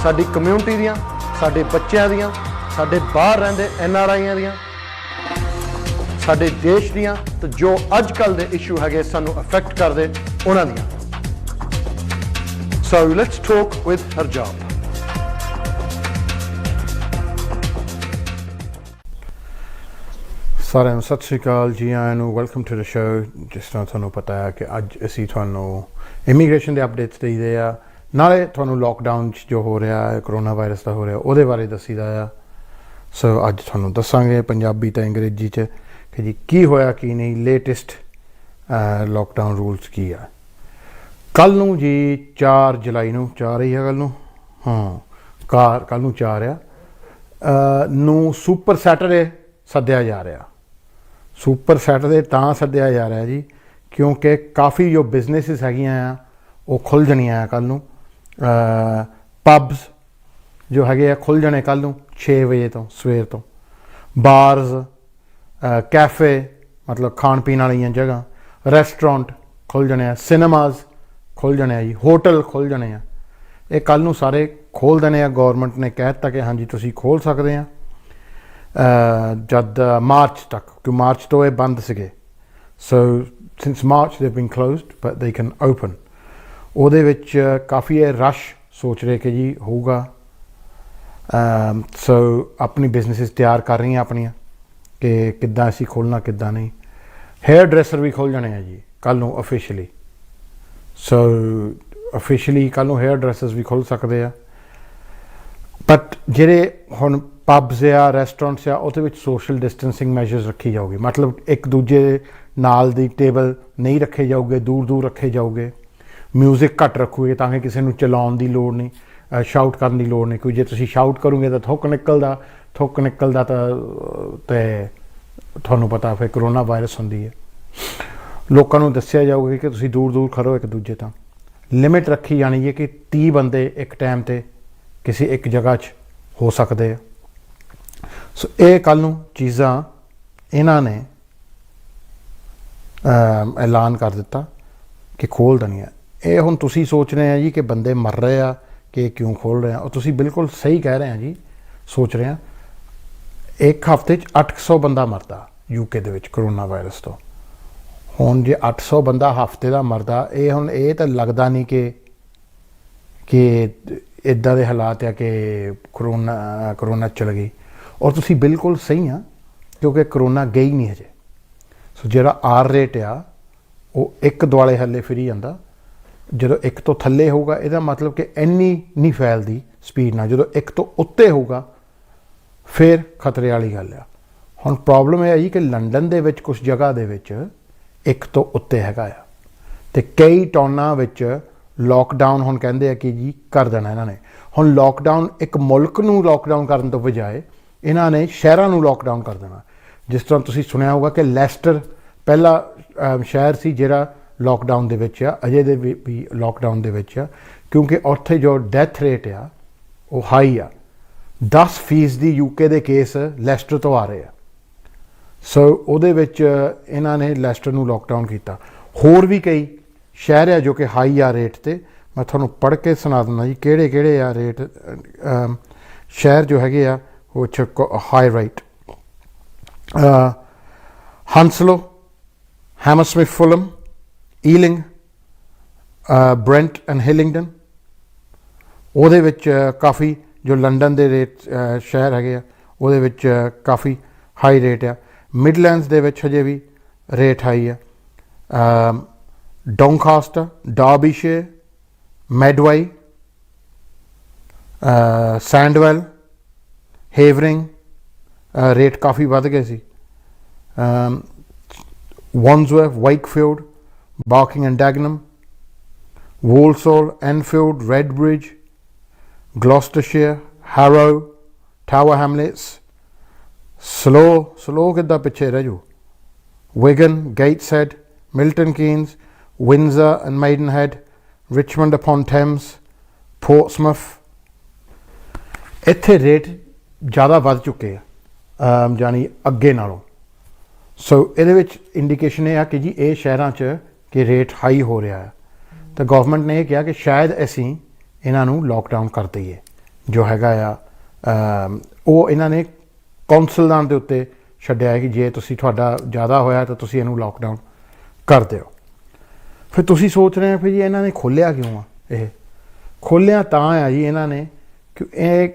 ਸਾਡੀ ਕਮਿਊਨਿਟੀ ਦੀਆਂ, ਸਾਡੇ ਬੱਚਿਆਂ ਦੀਆਂ, ਸਾਡੇ ਬਾਹਰ ਰਹਿੰਦੇ NRIਆਂ ਦੀਆਂ, ਸਾਡੇ ਦੇਸ਼ ਦੀਆਂ ਤੇ ਜੋ ਅੱਜ ਕੱਲ੍ਹ ਦੇ ਇਸ਼ੂ ਹੈਗੇ ਸਾਨੂੰ ਅਫੈਕਟ ਕਰਦੇ ਉਹਨਾਂ ਦੀਆਂ। So let's talk with Harjap. ਸਾਰਿਆਂ ਨੂੰ ਸਤਿ ਸ਼੍ਰੀ ਅਕਾਲ ਜੀ, ਆਇਆਂ ਨੂੰ ਵੈਲਕਮ ਟੂ ਦ ਸ਼ੋ। ਜਿਸ ਤਰ੍ਹਾਂ ਤੁਹਾਨੂੰ ਪਤਾ ਹੈ ਕਿ ਅੱਜ ਅਸੀਂ ਤੁਹਾਨੂੰ ਇਮੀਗ੍ਰੇਸ਼ਨ ਦੇ ਅਪਡੇਟਸ ਦੇਈਦੇ ਆ, ਨਾਲੇ ਤੁਹਾਨੂੰ ਲੋਕਡਾਊਨ 'ਚ ਜੋ ਹੋ ਰਿਹਾ ਹੈ, ਕਰੋਨਾ ਵਾਇਰਸ ਦਾ ਹੋ ਰਿਹਾ, ਉਹਦੇ ਬਾਰੇ ਦੱਸੀਦਾ ਆ। ਸੋ ਅੱਜ ਤੁਹਾਨੂੰ ਦੱਸਾਂਗੇ ਪੰਜਾਬੀ ਤੇ ਅੰਗਰੇਜ਼ੀ 'ਚ ਕਿ ਜੀ ਕੀ ਹੋਇਆ ਕੀ ਨਹੀਂ, ਲੇਟੈਸਟ ਲੋਕਡਾਊਨ ਰੂਲਸ ਕੀ ਆ। ਕੱਲ੍ਹ ਨੂੰ ਜੀ 4 ਜੁਲਾਈ ਨੂੰ, 4 ਹੀ ਆ ਕੱਲ੍ਹ ਨੂੰ, ਹਾਂ ਕੱਲ੍ਹ ਨੂੰ 4 ਆ ਨੂੰ ਸੁਪਰ ਸੈਟਰਡੇ ਸੱਦਿਆ ਜਾ ਰਿਹਾ। ਸੁਪਰ ਸੈਟਰਡੇ ਤਾਂ ਸੱਦਿਆ ਜਾ ਰਿਹਾ ਜੀ ਕਿਉਂਕਿ ਕਾਫੀ ਜੋ ਬਿਜ਼ਨਸਿਸ ਹੈਗੀਆਂ ਆ ਉਹ ਖੁੱਲ੍ਹ ਜਾਣੀਆਂ ਆ ਕੱਲ੍ਹ ਨੂੰ। ਪਬਸ ਜੋ ਹੈਗੇ ਆ ਖੁੱਲ੍ਹ ਜਾਣੇ ਕੱਲ੍ਹ ਨੂੰ 6 ਵਜੇ ਤੋਂ, ਸਵੇਰ ਤੋਂ। ਬਾਰਜ਼, ਕੈਫੇ ਮਤਲਬ ਖਾਣ ਪੀਣ ਵਾਲੀਆਂ ਜਗ੍ਹਾ, ਰੈਸਟੋਰੈਂਟ ਖੁੱਲ੍ਹ ਜਾਣੇ ਆ, ਸਿਨੇਮਾਜ਼ ਖੁੱਲ੍ਹ ਜਾਣੇ ਆ ਜੀ, ਹੋਟਲ ਖੁੱਲ੍ਹ ਜਾਣੇ ਆ। ਇਹ ਕੱਲ੍ਹ ਨੂੰ ਸਾਰੇ ਖੋਲ੍ਹ ਦੇਣੇ ਆ। ਗੌਰਮੈਂਟ ਨੇ ਕਹਿ ਦਿੱਤਾ ਕਿ ਹਾਂਜੀ ਤੁਸੀਂ ਖੋਲ੍ਹ ਸਕਦੇ ਆ ਜਦ ਮਾਰਚ ਤੱਕ, ਕਿ ਮਾਰਚ ਤੋਂ ਇਹ ਬੰਦ ਸੀਗੇ। ਸੋ since March they been closed but they can open. ਉਹਦੇ ਵਿੱਚ ਕਾਫੀ ਇਹ ਰਸ਼ ਸੋਚ ਰਹੇ ਕਿ ਜੀ ਹੋਊਗਾ। ਸੋ ਆਪਣੀ ਬਿਜ਼ਨਸਿਸ ਤਿਆਰ ਕਰ ਰਹੀਆਂ ਆਪਣੀਆਂ ਕਿ ਕਿੱਦਾਂ ਅਸੀਂ ਖੋਲ੍ਹਣਾ ਕਿੱਦਾਂ ਨਹੀਂ। ਹੇਅਰ ਡਰੈਸਰ ਵੀ ਖੋਲ੍ਹ ਜਾਣੇ ਆ ਜੀ ਕੱਲ੍ਹ ਨੂੰ ਅਫੀਸ਼ੀਅਲੀ। ਸੋ ਅਫੀਸ਼ੀਅਲੀ ਕੱਲ੍ਹ ਨੂੰ ਹੇਅਰ ਡਰੈਸਰਸ ਵੀ ਖੁੱਲ੍ਹ ਸਕਦੇ ਆ। ਬਟ ਜਿਹੜੇ ਹੁਣ ਪਬਸ ਆ, ਰੈਸਟੋਰੈਂਟਸ ਆ, ਉਹਦੇ ਵਿੱਚ ਸੋਸ਼ਲ ਡਿਸਟੈਂਸਿੰਗ ਮੈਜਰਸ ਰੱਖੀ ਜਾਊਗੀ। ਮਤਲਬ ਇੱਕ ਦੂਜੇ ਨਾਲ ਦੀ ਟੇਬਲ ਨਹੀਂ ਰੱਖੇ ਜਾਊਗੇ, ਦੂਰ ਦੂਰ ਰੱਖੇ ਜਾਊਗੇ। ਮਿਊਜ਼ਿਕ ਘੱਟ ਰੱਖੋਗੇ ਤਾਂ ਕਿ ਕਿਸੇ ਨੂੰ ਚਲਾਉਣ ਦੀ ਲੋੜ ਨਹੀਂ, ਸ਼ਾਊਟ ਕਰਨ ਦੀ ਲੋੜ ਨਹੀਂ। ਕੋਈ ਜੇ ਤੁਸੀਂ ਸ਼ਾਊਟ ਕਰੋਗੇ ਤਾਂ ਥੁੱਕ ਨਿਕਲਦਾ ਤਾਂ ਤੇ ਤੁਹਾਨੂੰ ਪਤਾ ਫਿਰ ਕਰੋਨਾ ਵਾਇਰਸ ਹੁੰਦੀ ਹੈ। ਲੋਕਾਂ ਨੂੰ ਦੱਸਿਆ ਜਾਊਗਾ ਕਿ ਤੁਸੀਂ ਦੂਰ ਦੂਰ ਖੜੋ ਇੱਕ ਦੂਜੇ ਤੋਂ। ਲਿਮਿਟ ਰੱਖੀ ਜਾਣੀ ਹੈ ਕਿ 30 ਬੰਦੇ ਇੱਕ ਟਾਈਮ 'ਤੇ ਕਿਸੇ ਇੱਕ ਜਗ੍ਹਾ 'ਚ ਹੋ ਸਕਦੇ ਆ। ਸੋ ਇਹ ਕੱਲ੍ਹ ਨੂੰ ਚੀਜ਼ਾਂ ਇਹਨਾਂ ਨੇ ਐਲਾਨ ਕਰ ਦਿੱਤਾ ਕਿ ਖੋਲ੍ਹ ਦੇਣੀਆਂ। ਇਹ ਹੁਣ ਤੁਸੀਂ ਸੋਚ ਰਹੇ ਆ ਜੀ ਕਿ ਬੰਦੇ ਮਰ ਰਹੇ ਆ ਕਿ ਕਿਉਂ ਖੋਲ੍ਹ ਰਹੇ ਆ। ਉਹ ਤੁਸੀਂ ਬਿਲਕੁਲ ਸਹੀ ਕਹਿ ਰਹੇ ਆ ਜੀ, ਸੋਚ ਰਹੇ ਆ। ਇੱਕ ਹਫ਼ਤੇ 'ਚ 800 ਬੰਦਾ ਮਰਦਾ UK ਦੇ ਵਿੱਚ ਕਰੋਨਾ ਵਾਇਰਸ ਤੋਂ। ਹੁਣ ਜੇ 800 ਬੰਦਾ ਹਫ਼ਤੇ ਦਾ ਮਰਦਾ, ਇਹ ਹੁਣ ਇਹ ਤਾਂ ਲੱਗਦਾ ਨਹੀਂ ਕਿ ਇੱਦਾਂ ਦੇ ਹਾਲਾਤ ਆ ਕਿ ਕਰੋਨਾ ਚਲ ਗਈ। ਔਰ ਤੁਸੀਂ ਬਿਲਕੁਲ ਸਹੀ ਆ ਕਿਉਂਕਿ ਕਰੋਨਾ ਗਈ ਨਹੀਂ ਹਜੇ। ਸੋ ਜਿਹੜਾ R ਰੇਟ ਆ ਉਹ 1 ਦੁਆਲੇ ਹੱਲੇ ਫਿਰੀ ਜਾਂਦਾ। ਜਦੋਂ 1 ਤੋਂ ਥੱਲੇ ਹੋਊਗਾ ਇਹਦਾ ਮਤਲਬ ਕਿ ਇੰਨੀ ਨਹੀਂ ਫੈਲਦੀ ਸਪੀਡ ਨਾਲ। ਜਦੋਂ 1 ਤੋਂ ਉੱਤੇ ਹੋਊਗਾ ਫਿਰ ਖਤਰੇ ਵਾਲੀ ਗੱਲ ਆ। ਹੁਣ ਪ੍ਰੋਬਲਮ ਇਹ ਆ ਜੀ ਕਿ ਲੰਡਨ ਦੇ ਵਿੱਚ ਕੁਛ ਜਗ੍ਹਾ ਦੇ ਵਿੱਚ 1 ਤੋਂ ਉੱਤੇ ਹੈਗਾ ਆ ਅਤੇ ਕਈ ਟਾਊਨਾਂ ਵਿੱਚ ਲੋਕਡਾਊਨ ਹੁਣ ਕਹਿੰਦੇ ਆ ਕਿ ਜੀ ਕਰ ਦੇਣਾ ਇਹਨਾਂ ਨੇ। ਹੁਣ ਲੋਕਡਾਊਨ ਇੱਕ ਮੁਲਕ ਨੂੰ ਲੋਕਡਾਊਨ ਕਰਨ ਤੋਂ ਬਜਾਏ ਇਹਨਾਂ ਨੇ ਸ਼ਹਿਰਾਂ ਨੂੰ ਲੋਕਡਾਊਨ ਕਰ ਦੇਣਾ। ਜਿਸ ਤਰ੍ਹਾਂ ਤੁਸੀਂ ਸੁਣਿਆ ਹੋਊਗਾ ਕਿ ਲੈਸਟਰ ਪਹਿਲਾ ਸ਼ਹਿਰ ਸੀ ਜਿਹੜਾ ਲੋਕਡਾਊਨ ਦੇ ਵਿੱਚ ਆ, ਅਜੇ ਦੇ ਵੀ ਲੋਕਡਾਊਨ ਦੇ ਵਿੱਚ ਆ ਕਿਉਂਕਿ ਉੱਥੇ ਜੋ ਡੈਥ ਰੇਟ ਆ ਉਹ ਹਾਈ ਆ। 10% UK ਦੇ ਕੇਸ ਲੈਸਟਰ ਤੋਂ ਆ ਰਹੇ ਆ। ਸੋ ਉਹਦੇ ਵਿੱਚ ਇਹਨਾਂ ਨੇ ਲੈਸਟਰ ਨੂੰ ਲੋਕਡਾਊਨ ਕੀਤਾ। ਹੋਰ ਵੀ ਕਈ ਸ਼ਹਿਰ ਆ ਜੋ ਕਿ ਹਾਈ ਆ ਰੇਟ 'ਤੇ। ਮੈਂ ਤੁਹਾਨੂੰ ਪੜ੍ਹ ਕੇ ਸੁਣਾ ਦਿੰਦਾ ਜੀ ਕਿਹੜੇ ਕਿਹੜੇ ਆ ਰੇਟ ਸ਼ਹਿਰ ਜੋ ਹੈਗੇ ਆ ਉਹ 'ਚ ਹਾਈ ਰੇਟ। ਹੰਸਲੋ, ਹੈਮਰਸਮਿਥ ਫੁਲਮ, Ealing, ਬ੍ਰੈਂਟ and ਹਿਲਿੰਗਡਨ। ਉਹਦੇ ਵਿੱਚ ਕਾਫੀ ਜੋ ਲੰਡਨ ਦੇ ਰੇਟ ਸ਼ਹਿਰ ਹੈਗੇ ਆ ਉਹਦੇ ਵਿੱਚ ਕਾਫੀ ਹਾਈ ਰੇਟ ਆ। ਮਿਡਲੈਂਡਸ ਦੇ ਵਿੱਚ ਹਜੇ ਵੀ ਰੇਟ ਹਾਈ ਆ। ਡੌਨਕਾਸਟਰ, ਡਾਰਬੀਸ਼ੇਰ, ਮੈਡਵਾਈ, ਸੈਂਡਵੈਲ, ਹੇਵਰਿੰਗ ਰੇਟ ਕਾਫੀ ਵੱਧ ਗਏ ਸੀ। Wandsworth, Wakefield, Barking and Dagenham, Walsall, Enfield, Redbridge, Gloucestershire, Harrow, Tower Hamlets, Slough ਕਿੱਦਾਂ ਪਿੱਛੇ ਰਹਿ ਜੂ, Wigan, Gateshead, Milton Keynes, Windsor and Maidenhead, Richmond upon Thames, Portsmouth. ਇੱਥੇ ਰੇਟ ਜ਼ਿਆਦਾ ਵੱਧ ਚੁੱਕੇ ਆ ਜਾਣੀ ਅੱਗੇ ਨਾਲੋਂ। ਸੋ ਇਹਦੇ ਵਿੱਚ ਇੰਡੀਕੇਸ਼ਨ ਇਹ ਆ ਕਿ ਜੀ ਇਹ ਸ਼ਹਿਰਾਂ 'ਚ ਕਿ ਰੇਟ ਹਾਈ ਹੋ ਰਿਹਾ ਹੈ। ਤਾਂ ਗੌਰਮੈਂਟ ਨੇ ਇਹ ਕਿਹਾ ਕਿ ਸ਼ਾਇਦ ਅਸੀਂ ਇਹਨਾਂ ਨੂੰ ਲੋਕਡਾਊਨ ਕਰ ਦਈਏ ਜੋ ਹੈਗਾ ਆ ਉਹ ਇਹਨਾਂ ਨੇ ਕੌਂਸਲਾਂ ਦੇ ਉੱਤੇ ਛੱਡਿਆ ਕਿ ਜੇ ਤੁਸੀਂ ਤੁਹਾਡਾ ਜ਼ਿਆਦਾ ਹੋਇਆ ਤਾਂ ਤੁਸੀਂ ਇਹਨੂੰ ਲੋਕਡਾਊਨ ਕਰ ਦਿਓ। ਫਿਰ ਤੁਸੀਂ ਸੋਚ ਰਹੇ ਹੋ ਫਿਰ ਜੀ ਇਹਨਾਂ ਨੇ ਖੋਲ੍ਹਿਆ ਕਿਉਂ ਆ? ਇਹ ਖੋਲ੍ਹਿਆ ਤਾਂ ਆ ਜੀ ਇਹਨਾਂ ਨੇ ਕਿ ਇਹ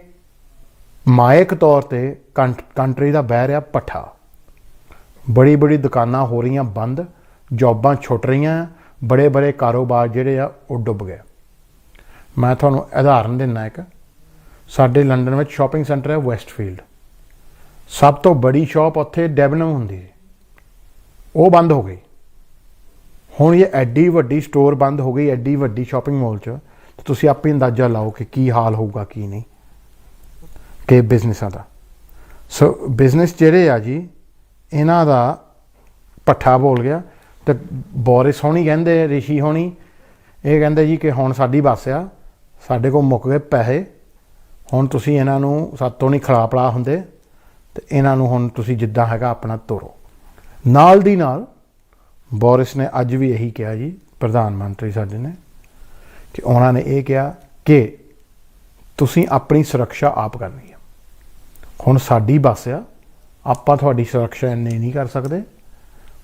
ਮਾਇਕ ਤੌਰ 'ਤੇ ਕੰਟਰੀ ਦਾ ਬਹਿ ਰਿਹਾ ਪੱਠਾ। ਬੜੀ ਬੜੀ ਦੁਕਾਨਾਂ ਹੋ ਰਹੀਆਂ ਬੰਦ, ਜੋਬਾਂ ਛੁੱਟ ਰਹੀਆਂ, ਬੜੇ ਬੜੇ ਕਾਰੋਬਾਰ ਜਿਹੜੇ ਆ ਉਹ ਡੁੱਬ ਗਏ। ਮੈਂ ਤੁਹਾਨੂੰ ਉਦਾਹਰਨ ਦਿੰਦਾ ਇੱਕ, ਸਾਡੇ ਲੰਡਨ ਵਿੱਚ ਸ਼ਾਪਿੰਗ ਸੈਂਟਰ ਹੈ ਵੈਸਟਫੀਲਡ, ਸਭ ਤੋਂ ਬੜੀ ਸ਼ਾਪ ਉੱਥੇ ਡੈਬਨਮ ਹੁੰਦੀ ਸੀ, ਉਹ ਬੰਦ ਹੋ ਗਈ। ਹੁਣ ਇਹ ਐਡੀ ਵੱਡੀ ਸਟੋਰ ਬੰਦ ਹੋ ਗਈ, ਐਡੀ ਵੱਡੀ ਸ਼ਾਪਿੰਗ ਮਾਲ 'ਚ, ਤੁਸੀਂ ਆਪੇ ਅੰਦਾਜ਼ਾ ਲਾਓ ਕਿ ਕੀ ਹਾਲ ਹੋਊਗਾ ਕੀ ਨਹੀਂ ਕਿ ਬਿਜ਼ਨਸਾਂ ਦਾ। ਸੋ ਬਿਜ਼ਨਸ ਜਿਹੜੇ ਆ ਜੀ ਇਹਨਾਂ ਦਾ ਪੱਠਾ ਬੋਲ ਗਿਆ। ਤੇ ਬੋਰਿਸ ਹੋਣੀ ਕਹਿੰਦੇ, ਰਿਸ਼ੀ ਹੋਣੀ ਇਹ ਕਹਿੰਦੇ ਜੀ ਕਿ ਹੁਣ ਸਾਡੀ ਬੱਸ ਆ, ਸਾਡੇ ਕੋਲ ਮੁੱਕ ਗਏ ਪੈਸੇ, ਹੁਣ ਤੁਸੀਂ ਇਹਨਾਂ ਨੂੰ ਸਾਤੋਂ ਨਹੀਂ ਖਲਾ ਪਲਾ ਹੁੰਦੇ ਤੇ ਇਹਨਾਂ ਨੂੰ ਹੁਣ ਤੁਸੀਂ ਜਿੱਦਾਂ ਹੈਗਾ ਆਪਣਾ ਤੋਰੋ। ਨਾਲ ਦੀ ਨਾਲ ਬੋਰਿਸ ਨੇ ਅੱਜ ਵੀ ਇਹੀ ਕਿਹਾ ਜੀ, ਪ੍ਰਧਾਨ ਮੰਤਰੀ ਸਾਡੇ ਨੇ, ਕਿ ਉਹਨਾਂ ਨੇ ਇਹ ਕਿਹਾ ਕਿ ਤੁਸੀਂ ਆਪਣੀ ਸੁਰੱਖਿਆ ਆਪ ਕਰਨੀ ਹੈ। ਹੁਣ ਸਾਡੀ ਬੱਸ ਆ, ਆਪਾਂ ਤੁਹਾਡੀ ਸੁਰੱਖਿਆ ਇੰਨੀ ਨਹੀਂ ਕਰ ਸਕਦੇ,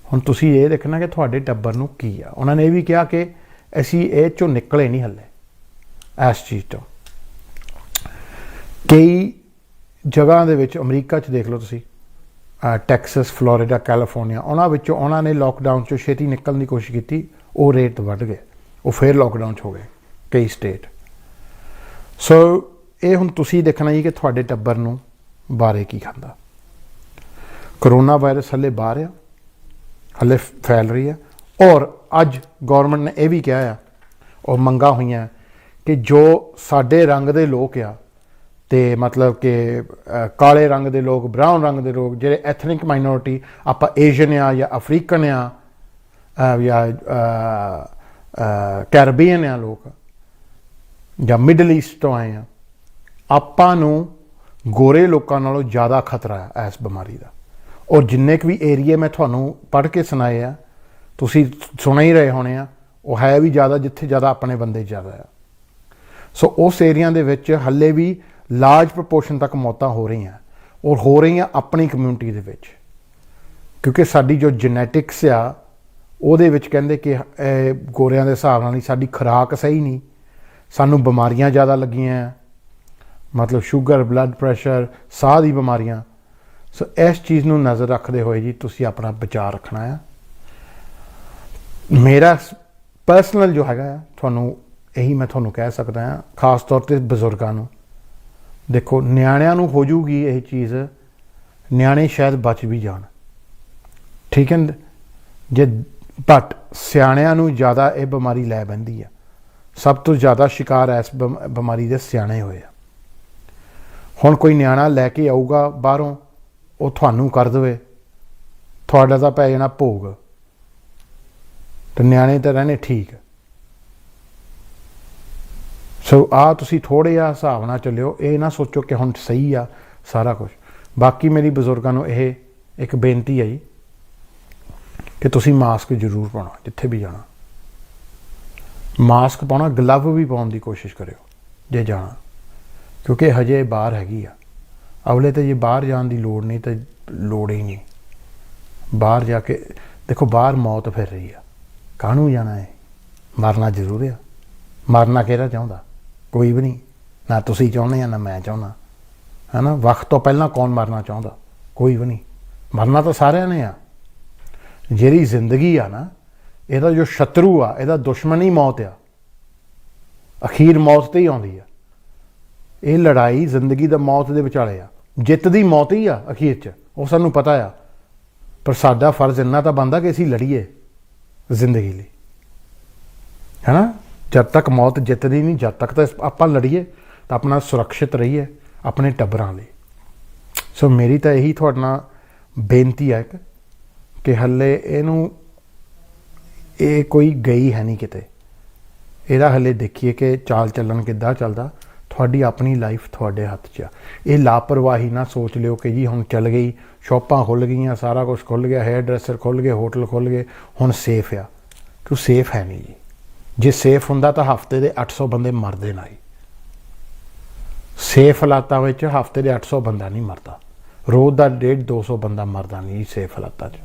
ਹੁਣ ਤੁਸੀਂ ਇਹ ਦੇਖਣਾ ਕਿ ਤੁਹਾਡੇ ਟੱਬਰ ਨੂੰ ਕੀ ਆ। ਉਹਨਾਂ ਨੇ ਇਹ ਵੀ ਕਿਹਾ ਕਿ ਅਸੀਂ ਇਹ 'ਚੋਂ ਨਿਕਲੇ ਨਹੀਂ ਹੱਲੇ ਇਸ ਚੀਜ਼ ਤੋਂ। ਕਈ ਜਗ੍ਹਾ ਦੇ ਵਿੱਚ ਅਮਰੀਕਾ 'ਚ ਦੇਖ ਲਓ ਤੁਸੀਂ, ਟੈਕਸਸ, ਫਲੋਰੀਡਾ, ਕੈਲੀਫੋਰਨੀਆ, ਉਹਨਾਂ ਵਿੱਚੋਂ ਉਹਨਾਂ ਨੇ ਲੋਕਡਾਊਨ 'ਚੋਂ ਛੇਤੀ ਨਿਕਲਣ ਦੀ ਕੋਸ਼ਿਸ਼ ਕੀਤੀ, ਉਹ ਰੇਟ ਵੱਧ ਗਏ, ਉਹ ਫਿਰ ਲੋਕਡਾਊਨ 'ਚ ਹੋ ਗਏ ਕਈ ਸਟੇਟ। ਸੋ ਇਹ ਹੁਣ ਤੁਸੀਂ ਦੇਖਣਾ ਜੀ ਕਿ ਤੁਹਾਡੇ ਟੱਬਰ ਨੂੰ ਬਾਰੇ ਕੀ ਖਾਂਦਾ। ਕਰੋਨਾ ਵਾਇਰਸ ਹਲੇ ਬਾਹਰ ਆ, ਹਲੇ ਫੈਲ ਰਹੀ ਹੈ। ਔਰ ਅੱਜ ਗੌਰਮੈਂਟ ਨੇ ਇਹ ਵੀ ਕਿਹਾ ਆ, ਉਹ ਮੰਗਾਂ ਹੋਈਆਂ ਕਿ ਜੋ ਸਾਡੇ ਰੰਗ ਦੇ ਲੋਕ ਆ, ਤੇ ਮਤਲਬ ਕਿ ਕਾਲੇ ਰੰਗ ਦੇ ਲੋਕ, ਬਰਾਊਨ ਰੰਗ ਦੇ ਲੋਕ, ਜਿਹੜੇ ਐਥਨਿਕ ਮਾਈਨੋਰਿਟੀ, ਆਪਾਂ ਏਸ਼ੀਅਨ ਆ ਜਾਂ ਅਫਰੀਕਨ ਆ ਜਾਂ ਕੈਰਬੀਅਨ ਆ ਲੋਕ, ਜਾਂ ਮਿਡਲ ਈਸਟ ਤੋਂ ਆਏ ਆ, ਆਪਾਂ ਨੂੰ ਗੋਰੇ ਲੋਕਾਂ ਨਾਲੋਂ ਜ਼ਿਆਦਾ ਖਤਰਾ ਹੈ ਇਸ ਬਿਮਾਰੀ ਦਾ। ਔਰ ਜਿੰਨੇ ਕੁ ਵੀ ਏਰੀਏ ਮੈਂ ਤੁਹਾਨੂੰ ਪੜ੍ਹ ਕੇ ਸੁਣਾਏ ਆ, ਤੁਸੀਂ ਸੁਣ ਹੀ ਰਹੇ ਹੋਣੇ ਆ, ਉਹ ਹੈ ਵੀ ਜ਼ਿਆਦਾ ਜਿੱਥੇ ਜ਼ਿਆਦਾ ਆਪਣੇ ਬੰਦੇ ਜ਼ਿਆਦਾ ਆ। ਸੋ ਉਸ ਏਰੀਆ ਦੇ ਵਿੱਚ ਹੱਲੇ ਵੀ ਲਾਰਜ ਪ੍ਰਪੋਰਸ਼ਨ ਤੱਕ ਮੌਤਾਂ ਹੋ ਰਹੀਆਂ, ਔਰ ਹੋ ਰਹੀਆਂ ਆਪਣੀ ਕਮਿਊਨਿਟੀ ਦੇ ਵਿੱਚ, ਕਿਉਂਕਿ ਸਾਡੀ ਜੋ ਜੈਨੇਟਿਕਸ ਆ ਉਹਦੇ ਵਿੱਚ ਕਹਿੰਦੇ ਕਿ ਗੋਰਿਆਂ ਦੇ ਹਿਸਾਬ ਨਾਲ ਹੀ ਸਾਡੀ ਖੁਰਾਕ ਸਹੀ ਨਹੀਂ, ਸਾਨੂੰ ਬਿਮਾਰੀਆਂ ਜ਼ਿਆਦਾ ਲੱਗੀਆਂ, ਮਤਲਬ ਸ਼ੂਗਰ, ਬਲੱਡ ਪ੍ਰੈਸ਼ਰ, ਸਾਹ ਦੀ ਬਿਮਾਰੀਆਂ। ਸੋ ਇਸ ਚੀਜ਼ ਨੂੰ ਨਜ਼ਰ ਰੱਖਦੇ ਹੋਏ ਜੀ ਤੁਸੀਂ ਆਪਣਾ ਬਚਾਅ ਰੱਖਣਾ ਆ। ਮੇਰਾ ਪਰਸਨਲ ਜੋ ਹੈਗਾ ਆ, ਤੁਹਾਨੂੰ ਇਹੀ ਮੈਂ ਤੁਹਾਨੂੰ ਕਹਿ ਸਕਦਾ ਹਾਂ, ਖਾਸ ਤੌਰ 'ਤੇ ਬਜ਼ੁਰਗਾਂ ਨੂੰ, ਦੇਖੋ ਨਿਆਣਿਆਂ ਨੂੰ ਹੋ ਜੂਗੀ ਇਹ ਚੀਜ਼, ਨਿਆਣੇ ਸ਼ਾਇਦ ਬਚ ਵੀ ਜਾਣ, ਠੀਕ ਹੈ ਜੇ, ਬਟ ਸਿਆਣਿਆਂ ਨੂੰ ਜ਼ਿਆਦਾ ਇਹ ਬਿਮਾਰੀ ਲੈ ਬੈਂਦੀ ਆ। ਸਭ ਤੋਂ ਜ਼ਿਆਦਾ ਸ਼ਿਕਾਰ ਇਸ ਬਿਮਾਰੀ ਦੇ ਸਿਆਣੇ ਹੋਏ ਆ। ਹੁਣ ਕੋਈ ਨਿਆਣਾ ਲੈ ਕੇ ਆਊਗਾ ਬਾਹਰੋਂ, ਉਹ ਤੁਹਾਨੂੰ ਕਰ ਦੇਵੇ, ਤੁਹਾਡਾ ਤਾਂ ਪੈ ਜਾਣਾ ਭੋਗ, ਤੇ ਨਿਆਣੇ ਤਾਂ ਰਹਿਣੇ ਠੀਕ। ਸੋ ਆ ਤੁਸੀਂ ਥੋੜ੍ਹੇ ਜਿਹਾ ਹਿਸਾਬ ਨਾਲ ਚੱਲਿਓ, ਇਹ ਨਾ ਸੋਚੋ ਕਿ ਹੁਣ ਸਹੀ ਆ ਸਾਰਾ ਕੁਛ। ਬਾਕੀ ਮੇਰੀ ਬਜ਼ੁਰਗਾਂ ਨੂੰ ਇਹ ਇੱਕ ਬੇਨਤੀ ਹੈ ਜੀ ਕਿ ਤੁਸੀਂ ਮਾਸਕ ਜ਼ਰੂਰ ਪਾਉਣਾ, ਜਿੱਥੇ ਵੀ ਜਾਣਾ ਮਾਸਕ ਪਾਉਣਾ, ਗਲਵ ਵੀ ਪਾਉਣ ਦੀ ਕੋਸ਼ਿਸ਼ ਕਰਿਓ ਜੇ ਜਾਣਾ, ਕਿਉਂਕਿ ਹਜੇ ਬਾਹਰ ਹੈਗੀ ਆ। ਅਗਲੇ ਤੇ ਜੇ ਬਾਹਰ ਜਾਣ ਦੀ ਲੋੜ ਨਹੀਂ ਤਾਂ ਲੋੜ ਹੀ ਨਹੀਂ। ਬਾਹਰ ਜਾ ਕੇ ਦੇਖੋ, ਬਾਹਰ ਮੌਤ ਫਿਰ ਰਹੀ ਆ, ਕਾਹਨੂੰ ਜਾਣਾ ਹੈ? ਮਰਨਾ ਜ਼ਰੂਰ ਆ। ਮਰਨਾ ਕਿਹੜਾ ਚਾਹੁੰਦਾ? ਕੋਈ ਵੀ ਨਹੀਂ, ਨਾ ਤੁਸੀਂ ਚਾਹੁੰਦੇ ਆ ਨਾ ਮੈਂ ਚਾਹੁੰਦਾ, ਹੈ ਨਾ। ਵਕਤ ਤੋਂ ਪਹਿਲਾਂ ਕੌਣ ਮਰਨਾ ਚਾਹੁੰਦਾ? ਕੋਈ ਵੀ ਨਹੀਂ। ਮਰਨਾ ਤਾਂ ਸਾਰਿਆਂ ਨੇ ਆ। ਜਿਹੜੀ ਜ਼ਿੰਦਗੀ ਆ ਨਾ, ਇਹਦਾ ਜੋ ਸ਼ਤਰੂ ਆ, ਇਹਦਾ ਦੁਸ਼ਮਣ ਹੀ ਮੌਤ ਆ। ਅਖੀਰ ਮੌਤ 'ਤੇ ਹੀ ਆਉਂਦੀ ਆ। ਇਹ ਲੜਾਈ ਜ਼ਿੰਦਗੀ ਦਾ ਮੌਤ ਦੇ ਵਿਚਾਲੇ ਆ। ਜਿੱਤ ਦੀ ਮੌਤ ਹੀ ਆ ਅਖੀਰ 'ਚ, ਉਹ ਸਾਨੂੰ ਪਤਾ ਆ। ਪਰ ਸਾਡਾ ਫਰਜ਼ ਇੰਨਾ ਤਾਂ ਬਣਦਾ ਕਿ ਅਸੀਂ ਲੜੀਏ ਜ਼ਿੰਦਗੀ ਲਈ, ਹੈ ਨਾ। ਜਦ ਤੱਕ ਮੌਤ ਜਿੱਤਦੀ ਨਹੀਂ, ਜਦ ਤੱਕ ਤਾਂ ਆਪਾਂ ਲੜੀਏ ਤਾਂ ਆਪਣਾ ਸੁਰੱਖਿਅਤ ਰਹੀਏ ਆਪਣੇ ਟੱਬਰਾਂ ਲਈ। ਸੋ ਮੇਰੀ ਤਾਂ ਇਹੀ ਤੁਹਾਡੇ ਨਾਲ ਬੇਨਤੀ ਹੈ ਕਿ ਹੱਲੇ ਇਹਨੂੰ, ਇਹ ਕੋਈ ਗਈ ਹੈ ਨਹੀਂ ਕਿਤੇ, ਇਹਦਾ ਹੱਲੇ ਦੇਖੀਏ ਕਿ ਚਾਲ ਚੱਲਣ ਕਿੱਦਾਂ ਚੱਲਦਾ। ਤੁਹਾਡੀ ਆਪਣੀ ਲਾਈਫ ਤੁਹਾਡੇ ਹੱਥ 'ਚ ਆ। ਇਹ ਲਾਪਰਵਾਹੀ ਨਾ ਸੋਚ ਲਿਓ ਕਿ ਜੀ ਹੁਣ ਚੱਲ ਗਈ, ਸ਼ੋਪਾਂ ਖੁੱਲ੍ਹ ਗਈਆਂ, ਸਾਰਾ ਕੁਛ ਖੁੱਲ੍ਹ ਗਿਆ, ਹੇਅਰ ਡਰੈਸਰ ਖੁੱਲ੍ਹ ਗਏ, ਹੋਟਲ ਖੁੱਲ੍ਹ ਗਏ, ਹੁਣ ਸੇਫ ਆ। ਕਿਉਂ ਸੇਫ ਹੈ ਨਹੀਂ ਜੀ। ਜੇ ਸੇਫ ਹੁੰਦਾ ਤਾਂ ਹਫ਼ਤੇ ਦੇ 800 ਬੰਦੇ ਮਰਦੇ ਨਾ ਹੀ। ਸੇਫ ਹਾਲਾਤਾਂ ਵਿੱਚ ਹਫ਼ਤੇ ਦੇ 800 ਬੰਦਾ ਨਹੀਂ ਮਰਦਾ, ਰੋਜ਼ ਦਾ 150-200 ਬੰਦਾ ਮਰਦਾ ਨਹੀਂ ਸੇਫ ਹਾਲਾਤਾਂ 'ਚ।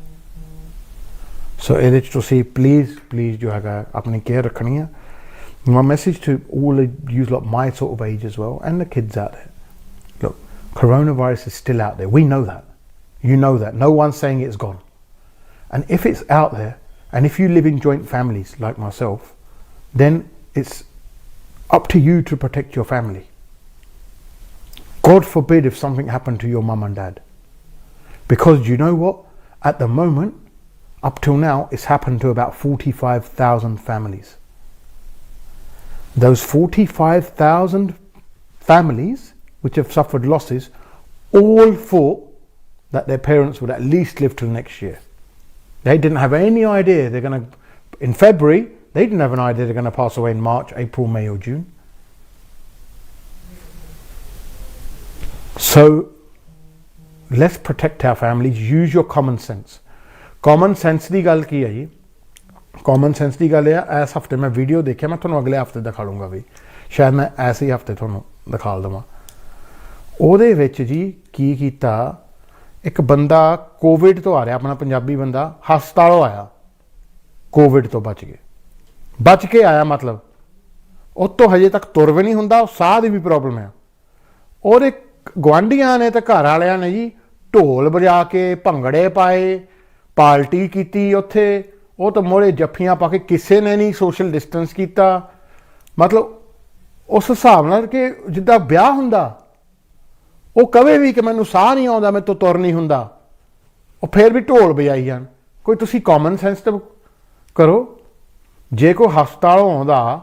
ਸੋ ਇਹਦੇ 'ਚ ਤੁਸੀਂ ਪਲੀਜ਼ ਜੋ ਹੈਗਾ ਆਪਣੀ ਕੇਅਰ ਰੱਖਣੀ ਆ। My message to all of you lot my sort of age as well, and the kids out there, look, coronavirus is still out there. We know that. You know that. No one's saying it's gone. And if it's out there, and if you live in joint families like myself, then it's up to you to protect your family. God forbid if something happened to your mum and dad. Because you know what? At the moment, up till now, it's happened to about 45,000 families. Those 45,000 families which have suffered losses all thought that their parents would at least live till next year. They didn't have any idea they're going to, in February, they didn't have an idea they're going to pass away in March, April, May or June. So let's protect our families. Use your common sense. Common sense ਦੀ ਗੱਲ ਕੀ ਹੈ ਜੀ? Common sense ਦੀ ਗੱਲ ਆ। ਇਸ ਹਫ਼ਤੇ ਮੈਂ video ਦੇਖਿਆ, ਮੈਂ ਤੁਹਾਨੂੰ ਅਗਲੇ ਹਫ਼ਤੇ ਦਿਖਾ ਲੂੰਗਾ ਵੀ, ਸ਼ਾਇਦ ਮੈਂ ਐਸੇ ਹੀ ਹਫ਼ਤੇ ਤੁਹਾਨੂੰ ਦਿਖਾ ਦੇਵਾਂ। ਉਹਦੇ ਵਿੱਚ ਜੀ ਕੀ ਕੀਤਾ, ਇੱਕ ਬੰਦਾ ਕੋਵਿਡ ਤੋਂ ਆ ਰਿਹਾ, ਆਪਣਾ ਪੰਜਾਬੀ ਬੰਦਾ ਹਸਪਤਾਲੋਂ ਆਇਆ, ਕੋਵਿਡ ਤੋਂ ਬਚ ਕੇ ਆਇਆ, ਮਤਲਬ ਉਹ ਤੋਂ ਹਜੇ ਤੱਕ ਤੁਰ ਵੀ ਨਹੀਂ ਹੁੰਦਾ, ਸਾਹ ਦੀ ਵੀ ਪ੍ਰੋਬਲਮ ਆ। ਉਹਦੇ ਗੁਆਂਢੀਆਂ ਨੇ ਤੇ ਘਰ ਵਾਲਿਆਂ ਨੇ ਜੀ ਢੋਲ ਵਜਾ ਕੇ ਭੰਗੜੇ ਪਾਏ, ਪਾਰਟੀ ਕੀਤੀ ਉੱਥੇ। ਉਹ ਤਾਂ ਮੋਹਰੇ ਜੱਫੀਆਂ ਪਾ ਕੇ, ਕਿਸੇ ਨੇ ਨਹੀਂ ਸੋਸ਼ਲ ਡਿਸਟੈਂਸ ਕੀਤਾ। ਮਤਲਬ ਉਸ ਹਿਸਾਬ ਨਾਲ ਕਿ ਜਿੱਦਾਂ ਵਿਆਹ ਹੁੰਦਾ, ਉਹ ਕਵੇ ਵੀ ਕਿ ਮੈਨੂੰ ਸਾਹ ਨਹੀਂ ਆਉਂਦਾ, ਮੇਰੇ ਤੋਂ ਤੁਰ ਨਹੀਂ ਹੁੰਦਾ, ਉਹ ਫਿਰ ਵੀ ਢੋਲ ਵਜਾਈ ਜਾਣ। ਕੋਈ ਤੁਸੀਂ ਕਾਮਨ ਸੈਂਸ ਤਾਂ ਕਰੋ। ਜੇ ਕੋਈ ਹਸਪਤਾਲੋਂ ਆਉਂਦਾ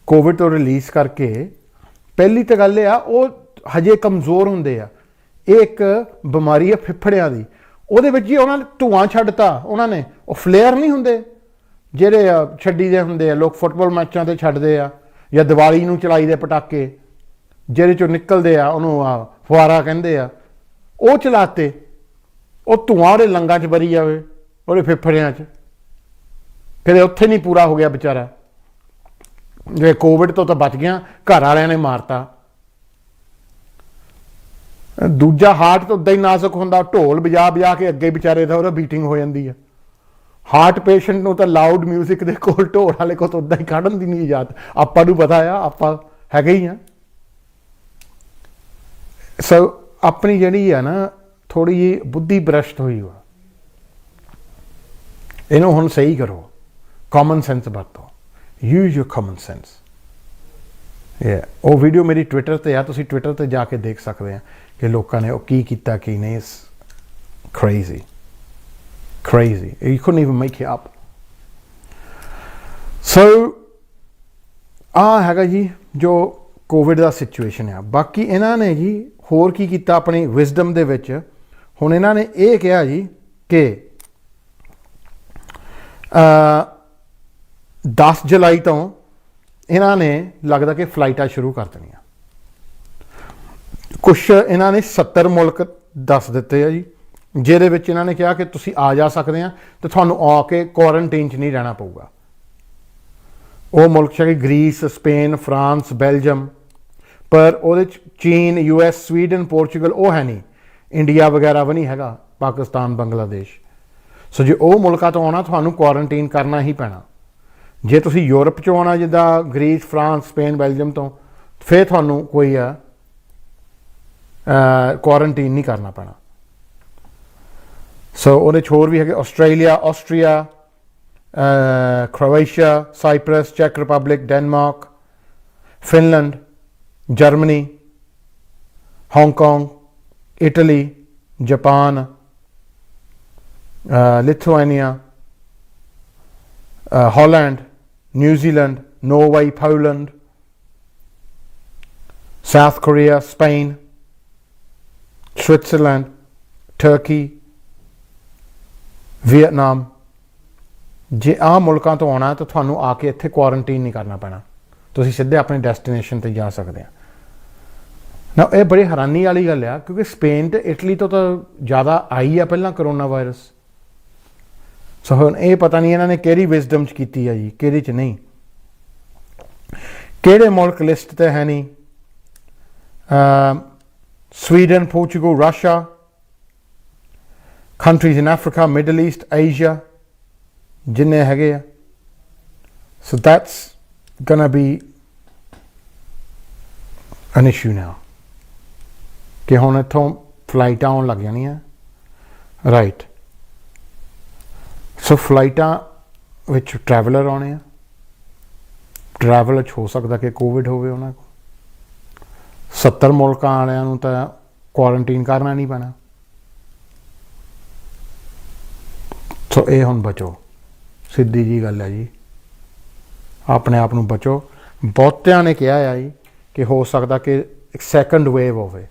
ਕੋਵਿਡ ਤੋਂ ਰਿਲੀਜ਼ ਕਰਕੇ, ਪਹਿਲੀ ਤਾਂ ਗੱਲ ਇਹ ਆ ਉਹ ਹਜੇ ਕਮਜ਼ੋਰ ਹੁੰਦੇ ਆ। ਇਹ ਇੱਕ ਬਿਮਾਰੀ ਆ ਫਿਫੜਿਆਂ ਦੀ, ਉਹਦੇ ਵਿੱਚ ਹੀ ਉਹਨਾਂ ਨੇ ਧੂਆਂ ਛੱਡਤਾ। ਉਹਨਾਂ ਨੇ ਉਹ ਫਲੇਅਰ ਨਹੀਂ ਹੁੰਦੇ ਜਿਹੜੇ ਛੱਡੀ ਦੇ ਹੁੰਦੇ ਆ, ਲੋਕ ਫੁੱਟਬਾਲ ਮੈਚਾਂ 'ਤੇ ਛੱਡਦੇ ਆ, ਜਾਂ ਦੀਵਾਲੀ ਨੂੰ ਚਲਾਈ ਦੇ ਪਟਾਕੇ ਜਿਹਦੇ 'ਚੋਂ ਨਿਕਲਦੇ ਆ, ਉਹਨੂੰ ਫੁਆਰਾ ਕਹਿੰਦੇ ਆ, ਉਹ ਚਲਾਤੇ। ਉਹ ਧੂਆਂ ਉਹਦੇ ਲੰਗਾਂ 'ਚ ਭਰੀ ਜਾਵੇ, ਉਹਦੇ ਫੇਫੜਿਆਂ 'ਚ। ਕਦੇ ਉੱਥੇ ਨਹੀਂ ਪੂਰਾ ਹੋ ਗਿਆ ਵਿਚਾਰਾ। ਜੇ ਕੋਵਿਡ ਤੋਂ ਤਾਂ ਬਚ ਗਿਆ, ਘਰ ਵਾਲਿਆਂ ਨੇ ਮਾਰਤਾ। ਦੂਜਾ ਹਾਰਟ ਤਾਂ ਉੱਦਾਂ ਹੀ ਨਾਜ਼ੁਕ ਹੁੰਦਾ, ਢੋਲ ਵਜਾ ਕੇ ਅੱਗੇ ਵਿਚਾਰੇ ਦਾ ਉਹਦਾ ਬੀਟਿੰਗ ਹੋ ਜਾਂਦੀ ਆ। ਹਾਰਟ ਪੇਸ਼ੈਂਟ ਨੂੰ ਤਾਂ ਲਾਊਡ ਮਿਊਜ਼ਿਕ ਦੇ ਕੋਲ, ਢੋਲ ਵਾਲੇ ਕੋਲ ਤਾਂ ਉੱਦਾਂ ਹੀ ਕੱਢਣ ਦੀ ਨਹੀਂ ਇਜਾਜ਼ਤ। ਆਪਾਂ ਨੂੰ ਪਤਾ ਆ, ਆਪਾਂ ਹੈਗੇ ਹੀ ਆ। ਸੋ ਆਪਣੀ ਜਿਹੜੀ ਆ ਨਾ ਥੋੜ੍ਹੀ ਜਿਹੀ ਬੁੱਧੀ ਭ੍ਰਸ਼ਟ ਹੋਈ ਵਾ, ਇਹਨੂੰ ਹੁਣ ਸਹੀ ਕਰੋ। ਕਾਮਨ ਸੈਂਸ ਵਰਤੋ। Use your common sense. ਉਹ ਵੀਡੀਓ ਮੇਰੀ ਟਵਿੱਟਰ 'ਤੇ ਆ, ਤੁਸੀਂ ਟਵਿੱਟਰ 'ਤੇ ਜਾ ਕੇ ਦੇਖ ਸਕਦੇ ਆ ਕਿ ਲੋਕਾਂ ਨੇ ਉਹ ਕੀ ਕੀਤਾ ਕੀ ਨਹੀਂ। crazy you couldn't even make it up. so ਹੈਗਾ ਜੀ ਜੋ ਕੋਵਿਡ ਦਾ ਸਿਚੁਏਸ਼ਨ ਆ। ਬਾਕੀ ਇਹਨਾਂ ਨੇ ਜੀ ਹੋਰ ਕੀ ਕੀਤਾ ਆਪਣੀ ਵਿਜ਼ਡਮ ਦੇ ਵਿੱਚ। ਹੁਣ ਇਹਨਾਂ ਨੇ ਇਹ ਕਿਹਾ ਜੀ ਕਿ 10 ਜੁਲਾਈ ਤੋਂ ਇਹਨਾਂ ਨੇ ਲੱਗਦਾ ਕਿ ਫਲਾਈਟਾਂ ਸ਼ੁਰੂ ਕਰ ਦੇਣੀਆਂ। ਕੁਛ ਇਹਨਾਂ ਨੇ 70 ਮੁਲਕ ਦੱਸ ਦਿੱਤੇ ਆ ਜੀ, ਜਿਹਦੇ ਵਿੱਚ ਇਹਨਾਂ ਨੇ ਕਿਹਾ ਕਿ ਤੁਸੀਂ ਆ ਜਾ ਸਕਦੇ ਆ ਤੇ ਤੁਹਾਨੂੰ ਆ ਕੇ ਕੁਆਰੰਟੀਨ 'ਚ ਨਹੀਂ ਰਹਿਣਾ ਪਊਗਾ। ਉਹ ਮੁਲਕ ਸੀਗੇ ਗ੍ਰੀਸ, ਸਪੇਨ, ਫਰਾਂਸ, ਬੈਲਜੀਅਮ, ਪਰ ਉਹਦੇ 'ਚ ਚੀਨ, US, ਸਵੀਡਨ, ਪੋਰਚੁਗਲ ਉਹ ਹੈ ਨਹੀਂ, ਇੰਡੀਆ ਵਗੈਰਾ ਵੀ ਨਹੀਂ ਹੈਗਾ, ਪਾਕਿਸਤਾਨ, ਬੰਗਲਾਦੇਸ਼। ਸੋ ਜੇ ਉਹ ਮੁਲਕਾਂ ਤੋਂ ਆਉਣਾ ਤੁਹਾਨੂੰ ਕੁਆਰੰਟੀਨ ਕਰਨਾ ਹੀ ਪੈਣਾ। ਜੇ ਤੁਸੀਂ ਯੂਰਪ 'ਚੋਂ ਆਉਣਾ ਜਿੱਦਾਂ ਗ੍ਰੀਸ, ਫਰਾਂਸ, ਸਪੇਨ, ਬੈਲਜੀਅਮ ਤੋਂ, ਫਿਰ ਤੁਹਾਨੂੰ ਕੋਈ ਕੁਆਰੰਟੀਨ ਨਹੀਂ ਕਰਨਾ ਪੈਣਾ। ਸੋ ਉਹਦੇ 'ਚ ਹੋਰ ਵੀ ਹੈਗੇ ਆਸਟ੍ਰੇਲੀਆ, ਆਸਟਰੀਆ, ਕ੍ਰੋਏਸ਼ੀਆ, ਸਾਈਪਰਸ, ਚੈਕ Republic, Denmark, Finland, Germany, Hong Kong, Italy, Japan, Lithuania, Holland, New Zealand, Norway, Poland, South Korea, Spain, Switzerland, Turkey, Vietnam। ਜੇ ਆਹ ਮੁਲਕਾਂ ਤੋਂ ਆਉਣਾ ਤਾਂ ਤੁਹਾਨੂੰ ਆ ਕੇ ਇੱਥੇ ਕੁਆਰੰਟੀਨ ਨਹੀਂ ਕਰਨਾ ਪੈਣਾ, ਤੁਸੀਂ ਸਿੱਧੇ ਆਪਣੀ ਡੈਸਟੀਨੇਸ਼ਨ 'ਤੇ ਜਾ ਸਕਦੇ ਆ ਨਾ। ਇਹ ਬੜੀ ਹੈਰਾਨੀ ਵਾਲੀ ਗੱਲ ਆ ਕਿਉਂਕਿ ਸਪੇਨ ਤੇ ਇਟਲੀ ਤੋਂ ਤਾਂ ਜ਼ਿਆਦਾ ਆਈ ਆ ਪਹਿਲਾਂ ਕਰੋਨਾ ਵਾਇਰਸ। ਸੋ ਹੁਣ ਇਹ ਪਤਾ ਨਹੀਂ ਇਹਨਾਂ ਨੇ ਕਿਹੜੀ ਵਿਜ਼ਡਮ 'ਚ ਕੀਤੀ ਆ ਜੀ, ਕਿਹਦੇ 'ਚ ਨਹੀਂ, ਕਿਹੜੇ ਮੁਲਕ ਲਿਸਟ 'ਤੇ ਹੈ ਨਹੀਂ। Sweden, Portugal, Russia, countries in Africa, Middle East, Asia, जिन्ने हैगे आ. So that's gonna be an issue now कि हुण इत्थों फ्लाइटां आउण लग जाणियां. राइट. सो फ्लाइटां विच ट्रैवलर आने. ट्रैवल हो सकता कि कोविड होवे उन्हां को. 70 मुल्कां वालियां नूं तां क्वारंटीन करना नहीं पैना. सो ये हुण बचो. सीधी जी गल है जी. अपने आप नूं बचो. बहुतियां ने कहा है जी कि हो सकता कि एक सैकंड वेव होवे.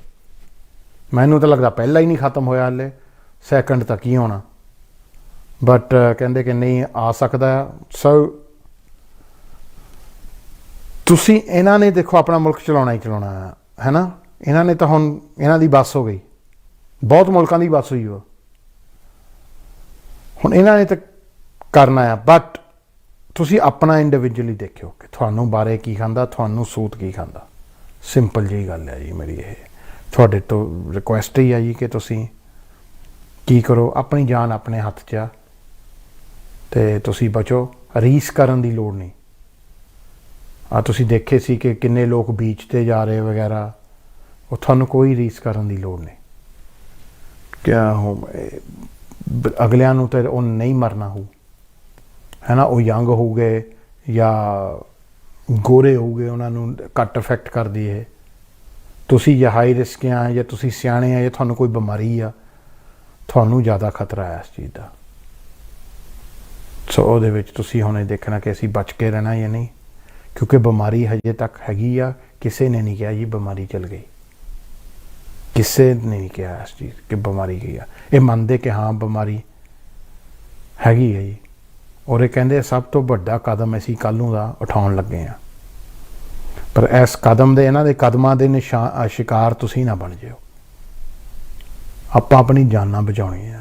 मैनू तो लगता पहला ही नहीं खत्म होया हाले. सैकंड तक ही होना. बट कहते कि नहीं आ सकता. सो तुसी इन्हां ने देखो अपना मुल्क चलाउणा ही चलाउणा है ना. इन्हां ने तो हुण इन्हां दी बस हो गई. बहुत मुल्कां दी बस हुई हो. हुण इन्हां ने तो करना है. बट तुसी अपना इंडिविजुअली देखियो कि तुहानू बारे की खांदा, तुहानू सूट की खांदा. सिंपल जी गल है जी मेरी. ये तुहाडे तो रिक्वेस्ट ही है जी कि तुसी की करो. अपनी जान अपने हत्थ च आ ते तुसी बचो. रीस करन दी लोड़ नहीं. तुसी देखे सी कि किन्ने लोग बीच ते जा रहे वगैरह. वो तुहानू कोई रीस करन दी लोड़ नहीं. क्या हो अगलियां नू ते उन नहीं मरना हो है ना. वो यंग हो गए या गोरे हो गए उन्होंने घट इफेक्ट कर दी है. तुसी या हाई रिस्क आ या तुसी सियाणे आ या तुहानू कोई बीमारी आ. तुहानू ज़्यादा खतरा है इस चीज़ का. सो ਉਹਦੇ ਵਿੱਚ ਤੁਸੀਂ ਹੁਣ ਦੇਖਣਾ कि ਅਸੀਂ बच के रहना या नहीं. क्योंकि बीमारी हजे तक हैगी आ. किसी ने नहीं कहा जी बीमारी चल गई. किसी ने नहीं कहा इस चीज़ कि बीमारी गई आ. ये मानते कि हाँ बीमारी हैगी है जी. और ये कहते सब तो बड़ा कदम असी कल नूं दा उठाउण लगे हैं. पर इस कदम दे इन्हां दे कदमां दे शिकार तुसीं ना बन जाओ. आपां अपनी जानां बचाउणियां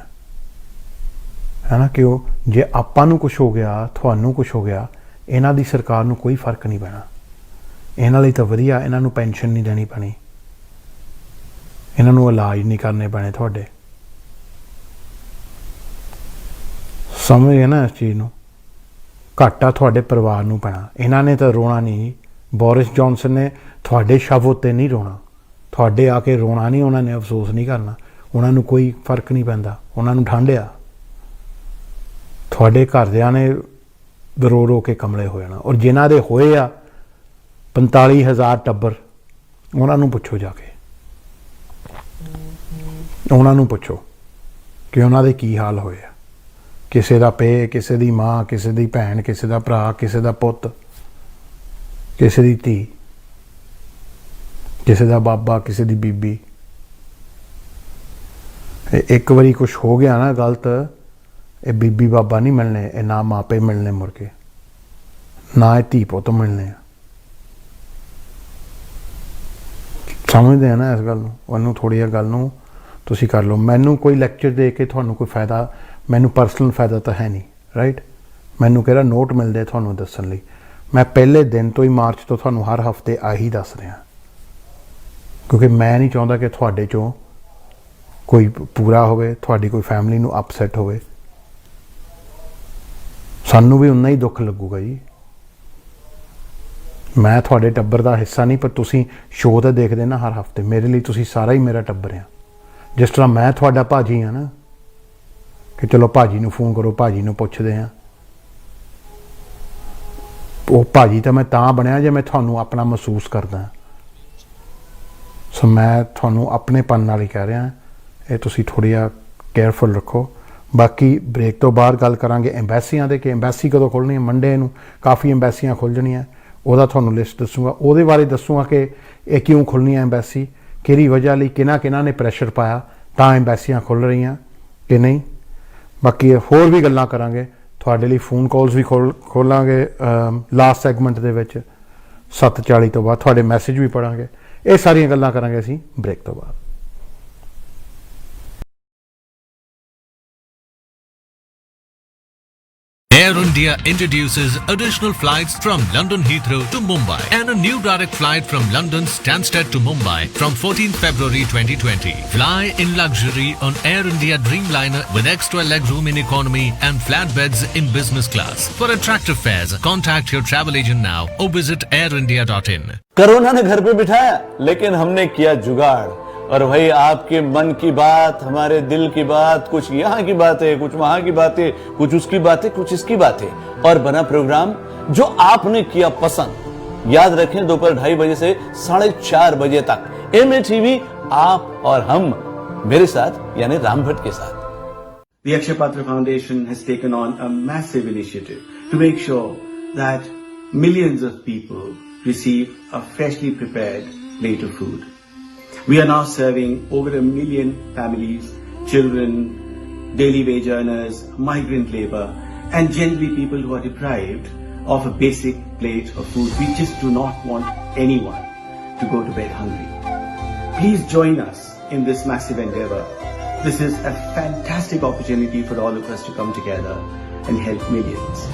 है ना. कि जे आपां नूं कुछ हो गया तुहानूं कुछ हो गया इन्हां दी सरकार नूं कोई फर्क नहीं पैना. इन्हां लई तां वधिया इन्हां नूं पेंशन नहीं देनी पैनी. इन्हां नूं इलाज नहीं करने पैने तुहाडे. समझ गए ना इस चीज़ नूं. घाटा तुहाडे परिवार नूं पैना. इन्हां ने तो रोना नहीं. बोरिस जॉनसन ने तुहाडे शव उत्ते नहीं रोना. तुहाडे आके रोना नहीं. उन्होंने अफसोस नहीं करना. उन्होंने कोई फर्क नहीं पैंदा. उन्होंने ठंड आ. तुहाडे घरदियां ने रो रो के कमले हो जाना. और जिन्हां दे होए आ 45,000 टब्बर उन्होंने पुछो जाके. उन्होंने पुछो कि उन्हों दे की हाल होए. किसी का पे, किसी की माँ, किसी की भैन, किसी का भरा, किसी का पुत, किसी की धी, किसी का बाबा, किसी की बीबी. एक बारी कुछ हो गया ना गलत. ये बीबी बाबा नहीं मिलने. ये ना मापे मिलने मुड़ के. ना ये धी पुत मिलने. समझते हैं ना इस गल नूं. उन्होंने थोड़ी गल नूं तुसीं कर लो. मैनू कोई लैक्चर दे के तुहानूं कोई फायदा, मैनू परसनल फायदा तो है नहीं. राइट. मैनू किहड़ा नोट मिलते तुहानूं दस्सण लई. मैं पहले दिन तो ही मार्च तो तुहानूं हर हफ्ते आही दस रहा. क्योंकि मैं नहीं चाहता कि तुहाडे चों कोई पूरा होवे, तुहाडी कोई फैमिली नूं अपसैट होवे. सानू भी उन्ना ही दुख लगूगा जी. मैं तुहाडे टब्बर का हिस्सा नहीं. पर तुसीं शो तो देखते ना हर हफ्ते. मेरे लिए तुसीं सारा ही मेरा टब्बर आ. जिस तरह मैं तुहाडा भाजी हाँ ना कि चलो भाजी नूं फोन करो, भाजी नूं पुछदे हैं. वो भाजी तो मैं तां बनया जे मैं तुहानूं अपना महसूस करदा. सो मैं तुहानूं अपनेपन नाल ही कह रहा. ये तुसीं थोड़ी केयरफुल रखो. बाकी ब्रेक तो बाद गल करांगे एम्बैसियां दे कि एम्बैसी कदों खुलनी है. मंडे नूं काफ़ी एम्बैसियां खुल जाणियां. ਉਹਦਾ ਤੁਹਾਨੂੰ ਲਿਸਟ ਦੱਸੂਗਾ. ਉਹਦੇ ਬਾਰੇ ਦੱਸੂਗਾ ਕਿ ਇਹ ਕਿਉਂ ਖੁੱਲ੍ਹਣੀ ਹੈ ਐम्बैसी, ਕਿਹੜੀ ਵਜ੍ਹਾ ਲਈ, ਕਿਹਨਾਂ ਨੇ ਪ੍ਰੈਸ਼ਰ ਪਾਇਆ ਤਾਂ ਐम्बैसियां ਖੁੱਲ੍ਹ ਰਹੀਆਂ ਕਿ ਨਹੀਂ. ਬਾਕੀ ਹੋਰ ਵੀ ਗੱਲਾਂ ਕਰਾਂਗੇ. ਤੁਹਾਡੇ ਲਈ ਫੋਨ ਕਾਲਸ ਵੀ ਖੋਲਾਂਗੇ ਲਾਸਟ ਸੈਗਮੈਂਟ ਦੇ ਵਿੱਚ 7:40 ਤੋਂ ਬਾਅਦ. ਤੁਹਾਡੇ ਮੈਸੇਜ ਵੀ ਪੜਾਂਗੇ. ਇਹ ਸਾਰੀਆਂ ਗੱਲਾਂ ਕਰਾਂਗੇ ਅਸੀਂ ਬ੍ਰੇਕ ਤੋਂ ਬਾਅਦ. Air India introduces additional flights from London Heathrow to Mumbai and a new direct flight from London Stansted to Mumbai from 14th February 2020. Fly in luxury on Air India Dreamliner with extra legroom in economy and flat beds in business class. For attractive fares, contact your travel agent now or visit airindia.in. Corona ने घर पे बिठाया, लेकिन हमने किया जुगाड़। और भाई आपके मन की बात, हमारे दिल की बात, कुछ यहाँ की बातें, कुछ वहां की बातें, कुछ उसकी बातें, कुछ इसकी बातें, और बना प्रोग्राम जो आपने किया पसंद। याद रखें, दोपहर 2:30 बजे से 4:30 बजे तक MATV, आप और हम, मेरे साथ यानी राम भट्ट के साथ। The Akshay Patra Foundation has taken on a massive initiative to make sure that millions of people receive a freshly prepared plate of food. We are now serving over 1 million families, children, daily wage earners, migrant labor, and generally people who are deprived of a basic plate of food. We just do not want anyone to go to bed hungry. Please join us in this massive endeavor. This is a fantastic opportunity for all of us to come together and help millions.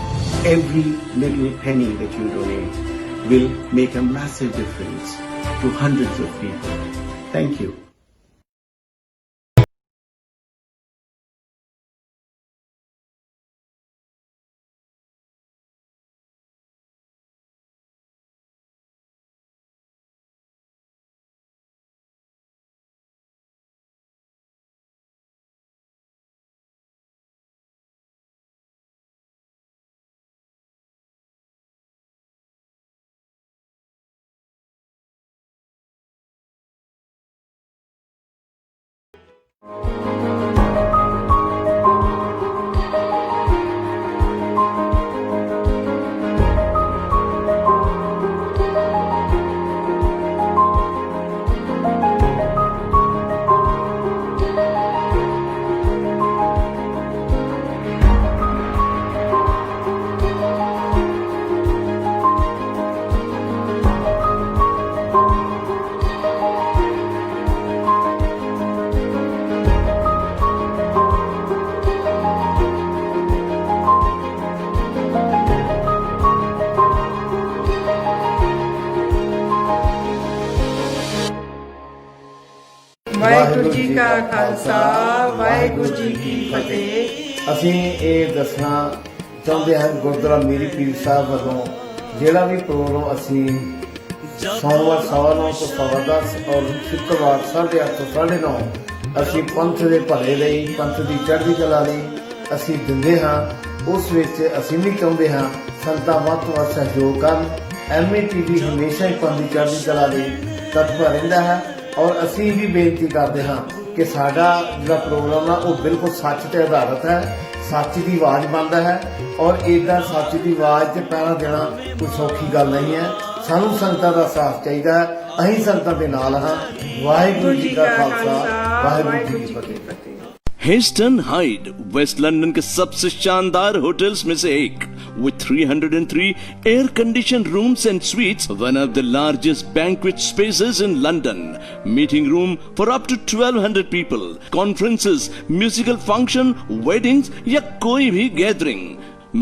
Every little penny that you donate will make a massive difference to hundreds of people. Thank you. Waheguru ji ਕਾ ਖਾਲਸਾ ਵਾਹਿਗੁਰੂ ਜੀ ਕੀ ਫਤਿਹ। ਅਸੀਂ ਇਹ ਦੱਸਣਾ ਚਾਹੁੰਦੇ ਹਾਂ ਗੁਰਦੁਆਰਾ ਮੀਰੀ ਪੀਰ ਸਾਹਿਬ ਵੱਲੋਂ ਜਿਹੜਾ ਵੀ programme ਅਸੀਂ ਸੋਮਵਾਰ 9:15 ਤੋਂ 10:15 ਔਰ ਸ਼ੁੱਕਰਵਾਰ 8:30 ਤੋਂ 9:30 ਅਸੀਂ ਪੰਥ ਦੇ ਭਲੇ ਲਈ, ਪੰਥ ਦੀ ਚੜ੍ਹਦੀ ਕਲਾ ਲਈ ਅਸੀਂ ਦਿੰਦੇ ਹਾਂ। ਉਸ ਵਿੱਚ ਅਸੀਂ ਵੀ ਚਾਹੁੰਦੇ ਹਾਂ ਸੰਗਤਾਂ ਵੱਧ ਤੋਂ ਵੱਧ ਸਹਿਯੋਗ ਕਰਨ। MATV ਹਮੇਸ਼ਾ ਹੀ ਪੰਥ ਦੀ ਚੜ੍ਹਦੀ ਕਲਾ ਲਈ ਤਤਪਰ ਰਹਿੰਦਾ ਹੈ ਔਰ ਅਸੀਂ ਵੀ ਬੇਨਤੀ ਕਰਦੇ ਹਾਂ ਕਿ ਸਾਡਾ ਜਿਹੜਾ ਪ੍ਰੋਗਰਾਮ ਆ ਉਹ ਬਿਲਕੁਲ ਸੱਚ ਤੇ ਆਧਾਰਿਤ ਹੈ, ਸੱਚ ਦੀ ਆਵਾਜ਼ ਬਣਦਾ ਹੈ ਔਰ ਇੱਦਾਂ ਸੱਚ ਦੀ ਆਵਾਜ਼ 'ਚ ਪਹਿਰਾ ਦੇਣਾ ਕੋਈ ਸੌਖੀ ਗੱਲ ਨਹੀਂ ਹੈ। ਸਾਨੂੰ ਸੰਗਤਾਂ ਦਾ ਸਾਥ ਚਾਹੀਦਾ ਹੈ, ਅਸੀਂ ਸੰਗਤਾਂ ਦੇ ਨਾਲ ਹਾਂ। ਵਾਹਿਗੁਰੂ ਜੀ ਕਾ ਖਾਲਸਾ, ਵਾਹਿਗੁਰੂ ਜੀ ਕੀ ਫਤਿਹ। हेस्टन हाइड वेस्ट लंदन के सबसे शानदार होटल्स में से एक, with 303 air conditioned rooms and suites, one of the largest banquet spaces in London, meeting room for up to 1200 people, conferences, musical function, weddings या कोई भी गैदरिंग।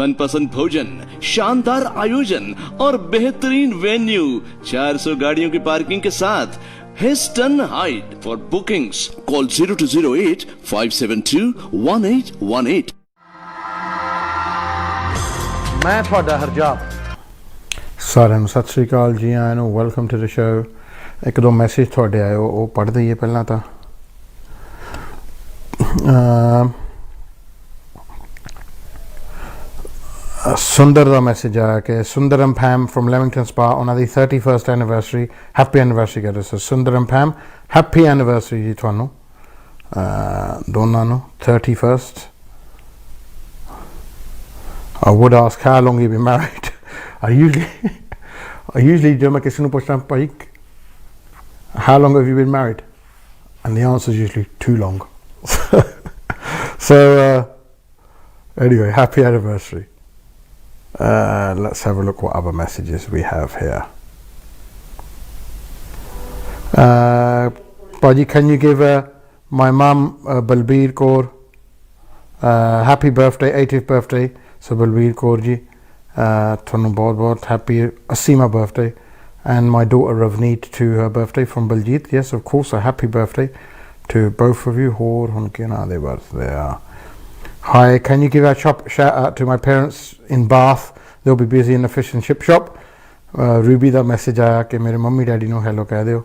मनपसंद भोजन, शानदार आयोजन और बेहतरीन वेन्यू, 400 गाड़ियों की पार्किंग के साथ। Heston Hyde. For bookings, call 0208 572 1818. ਮੈਂ ਤੁਹਾਡਾ ਹਰਜਾਬ। ਸਾਰਿਆਂ ਨੂੰ ਸਤਿ ਸ੍ਰੀ ਅਕਾਲ ਜੀ, ਆਇਆਂ ਨੂੰ ਵੈਲਕਮ ਟੂ ਦ ਸ਼ੋ। ਇੱਕ ਦੋ ਮੈਸੇਜ ਤੁਹਾਡੇ ਆਏ ਉਹ ਪੜ੍ਹ ਦਈਏ ਪਹਿਲਾਂ ਤਾਂ। ਸੁੰਦਰ ਦਾ ਮੈਸੇਜ ਆਇਆ ਕਿ ਸੁੰਦਰਮ ਫੈਮ ਫਰੋਮ ਲੈਵਿੰਗਟਨ ਸਪਾ ਉਹਨਾਂ ਦੀ 31st ਐਨੀਵਰਸਰੀ, ਹੈਪੀ ਐਨੀਵਰਸਰੀ ਕਹਿੰਦੇ ਸਰ। ਸੁੰਦਰਮ ਫੈਮ ਹੈਪੀ ਐਨੀਵਰਸਰੀ ਜੀ ਤੁਹਾਨੂੰ ਦੋਨਾਂ ਨੂੰ। 31st। I would ask how long you've been married. I usually ਜਦੋਂ ਮੈਂ ਕਿਸੇ ਨੂੰ ਪੁੱਛਦਾ ਭਾਈ how long have you been married, and the answer is usually too long. So anyway, happy anniversary. Let's have a look what other messages we have here. Paji, can you give my mum Balbir Kaur happy birthday, 80th birthday, ਸੋ ਬਲਵੀਰ ਕੌਰ ਜੀ ਤੁਹਾਨੂੰ ਬਹੁਤ ਬਹੁਤ happy 80ਵਾਂ birthday and my daughter Ravneet to her birthday from Baljit. Yes, of course, a happy birthday to both of you. Hor hun ke na de birthday. Hi, can you give a shout out to my parents in Bath? They'll be busy in the fish and chip shop. Ruby the message ਆਇਆ ਕਿ ਮੇਰੇ mummy daddy ਨੂੰ hello ਕਹਿ ਦਿਓ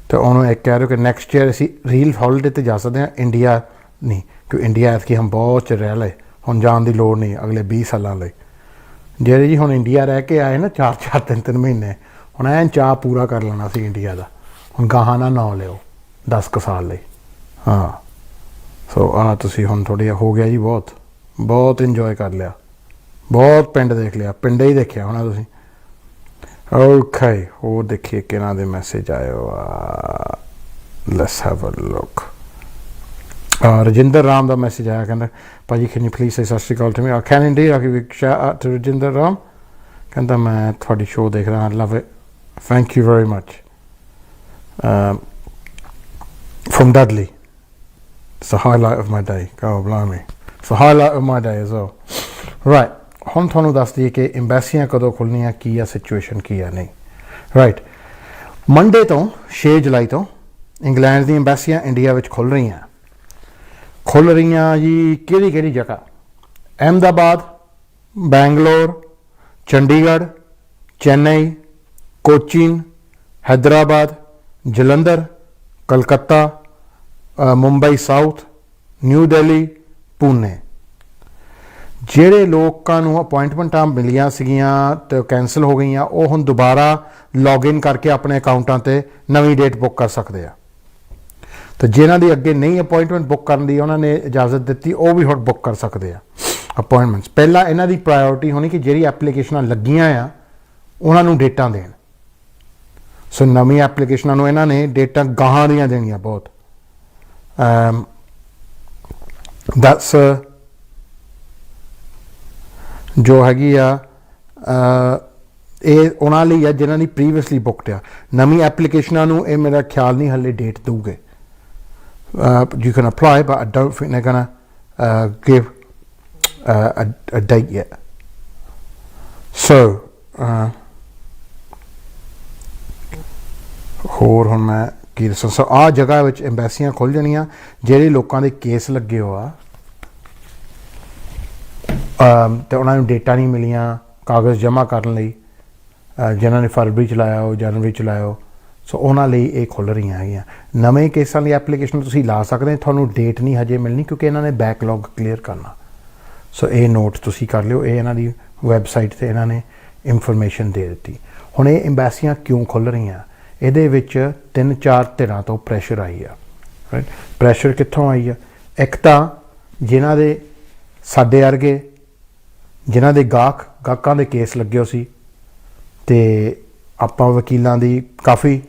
ਤੇ ਉਹਨੂੰ ਇੱਕ ਕਹਿ ਦਿਓ ਕਿ ਨੈਕਸਟ ਈਅਰ ਅਸੀਂ ਰੀਲ ਹੌਲੀਡੇ ਤੇ ਜਾ ਸਕਦੇ ਹਾਂ ਇੰਡੀਆ ਨਹੀਂ ਕਿਉਂ ਇੰਡੀਆ ਐਤਕੀ ਹਮ ਬਹੁਤ ਚਿਰ ਰਹਿ ਲਏ ਹੁਣ ਜਾਣ ਦੀ ਲੋੜ ਨਹੀਂ ਅਗਲੇ 20 ਸਾਲਾਂ ਲਈ ਜਿਹੜੇ ਜੀ ਹੁਣ ਇੰਡੀਆ ਰਹਿ ਕੇ ਆਏ ਨਾ 4-4 3-3 ਮਹੀਨੇ ਹੁਣ ਐਨ ਚਾਅ ਪੂਰਾ ਕਰ ਲੈਣਾ ਸੀ ਇੰਡੀਆ ਦਾ ਹੁਣ ਗਾਹਾਂ ਨਾ ਨਾਂ ਲਿਓ 10 ਕੁ ਸਾਲ ਲਈ ਹਾਂ ਸੋ ਤੁਸੀਂ ਹੁਣ ਥੋੜ੍ਹਾ ਜਿਹਾ ਹੋ ਗਿਆ ਜੀ ਬਹੁਤ ਇੰਜੋਏ ਕਰ ਲਿਆ ਬਹੁਤ ਪਿੰਡ ਦੇਖ ਲਿਆ ਪਿੰਡ ਹੀ ਦੇਖਿਆ ਹੋਣਾ ਤੁਸੀਂ ਓਕੇ ਹੋਰ ਦੇਖੀਏ ਕਿਹਨਾਂ ਦੇ ਮੈਸੇਜ ਆਏ let's have a look Rajinder Ram ਦਾ ਮੈਸੇਜ ਆਇਆ ਕਹਿੰਦਾ ਭਾਜੀ ਕੈਨ ਯੂ ਪਲੀਜ਼ ਸੇ ਸਤਿ ਸ਼੍ਰੀ ਅਕਾਲ to me I can indeed I give shout out to Rajinder Ram ਕਹਿੰਦਾ ਮੈਂ ਤੁਹਾਡੀ ਸ਼ੋਅ ਦੇਖ ਰਿਹਾ I love it thank you very much from Dudley it's a highlight of my day go ਬਲਾਮੀ it's a highlight of my day as well right ਹੁਣ ਤੁਹਾਨੂੰ ਦੱਸ ਦਈਏ ਕਿ ਐਮਬੈਸੀਆਂ ਕਦੋਂ ਖੁੱਲ੍ਹਣੀਆਂ ਕੀ ਆ ਸਿਚੁਏਸ਼ਨ ਕੀ ਆ ਨਹੀਂ ਰਾਈਟ ਮੰਡੇ ਤੋਂ 6 ਜੁਲਾਈ ਤੋਂ ਇੰਗਲੈਂਡ ਦੀਆਂ ਐਮਬੈਸੀਆਂ ਇੰਡੀਆ ਵਿੱਚ ਖੁੱਲ੍ਹ ਰਹੀਆਂ ਜੀ ਕਿਹੜੀ ਜਗ੍ਹਾ ਅਹਿਮਦਾਬਾਦ ਬੈਂਗਲੋਰ ਚੰਡੀਗੜ੍ਹ ਚੇਨਈ ਕੋਚੀਨ ਹੈਦਰਾਬਾਦ ਜਲੰਧਰ ਕਲਕੱਤਾ ਮੁੰਬਈ ਸਾਊਥ ਨਿਊ ਦਿੱਲੀ ਪੂਨੇ ਜਿਹੜੇ ਲੋਕਾਂ ਨੂੰ ਅਪੁਆਇੰਟਮੈਂਟਾਂ ਮਿਲੀਆਂ ਸੀਗੀਆਂ ਤੇ ਕੈਂਸਲ ਹੋ ਗਈਆਂ ਉਹ ਹੁਣ ਦੁਬਾਰਾ ਲੌਗਇਨ ਕਰਕੇ ਆਪਣੇ ਅਕਾਊਂਟਾਂ 'ਤੇ ਨਵੀਂ ਡੇਟ ਬੁੱਕ ਕਰ ਸਕਦੇ ਆ ਤੇ ਜਿਨ੍ਹਾਂ ਦੀ ਅੱਗੇ ਨਹੀਂ ਅਪੁਆਇੰਟਮੈਂਟ ਬੁੱਕ ਕਰਨ ਦੀ ਉਹਨਾਂ ਨੇ ਇਜਾਜ਼ਤ ਦਿੱਤੀ ਉਹ ਵੀ ਹੁਣ ਬੁੱਕ ਕਰ ਸਕਦੇ ਆ ਅਪੁਆਇੰਟਮੈਂਟਸ ਪਹਿਲਾਂ ਇਹਨਾਂ ਦੀ ਪ੍ਰਾਇਓਰਟੀ ਹੋਣੀ ਕਿ ਜਿਹੜੀ ਐਪਲੀਕੇਸ਼ਨਾਂ ਲੱਗੀਆਂ ਆ ਉਹਨਾਂ ਨੂੰ ਡੇਟਾਂ ਦੇਣ ਸੋ ਨਵੀਂ ਐਪਲੀਕੇਸ਼ਨਾਂ ਨੂੰ ਇਹਨਾਂ ਨੇ ਡੇਟਾਂ ਗਾਹਾਂ ਦੀਆਂ ਦੇਣੀਆਂ ਬਹੁਤ ਦੈਟਸ ਜੋ ਹੈਗੀ ਆ ਇਹ ਉਹਨਾਂ ਲਈ ਆ ਜਿਨ੍ਹਾਂ ਦੀ ਪ੍ਰੀਵੀਅਸਲੀ ਬੁੱਕਡ ਆ ਨਵੀਂ ਐਪਲੀਕੇਸ਼ਨਾਂ ਨੂੰ ਇਹ ਮੇਰਾ ਖਿਆਲ ਨਹੀਂ ਹਾਲੇ date ਦਊਗੇ you can apply but I don't think they're gonna give a date yet so ਹੋਰ ਹੁਣ ਮੈਂ ਕੀ ਦੱਸਾਂ ਸੋ ਆਹ ਜਗ੍ਹਾ ਵਿੱਚ ਐਮਬੈਸੀਆਂ ਖੁੱਲ੍ਹ ਜਾਣੀਆਂ ਜਿਹੜੇ ਲੋਕਾਂ ਦੇ ਕੇਸ ਲੱਗੇ ਹੋ ਆ ਤੇ ਉਹਨਾਂ ਨੂੰ ਡੇਟਾ ਨਹੀਂ ਮਿਲੀਆਂ ਕਾਗਜ਼ ਜਮ੍ਹਾਂ ਕਰਨ ਲਈ ਜਿਨ੍ਹਾਂ ਨੇ ਫਰਵਰੀ 'ਚ ਲਾਇਆ ਹੋ ਜਨਵਰੀ 'ਚ ਲਾਇਆ ਹੋ ਸੋ ਉਹਨਾਂ ਲਈ ਇਹ ਖੁੱਲ੍ਹ ਰਹੀਆਂ ਹੈਗੀਆਂ ਨਵੇਂ ਕੇਸਾਂ ਲਈ ਐਪਲੀਕੇਸ਼ਨ ਤੁਸੀਂ ਲਾ ਸਕਦੇ ਤੁਹਾਨੂੰ ਡੇਟ ਨਹੀਂ ਹਜੇ ਮਿਲਣੀ ਕਿਉਂਕਿ ਇਹਨਾਂ ਨੇ ਬੈਕਲੌਗ ਕਲੀਅਰ ਕਰਨਾ ਸੋ ਇਹ ਨੋਟ ਤੁਸੀਂ ਕਰ ਲਿਓ ਇਹ ਇਹਨਾਂ ਦੀ ਵੈਬਸਾਈਟ 'ਤੇ ਇਹਨਾਂ ਨੇ ਇਨਫੋਰਮੇਸ਼ਨ ਦੇ ਦਿੱਤੀ ਹੁਣ ਇਹ ਐਮਬੈਸੀਆਂ ਕਿਉਂ ਖੁੱਲ੍ਹ ਰਹੀਆਂ ਇਹਦੇ ਵਿੱਚ 3-4 ਧਿਰਾਂ ਤੋਂ ਪ੍ਰੈਸ਼ਰ ਆਈ ਆ ਰਾਈਟ ਪ੍ਰੈਸ਼ਰ ਕਿੱਥੋਂ ਆਈ ਆ ਇੱਕ ਤਾਂ ਜਿਨ੍ਹਾਂ ਦੇ ਸਾਡੇ ਵਰਗੇ ਜਿਨ੍ਹਾਂ ਦੇ ਗਾਹਕਾਂ ਦੇ ਕੇਸ ਲੱਗੇ ਹੋ ਸੀ ਅਤੇ ਆਪਾਂ ਵਕੀਲਾਂ ਦੀ ਕਾਫੀ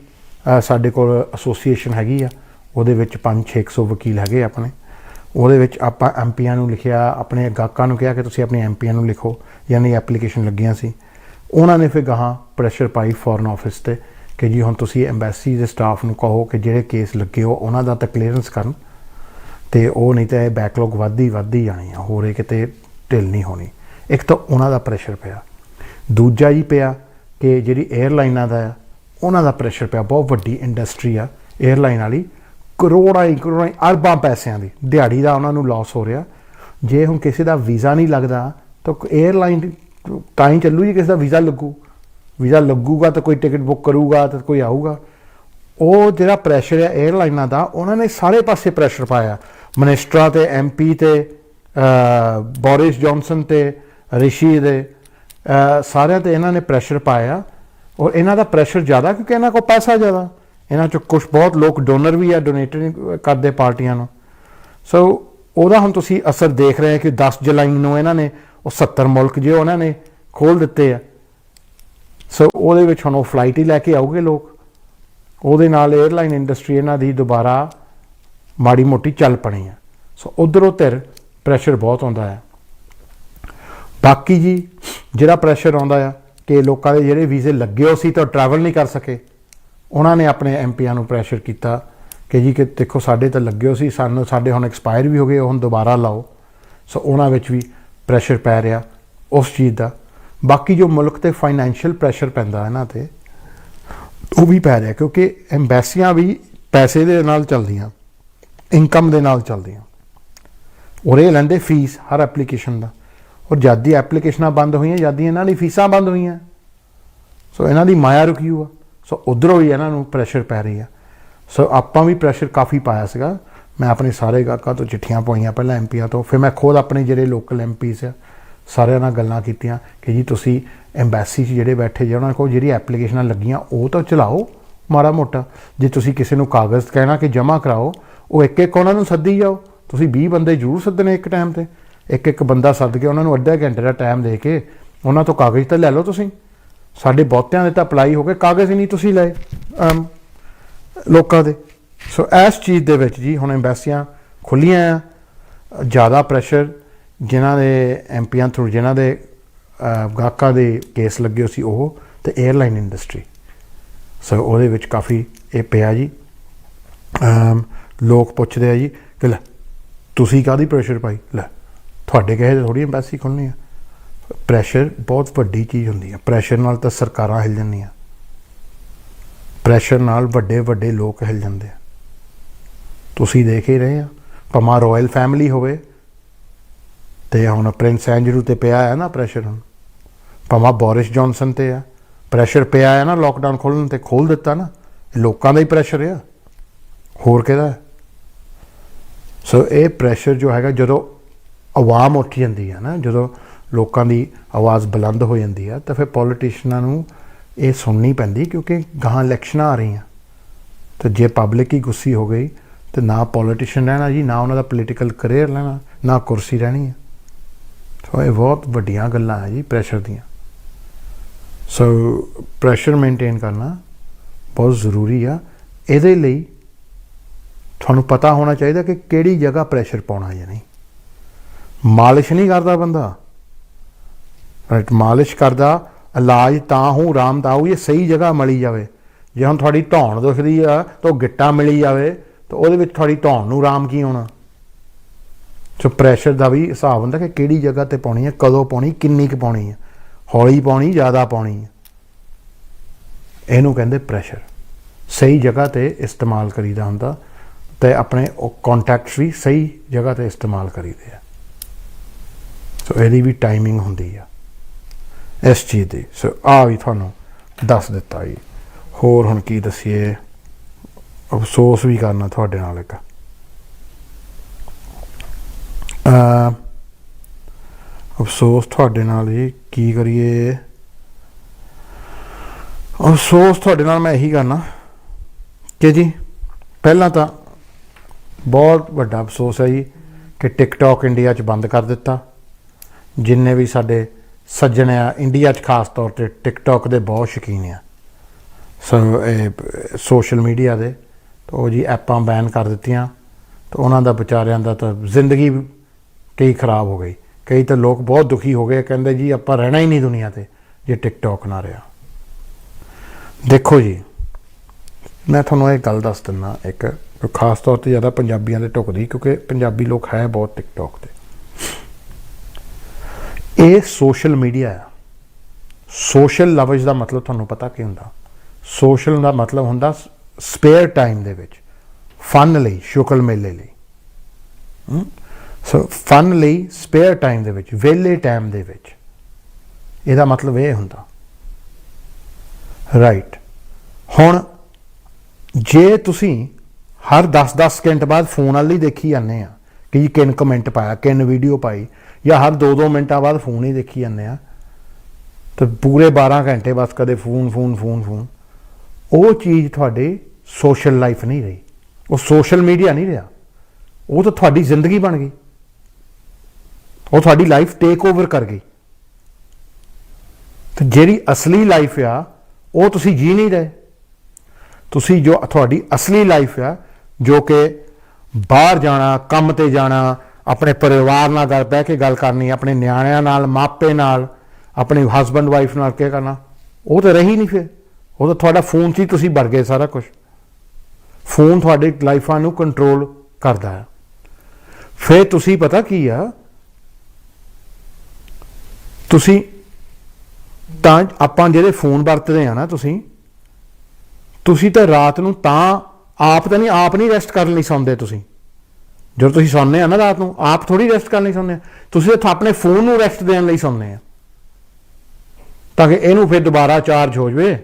ਸਾਡੇ ਕੋਲ ਐਸੋਸੀਏਸ਼ਨ ਹੈਗੀ ਆ ਉਹਦੇ ਵਿੱਚ 500-600 ਵਕੀਲ ਹੈਗੇ ਆਪਣੇ ਉਹਦੇ ਵਿੱਚ ਆਪਾਂ ਐਮਪੀਆਂ ਨੂੰ ਲਿਖਿਆ ਆਪਣੇ ਗਾਹਕਾਂ ਨੂੰ ਕਿਹਾ ਕਿ ਤੁਸੀਂ ਆਪਣੇ ਐਮਪੀਆਂ ਨੂੰ ਲਿਖੋ ਯਾਨੀ ਐਪਲੀਕੇਸ਼ਨ ਲੱਗੀਆਂ ਸੀ ਉਹਨਾਂ ਨੇ ਫਿਰ ਗਾਹਾਂ ਪ੍ਰੈਸ਼ਰ ਪਾਈ ਫੋਰਨ ਆਫਿਸ 'ਤੇ ਕਿ ਜੀ ਹੁਣ ਤੁਸੀਂ ਐਮਬੈਸੀ ਦੇ ਸਟਾਫ ਨੂੰ ਕਹੋ ਕਿ ਜਿਹੜੇ ਕੇਸ ਲੱਗੇ ਹੋ ਉਹਨਾਂ ਦਾ ਤਾਂ ਕਲੀਅਰੈਂਸ ਕਰਨ ਅਤੇ ਉਹ ਨਹੀਂ ਤਾਂ ਇਹ ਬੈਕਲੌਗ ਵੱਧਦੀ ਜਾਣੀ ਆ ਹੋਰ ਇਹ ਕਿਤੇ ਢਿੱਲ ਨਹੀਂ ਹੋਣੀ ਇੱਕ ਤਾਂ ਉਹਨਾਂ ਦਾ ਪ੍ਰੈਸ਼ਰ ਪਿਆ ਦੂਜਾ ਹੀ ਪਿਆ ਕਿ ਜਿਹੜੀ ਏਅਰਲਾਈਨਾਂ ਦਾ ਆ ਉਹਨਾਂ ਦਾ ਪ੍ਰੈਸ਼ਰ ਪਿਆ ਬਹੁਤ ਵੱਡੀ ਇੰਡਸਟਰੀ ਆ ਏਅਰਲਾਈਨ ਵਾਲੀ ਕਰੋੜਾਂ ਅਰਬਾਂ ਪੈਸਿਆਂ ਦੀ ਦਿਹਾੜੀ ਦਾ ਉਹਨਾਂ ਨੂੰ ਲਾਸ ਹੋ ਰਿਹਾ ਜੇ ਹੁਣ ਕਿਸੇ ਦਾ ਵੀਜ਼ਾ ਨਹੀਂ ਲੱਗਦਾ ਤਾਂ ਏਅਰਲਾਈਨ ਤਾਂ ਹੀ ਚੱਲੂ ਜੀ ਕਿਸੇ ਦਾ ਵੀਜ਼ਾ ਲੱਗੂਗਾ ਤਾਂ ਕੋਈ ਟਿਕਟ ਬੁੱਕ ਕਰੂਗਾ ਤਾਂ ਕੋਈ ਆਊਗਾ ਉਹ ਜਿਹੜਾ ਪ੍ਰੈਸ਼ਰ ਆ ਏਅਰਲਾਈਨਾਂ ਦਾ ਉਹਨਾਂ ਨੇ ਸਾਰੇ ਪਾਸੇ ਪ੍ਰੈਸ਼ਰ ਪਾਇਆ ਮਨਿਸਟਰਾਂ 'ਤੇ MP 'ਤੇ ਬੋਰਿਸ ਜੌਨਸਨ 'ਤੇ ਰਿਸ਼ੀ ਦੇ ਸਾਰਿਆਂ 'ਤੇ ਇਹਨਾਂ ਨੇ ਪ੍ਰੈਸ਼ਰ ਪਾਇਆ ਔਰ ਇਹਨਾਂ ਦਾ ਪ੍ਰੈਸ਼ਰ ਜ਼ਿਆਦਾ ਕਿਉਂਕਿ ਇਹਨਾਂ ਕੋਲ ਪੈਸਾ ਜ਼ਿਆਦਾ ਇਹਨਾਂ 'ਚੋਂ ਕੁਛ ਬਹੁਤ ਲੋਕ ਡੋਨਰ ਵੀ ਆ ਡੋਨੇਟ ਕਰਦੇ ਪਾਰਟੀਆਂ ਨੂੰ ਸੋ ਉਹਦਾ ਹੁਣ ਤੁਸੀਂ ਅਸਰ ਦੇਖ ਰਹੇ ਕਿ 10 ਜੁਲਾਈ ਨੂੰ ਇਹਨਾਂ ਨੇ ਉਹ 70 ਮੁਲਕ ਜੇ ਉਹਨਾਂ ਨੇ ਖੋਲ੍ਹ ਦਿੱਤੇ ਆ ਸੋ ਉਹਦੇ ਵਿੱਚ ਹੁਣ ਉਹ ਫਲਾਈਟ ਹੀ ਲੈ ਕੇ ਆਉਗੇ ਲੋਕ ਉਹਦੇ ਨਾਲ ਏਅਰਲਾਈਨ ਇੰਡਸਟਰੀ ਇਹਨਾਂ ਦੀ ਦੁਬਾਰਾ ਮਾੜੀ ਮੋਟੀ ਚੱਲ ਪਣੀ ਆ ਸੋ ਉੱਧਰੋਂ ਧਿਰ ਪ੍ਰੈਸ਼ਰ ਬਹੁਤ ਆਉਂਦਾ ਆ ਬਾਕੀ ਜੀ ਜਿਹੜਾ ਪ੍ਰੈਸ਼ਰ ਆਉਂਦਾ ਆ ਕਿ ਲੋਕਾਂ ਦੇ ਜਿਹੜੇ ਵੀਜ਼ੇ ਲੱਗੇ ਹੋ ਸੀ ਤਾਂ ਟਰੈਵਲ ਨਹੀਂ ਕਰ ਸਕੇ ਉਹਨਾਂ ਨੇ ਆਪਣੇ ਐਮਪੀਆਂ ਨੂੰ ਪ੍ਰੈਸ਼ਰ ਕੀਤਾ ਕਿ ਜੀ ਕਿ ਦੇਖੋ ਸਾਡੇ ਤਾਂ ਲੱਗੇ ਹੋ ਸੀ ਸਾਡੇ ਹੁਣ ਐਕਸਪਾਇਰ ਵੀ ਹੋ ਗਏ ਹੁਣ ਦੁਬਾਰਾ ਲਾਓ ਸੋ ਉਹਨਾਂ ਵਿੱਚ ਵੀ ਪ੍ਰੈਸ਼ਰ ਪੈ ਰਿਹਾ ਉਸ ਚੀਜ਼ ਦਾ। ਬਾਕੀ ਜੋ ਮੁਲਕ ਤੇ ਫਾਈਨੈਂਸ਼ੀਅਲ ਪ੍ਰੈਸ਼ਰ ਪੈਂਦਾ ਇਹਨਾਂ ਤੇ ਉਹ ਵੀ ਪੈ ਰਿਹਾ, ਕਿਉਂਕਿ ਐਮਬੈਸੀਆਂ ਵੀ ਪੈਸੇ ਦੇ ਨਾਲ ਚੱਲਦੀਆਂ, ਇਨਕਮ ਦੇ ਨਾਲ ਚੱਲਦੀਆਂ, ਔਰ ਇਹ ਲੈਂਦੇ ਫੀਸ ਹਰ ਐਪਲੀਕੇਸ਼ਨ ਦਾ। ਔਰ ਜਦ ਦੀ ਐਪਲੀਕੇਸ਼ਨਾਂ ਬੰਦ ਹੋਈਆਂ ਜਦ ਦੀ ਇਹਨਾਂ ਦੀ ਫੀਸਾਂ ਬੰਦ ਹੋਈਆਂ, ਸੋ ਇਹਨਾਂ ਦੀ ਮਾਇਆ ਰੁਕੀ ਹੋਆ। ਸੋ ਉੱਧਰੋਂ ਹੀ ਇਹਨਾਂ ਨੂੰ ਪ੍ਰੈਸ਼ਰ ਪੈ ਰਹੀ ਆ। ਸੋ ਆਪਾਂ ਵੀ ਪ੍ਰੈਸ਼ਰ ਕਾਫੀ ਪਾਇਆ ਸੀਗਾ। ਮੈਂ ਆਪਣੇ ਸਾਰੇ ਗਾਹਕਾਂ ਤੋਂ ਚਿੱਠੀਆਂ ਪਾਈਆਂ, ਪਹਿਲਾਂ ਐਮਪੀਆਂ ਤੋਂ, ਫਿਰ ਮੈਂ ਖੁਦ ਆਪਣੇ ਜਿਹੜੇ ਲੋਕਲ ਐਮਪੀਸ ਆ ਸਾਰਿਆਂ ਨਾਲ ਗੱਲਾਂ ਕੀਤੀਆਂ ਕਿ ਜੀ ਤੁਸੀਂ ਐਮਬੈਸੀ 'ਚ ਜਿਹੜੇ ਬੈਠੇ ਜੇ ਉਹਨਾਂ ਕੋਲ ਜਿਹੜੀ ਐਪਲੀਕੇਸ਼ਨਾਂ ਲੱਗੀਆਂ ਉਹ ਤਾਂ ਚਲਾਓ ਮਾੜਾ ਮੋਟਾ। ਜੇ ਤੁਸੀਂ ਕਿਸੇ ਨੂੰ ਕਾਗਜ਼ ਕਹਿਣਾ ਕਿ ਜਮ੍ਹਾਂ ਕਰਾਓ, ਉਹ ਇੱਕ ਇੱਕ ਉਹਨਾਂ ਨੂੰ ਸੱਦੀ ਜਾਓ। ਤੁਸੀਂ 20 ਬੰਦੇ ਜ਼ਰੂਰ ਸੱਦਣੇ ਇੱਕ ਟਾਈਮ 'ਤੇ, ਇੱਕ ਇੱਕ ਬੰਦਾ ਸੱਦ ਕੇ ਉਹਨਾਂ ਨੂੰ ਅੱਧਾ ਘੰਟੇ ਦਾ ਟਾਈਮ ਦੇ ਕੇ ਉਹਨਾਂ ਤੋਂ ਕਾਗਜ਼ ਤਾਂ ਲੈ ਲਓ ਤੁਸੀਂ। ਸਾਡੇ ਬਹੁਤਿਆਂ ਦੇ ਤਾਂ ਅਪਲਾਈ ਹੋ ਗਏ, ਕਾਗਜ਼ ਹੀ ਨਹੀਂ ਤੁਸੀਂ ਲਏ ਲੋਕਾਂ ਦੇ। ਸੋ ਇਸ ਚੀਜ਼ ਦੇ ਵਿੱਚ ਜੀ ਹੁਣ ਐਮਬੈਸੀਆਂ ਖੁੱਲ੍ਹੀਆਂ ਆ, ਜ਼ਿਆਦਾ ਪ੍ਰੈਸ਼ਰ ਜਿਨ੍ਹਾਂ ਦੇ ਐਮਪੀਆਂ ਥਰੂ ਜਿਨ੍ਹਾਂ ਦੇ ਗਾਹਕਾਂ ਦੇ ਕੇਸ ਲੱਗੇ ਸੀ ਉਹ, ਅਤੇ ਏਅਰਲਾਈਨ ਇੰਡਸਟਰੀ। ਸੋ ਉਹਦੇ ਵਿੱਚ ਕਾਫੀ ਇਹ ਪਿਆ ਜੀ। ਲੋਕ ਪੁੱਛਦੇ ਆ ਜੀ ਕਿ ਲੈ ਤੁਸੀਂ ਕਾਹਦੀ ਪ੍ਰੈਸ਼ਰ ਪਾਈ, ਲੈ ਤੁਹਾਡੇ ਕਹੇ ਤੇ ਥੋੜ੍ਹੀ ਐਮਬੈਸੀ ਖੁੱਲ੍ਹਣੀ ਆ। ਪ੍ਰੈਸ਼ਰ ਬਹੁਤ ਵੱਡੀ ਚੀਜ਼ ਹੁੰਦੀ ਆ। ਪ੍ਰੈਸ਼ਰ ਨਾਲ ਤਾਂ ਸਰਕਾਰਾਂ ਹਿੱਲ ਜਾਂਦੀਆਂ, ਪ੍ਰੈਸ਼ਰ ਨਾਲ ਵੱਡੇ ਵੱਡੇ ਲੋਕ ਹਿੱਲ ਜਾਂਦੇ ਆ। ਤੁਸੀਂ ਦੇਖ ਹੀ ਰਹੇ ਆ, ਭਾਵੇਂ ਰਾਇਲ ਫੈਮਿਲੀ ਹੋਵੇ, ਅਤੇ ਹੁਣ ਪ੍ਰਿੰਸ ਐਂਡਰੂ 'ਤੇ ਪਿਆ ਹੈ ਨਾ ਪ੍ਰੈਸ਼ਰ, ਹੁਣ ਭਾਵੇਂ ਬੋਰਿਸ ਜੌਨਸਨ 'ਤੇ ਆ ਪ੍ਰੈਸ਼ਰ ਪਿਆ ਹੈ ਨਾ, ਲੋਕਡਾਊਨ ਖੋਲ੍ਹਣ 'ਤੇ ਖੋਲ੍ਹ ਦਿੱਤਾ ਨਾ, ਇਹ ਲੋਕਾਂ ਦਾ ਹੀ ਪ੍ਰੈਸ਼ਰ ਆ, ਹੋਰ ਕਿਹਦਾ। ਸੋ ਇਹ ਪ੍ਰੈਸ਼ਰ ਜੋ ਹੈਗਾ, ਜਦੋਂ ਆਵਾਮ ਉੱਠ ਜਾਂਦੀ ਹੈ ਨਾ, ਜਦੋਂ ਲੋਕਾਂ ਦੀ ਆਵਾਜ਼ ਬੁਲੰਦ ਹੋ ਜਾਂਦੀ ਆ, ਤਾਂ ਫਿਰ ਪੋਲੀਟੀਸ਼ੀਅਨਾਂ ਨੂੰ ਇਹ ਸੁਣਨੀ ਪੈਂਦੀ, ਕਿਉਂਕਿ ਗਾਹਾਂ ਇਲੈਕਸ਼ਨਾਂ ਆ ਰਹੀਆਂ। ਅਤੇ ਜੇ ਪਬਲਿਕ ਹੀ ਗੁੱਸੀ ਹੋ ਗਈ ਤਾਂ ਨਾ ਪੋਲੀਟੀਸ਼ੀਅਨ ਰਹਿਣਾ ਜੀ, ਨਾ ਉਹਨਾਂ ਦਾ ਪੋਲੀਟੀਕਲ ਕਰੀਅਰ ਰਹਿਣਾ, ਨਾ ਕੁਰਸੀ ਰਹਿਣੀ ਹੈ। ਸੋ ਇਹ ਬਹੁਤ ਵੱਡੀਆਂ ਗੱਲਾਂ ਹੈ ਜੀ ਪ੍ਰੈਸ਼ਰ ਦੀਆਂ। ਸੋ ਪ੍ਰੈਸ਼ਰ ਮੇਨਟੇਨ ਕਰਨਾ ਬਹੁਤ ਜ਼ਰੂਰੀ ਆ। ਇਹਦੇ ਲਈ ਤੁਹਾਨੂੰ ਪਤਾ ਹੋਣਾ ਚਾਹੀਦਾ ਕਿ ਕਿਹੜੀ ਜਗ੍ਹਾ ਪ੍ਰੈਸ਼ਰ ਪਾਉਣਾ ਜਾਂ ਨਹੀਂ। ਮਾਲਿਸ਼ ਨਹੀਂ ਕਰਦਾ ਬੰਦਾ, ਰਾਈਟ, ਮਾਲਿਸ਼ ਕਰਦਾ ਇਲਾਜ ਤਾਂ ਹੂੰ ਆਰਾਮ ਤਾਂ ਆਊ ਜੇ ਸਹੀ ਜਗ੍ਹਾ ਮਲੀ ਜਾਵੇ। ਜੇ ਹੁਣ ਤੁਹਾਡੀ ਧੌਣ ਦੁਖਦੀ ਆ ਤਾਂ ਉਹ ਗਿੱਟਾ ਮਿਲੀ ਜਾਵੇ ਤਾਂ ਉਹਦੇ ਵਿੱਚ ਤੁਹਾਡੀ ਧੌਣ ਨੂੰ ਆਰਾਮ ਕੀ ਆਉਣਾ। ਸੋ ਪ੍ਰੈਸ਼ਰ ਦਾ ਵੀ ਹਿਸਾਬ ਹੁੰਦਾ ਕਿ ਕਿਹੜੀ ਜਗ੍ਹਾ 'ਤੇ ਪਾਉਣੀ ਹੈ, ਕਦੋਂ ਪਾਉਣੀ, ਕਿੰਨੀ ਕੁ ਪਾਉਣੀ ਹੈ, ਹੌਲੀ ਪਾਉਣੀ, ਜ਼ਿਆਦਾ ਪਾਉਣੀ ਹੈ। ਇਹਨੂੰ ਕਹਿੰਦੇ ਪ੍ਰੈਸ਼ਰ। ਸਹੀ ਜਗ੍ਹਾ 'ਤੇ ਇਸਤੇਮਾਲ ਕਰੀਦਾ ਹੁੰਦਾ, ਅਤੇ ਆਪਣੇ ਉਹ ਕੌਂਟੈਕਟਸ ਵੀ ਸਹੀ ਜਗ੍ਹਾ 'ਤੇ ਇਸਤੇਮਾਲ ਕਰੀਦੇ ਆ। ਸੋ ਇਹਦੀ ਵੀ ਟਾਈਮਿੰਗ ਹੁੰਦੀ ਆ ਇਸ ਚੀਜ਼ ਦੀ। ਸੋ ਆਹ ਵੀ ਤੁਹਾਨੂੰ ਦੱਸ ਦਿੱਤਾ ਜੀ। ਹੋਰ ਹੁਣ ਕੀ ਦੱਸੀਏ, ਅਫਸੋਸ ਵੀ ਕਰਨਾ ਤੁਹਾਡੇ ਨਾਲ ਇੱਕ। ਅਫਸੋਸ ਤੁਹਾਡੇ ਨਾਲ ਜੀ ਕੀ ਕਰੀਏ, ਅਫਸੋਸ ਤੁਹਾਡੇ ਨਾਲ ਮੈਂ ਇਹੀ ਕਰਨਾ ਕਿ ਜੀ ਪਹਿਲਾਂ ਤਾਂ ਬਹੁਤ ਵੱਡਾ ਅਫਸੋਸ ਹੈ ਜੀ ਕਿ ਟਿਕਟੋਕ ਇੰਡੀਆ 'ਚ ਬੰਦ ਕਰ ਦਿੱਤਾ। ਜਿੰਨੇ ਵੀ ਸਾਡੇ ਸੱਜਣ ਆ ਇੰਡੀਆ 'ਚ ਖਾਸ ਤੌਰ 'ਤੇ ਟਿਕਟੋਕ ਦੇ ਬਹੁਤ ਸ਼ੌਕੀਨ ਆ, ਸੋ ਇਹ ਸੋਸ਼ਲ ਮੀਡੀਆ ਦੇ, ਤਾਂ ਉਹ ਜੀ ਐਪਾਂ ਬੈਨ ਕਰ ਦਿੱਤੀਆਂ। ਤਾਂ ਉਹਨਾਂ ਦਾ ਵਿਚਾਰਿਆਂ ਦਾ ਤਾਂ ਜ਼ਿੰਦਗੀ ਕਈ ਖਰਾਬ ਹੋ ਗਈ। ਕਈ ਤਾਂ ਲੋਕ ਬਹੁਤ ਦੁਖੀ ਹੋ ਗਏ, ਕਹਿੰਦੇ ਜੀ ਆਪਾਂ ਰਹਿਣਾ ਹੀ ਨਹੀਂ ਦੁਨੀਆ 'ਤੇ ਜੇ ਟਿਕਟੋਕ ਨਾ ਰਿਹਾ। ਦੇਖੋ ਜੀ ਮੈਂ ਤੁਹਾਨੂੰ ਇਹ ਗੱਲ ਦੱਸ ਦਿੰਦਾ, ਇੱਕ ਖਾਸ ਤੌਰ 'ਤੇ ਜ਼ਿਆਦਾ ਪੰਜਾਬੀਆਂ ਦੇ ਢੁਕਦੀ, ਕਿਉਂਕਿ ਪੰਜਾਬੀ ਲੋਕ ਹੈ ਬਹੁਤ ਟਿਕਟੋਕ 'ਤੇ। ਇਹ ਸੋਸ਼ਲ ਮੀਡੀਆ ਆ। ਸੋਸ਼ਲ ਲਫ਼ਜ਼ ਦਾ ਮਤਲਬ ਤੁਹਾਨੂੰ ਪਤਾ ਕੀ ਹੁੰਦਾ? ਸੋਸ਼ਲ ਦਾ ਮਤਲਬ ਹੁੰਦਾ ਸਪੇਅਰ ਟਾਈਮ ਦੇ ਵਿੱਚ, ਫਨ ਲਈ, ਸ਼ੁਕਲ ਮੇਲੇ ਲਈ। ਸੋ ਫਨ ਲਈ ਸਪੇਅਰ ਟਾਈਮ ਦੇ ਵਿੱਚ, ਵਿਹਲੇ ਟਾਈਮ ਦੇ ਵਿੱਚ, ਇਹਦਾ ਮਤਲਬ ਇਹ ਹੁੰਦਾ, ਰਾਈਟ। ਹੁਣ ਜੇ ਤੁਸੀਂ ਹਰ 10-10 ਸਕਿੰਟ ਬਾਅਦ ਫੋਨ ਵਾਲੀ ਦੇਖੀ ਜਾਂਦੇ ਆ ਕਿ ਜੀ ਕਿੰਨ ਕਮੈਂਟ ਪਾਇਆ, ਕਿੰਨ ਵੀਡੀਓ ਪਾਈ, ਜਾਂ ਹਰ 2-2 ਮਿੰਟਾਂ ਬਾਅਦ ਫੋਨ ਹੀ ਦੇਖੀ ਜਾਂਦੇ ਆ, ਤਾਂ ਪੂਰੇ 12 ਘੰਟੇ ਬਸ ਕਦੇ ਫੋਨ ਫੋਨ ਫੋਨ ਫੋਨ, ਉਹ ਚੀਜ਼ ਤੁਹਾਡੀ ਸੋਸ਼ਲ ਲਾਈਫ ਨਹੀਂ ਰਹੀ, ਉਹ ਸੋਸ਼ਲ ਮੀਡੀਆ ਨਹੀਂ ਰਿਹਾ, ਉਹ ਤਾਂ ਤੁਹਾਡੀ ਜ਼ਿੰਦਗੀ ਬਣ ਗਈ, ਉਹ ਤੁਹਾਡੀ ਲਾਈਫ ਟੇਕ ਓਵਰ ਕਰ ਗਈ। ਤੇ ਜਿਹੜੀ ਅਸਲੀ ਲਾਈਫ ਆ ਉਹ ਤੁਸੀਂ ਜੀ ਨਹੀਂ ਰਹੇ। ਤੁਸੀਂ ਜੋ ਤੁਹਾਡੀ ਅਸਲੀ ਲਾਈਫ ਆ, ਜੋ ਕਿ ਬਾਹਰ ਜਾਣਾ, ਕੰਮ ਤੇ ਜਾਣਾ, ਆਪਣੇ ਪਰਿਵਾਰ ਨਾਲ ਬਹਿ ਕੇ ਗੱਲ ਕਰਨੀ, ਆਪਣੇ ਨਿਆਣਿਆਂ ਨਾਲ, ਮਾਪੇ ਨਾਲ, ਆਪਣੇ ਹਸਬੈਂਡ ਵਾਈਫ ਨਾਲ ਕੀ ਕਰਨਾ, ਉਹ ਤਾਂ ਰਹੀ ਨਹੀਂ। ਫਿਰ ਉਹ ਤਾਂ ਤੁਹਾਡਾ ਫੋਨ 'ਚ ਹੀ ਤੁਸੀਂ ਵੜ ਗਏ ਸਾਰਾ ਕੁਛ। ਫੋਨ ਤੁਹਾਡੀ ਲਾਈਫਾਂ ਨੂੰ ਕੰਟਰੋਲ ਕਰਦਾ ਹੈ। ਫਿਰ ਤੁਸੀਂ ਪਤਾ ਕੀ ਆ, ਤੁਸੀਂ ਤਾਂ ਆਪਾਂ ਜਿਹੜੇ ਫੋਨ ਵਰਤਦੇ ਆ ਨਾ, ਤੁਸੀਂ ਤਾਂ ਰਾਤ ਨੂੰ ਤਾਂ ਆਪ ਨਹੀਂ ਰੈਸਟ ਕਰਨ ਲਈ ਸੌਂਦੇ। ਤੁਸੀਂ ਜਦੋਂ ਤੁਸੀਂ ਸੌਂਦੇ ਆ ਨਾ ਰਾਤ ਨੂੰ, ਆਪ ਥੋੜੀ ਰੈਸਟ ਕਰਨ ਲਈ ਸੌਂਦੇ ਆ, ਤੁਸੀਂ ਤਾਂ ਆਪਣੇ ਫੋਨ ਨੂੰ ਰੈਸਟ ਦੇਣ ਲਈ ਸੌਂਦੇ ਆ, ਤਾਂ ਕਿ ਇਹਨੂੰ ਫਿਰ ਦੁਬਾਰਾ ਚਾਰਜ ਹੋ ਜਾਵੇ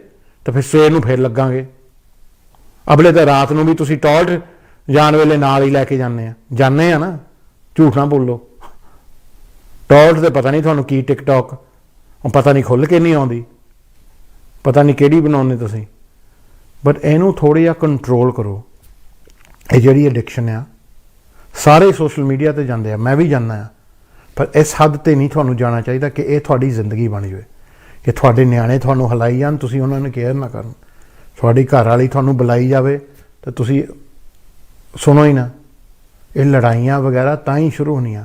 ਤਾਂ ਫਿਰ ਸਵੇਰ ਨੂੰ ਫਿਰ ਲੱਗਾਂਗੇ। ਅਗਲੇ ਤਾਂ ਰਾਤ ਨੂੰ ਵੀ ਤੁਸੀਂ ਟਾਇਲਟ ਜਾਣ ਵੇਲੇ ਨਾਲ ਹੀ ਲੈ ਕੇ ਜਾਂਦੇ ਆ ਨਾ, ਝੂਠ ਨਾ ਬੋਲੋ। ਟਾਇਲਟ ਤੇ ਪਤਾ ਨਹੀਂ ਤੁਹਾਨੂੰ ਕੀ ਟਿਕਟੌਕ, ਪਤਾ ਨਹੀਂ ਖੁੱਲ੍ਹ ਕੇ ਨਹੀਂ ਆਉਂਦੀ, ਪਤਾ ਨਹੀਂ ਕਿਹੜੀ ਬਣਾਉਂਦੇ ਤੁਸੀਂ। ਬਟ ਇਹਨੂੰ ਥੋੜ੍ਹਾ ਜਿਹਾ ਕੰਟਰੋਲ ਕਰੋ। ਇਹ ਜਿਹੜੀ ਐਡਿਕਸ਼ਨ ਆ, ਸਾਰੇ ਸੋਸ਼ਲ ਮੀਡੀਆ 'ਤੇ ਜਾਂਦੇ ਆ, ਮੈਂ ਵੀ ਜਾਂਦਾ ਆ, ਪਰ ਇਸ ਹੱਦ 'ਤੇ ਨਹੀਂ ਤੁਹਾਨੂੰ ਜਾਣਾ ਚਾਹੀਦਾ ਕਿ ਇਹ ਤੁਹਾਡੀ ਜ਼ਿੰਦਗੀ ਬਣ ਜਾਵੇ, ਕਿ ਤੁਹਾਡੇ ਨਿਆਣੇ ਤੁਹਾਨੂੰ ਹਿਲਾਈ ਜਾਣ, ਤੁਸੀਂ ਉਹਨਾਂ ਨੂੰ ਕੇਅਰ ਨਾ ਕਰਨ, ਤੁਹਾਡੀ ਘਰ ਵਾਲੀ ਤੁਹਾਨੂੰ ਬੁਲਾਈ ਜਾਵੇ ਤਾਂ ਤੁਸੀਂ ਸੁਣੋ ਹੀ ਨਾ। ਇਹ ਲੜਾਈਆਂ ਵਗੈਰਾ ਤਾਂ ਹੀ ਸ਼ੁਰੂ ਹੋਣੀਆਂ।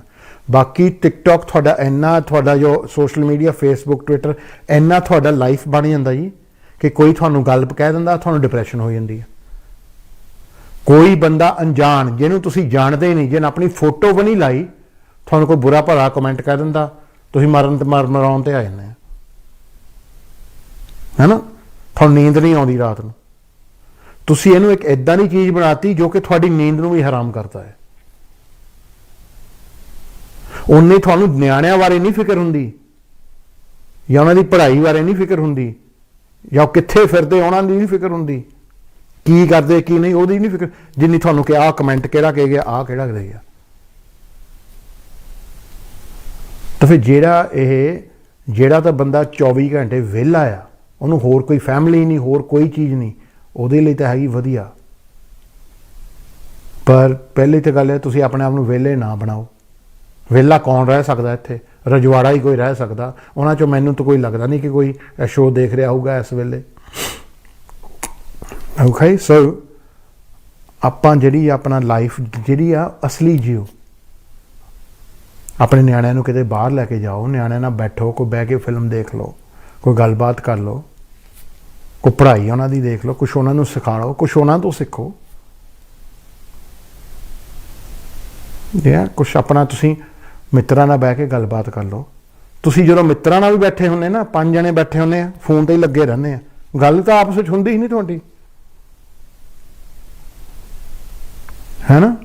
ਬਾਕੀ ਟਿਕਟੌਕ ਤੁਹਾਡਾ ਜੋ ਸੋਸ਼ਲ ਮੀਡੀਆ, ਫੇਸਬੁੱਕ, ਟਵਿੱਟਰ, ਇੰਨਾ ਤੁਹਾਡਾ ਲਾਈਫ ਬਣ ਜਾਂਦਾ ਜੀ ਕਿ ਕੋਈ ਤੁਹਾਨੂੰ ਗੱਲ ਕਹਿ ਦਿੰਦਾ, ਤੁਹਾਨੂੰ ਡਿਪਰੈਸ਼ਨ ਹੋ ਜਾਂਦੀ ਹੈ। ਕੋਈ ਬੰਦਾ ਅਣਜਾਣ, ਜਿਹਨੂੰ ਤੁਸੀਂ ਜਾਣਦੇ ਹੀ ਨਹੀਂ, ਜਿਹਨੇ ਆਪਣੀ ਫੋਟੋ ਵੀ ਨਹੀਂ ਲਾਈ, ਤੁਹਾਨੂੰ ਕੋਈ ਬੁਰਾ ਭਲਾ ਕਮੈਂਟ ਕਹਿ ਦਿੰਦਾ, ਤੁਸੀਂ ਮਰਾਉਣ ਤੇ ਆ ਜਾਂਦੇ ਆ, ਹੈ ਨਾ। ਤੁਹਾਨੂੰ ਨੀਂਦ ਨਹੀਂ ਆਉਂਦੀ ਰਾਤ ਨੂੰ। ਤੁਸੀਂ ਇਹਨੂੰ ਇੱਕ ਇੱਦਾਂ ਦੀ ਚੀਜ਼ ਬਣਾਤੀ ਜੋ ਕਿ ਤੁਹਾਡੀ ਨੀਂਦ ਨੂੰ ਵੀ ਹਰਾਮ ਕਰਦਾ ਹੈ। ਉਹਨੇ ਤੁਹਾਨੂੰ ਨਿਆਣਿਆਂ ਬਾਰੇ ਨਹੀਂ ਫਿਕਰ ਹੁੰਦੀ, ਜਾਂ ਉਹਨਾਂ ਦੀ ਪੜ੍ਹਾਈ ਬਾਰੇ ਨਹੀਂ ਫਿਕਰ ਹੁੰਦੀ, ਜਾਂ ਕਿੱਥੇ ਫਿਰਦੇ ਉਹਨਾਂ ਦੀ ਨਹੀਂ ਫਿਕਰ ਹੁੰਦੀ, ਕੀ ਕਰਦੇ ਕੀ ਨਹੀਂ ਉਹਦੀ ਨਹੀਂ ਫਿਕਰ, ਜਿੰਨੀ ਤੁਹਾਨੂੰ ਕਿ ਆਹ ਕਮੈਂਟ ਕਿਹੜਾ ਕਹਿ ਗਿਆ, ਆਹ ਕਿਹੜਾ ਦੇ ਗਿਆ। ਤਾਂ ਫਿਰ ਜਿਹੜਾ ਤਾਂ ਬੰਦਾ 24 ਘੰਟੇ ਵਿਹਲਾ ਆ, ਉਹਨੂੰ ਹੋਰ ਕੋਈ ਫੈਮਿਲੀ ਨਹੀਂ, ਹੋਰ ਕੋਈ ਚੀਜ਼ ਨਹੀਂ, ਉਹਦੇ ਲਈ ਤਾਂ ਹੈਗੀ ਵਧੀਆ। ਪਰ ਪਹਿਲੀ ਤਾਂ ਗੱਲ ਹੈ, ਤੁਸੀਂ ਆਪਣੇ ਆਪ ਨੂੰ ਵਿਹਲੇ ਨਾ ਬਣਾਓ। ਵਿਹਲਾ ਕੌਣ ਰਹਿ ਸਕਦਾ ਇੱਥੇ? ਰਜਵਾੜਾ ਹੀ ਕੋਈ ਰਹਿ ਸਕਦਾ। ਉਹਨਾਂ 'ਚੋਂ ਮੈਨੂੰ ਤਾਂ ਕੋਈ ਲੱਗਦਾ ਨਹੀਂ ਕਿ ਕੋਈ ਸ਼ੋਅ ਦੇਖ ਰਿਹਾ ਹੋਊਗਾ ਇਸ ਵੇਲੇ। ਓਕੇ, ਸੋ ਆਪਾਂ ਜਿਹੜੀ ਆਪਣਾ ਲਾਈਫ ਜਿਹੜੀ ਆ ਅਸਲੀ ਜੀਓ। ਆਪਣੇ ਨਿਆਣਿਆਂ ਨੂੰ ਕਿਤੇ ਬਾਹਰ ਲੈ ਕੇ ਜਾਓ, ਨਿਆਣਿਆਂ ਨਾਲ ਬੈਠੋ, ਕੋਈ ਬਹਿ ਕੇ ਫਿਲਮ ਦੇਖ ਲਓ, ਕੋਈ ਗੱਲਬਾਤ ਕਰ ਲਓ, ਕੋਈ ਪੜ੍ਹਾਈ ਉਹਨਾਂ ਦੀ ਦੇਖ ਲਓ, ਕੁਛ ਉਹਨਾਂ ਨੂੰ ਸਿਖਾ ਲਓ, ਕੁਛ ਉਹਨਾਂ ਤੋਂ ਸਿੱਖੋ। ਕੁਛ ਆਪਣਾ ਤੁਸੀਂ ਮਿੱਤਰਾਂ ਨਾਲ ਬਹਿ ਕੇ ਗੱਲਬਾਤ ਕਰ ਲਓ। ਤੁਸੀਂ ਜਦੋਂ ਮਿੱਤਰਾਂ ਨਾਲ ਵੀ ਬੈਠੇ ਹੁੰਦੇ ਨਾ, 5 ਜਣੇ ਬੈਠੇ ਹੁੰਦੇ ਆ, ਫੋਨ ਤੇ ਹੀ ਲੱਗੇ ਰਹਿੰਦੇ ਆ, ਗੱਲ ਤਾਂ ਆਪਸ ਵਿੱਚ ਹੁੰਦੀ ਹੀ ਨਹੀਂ ਤੁਹਾਡੀ, ਹੈ ਨਾ।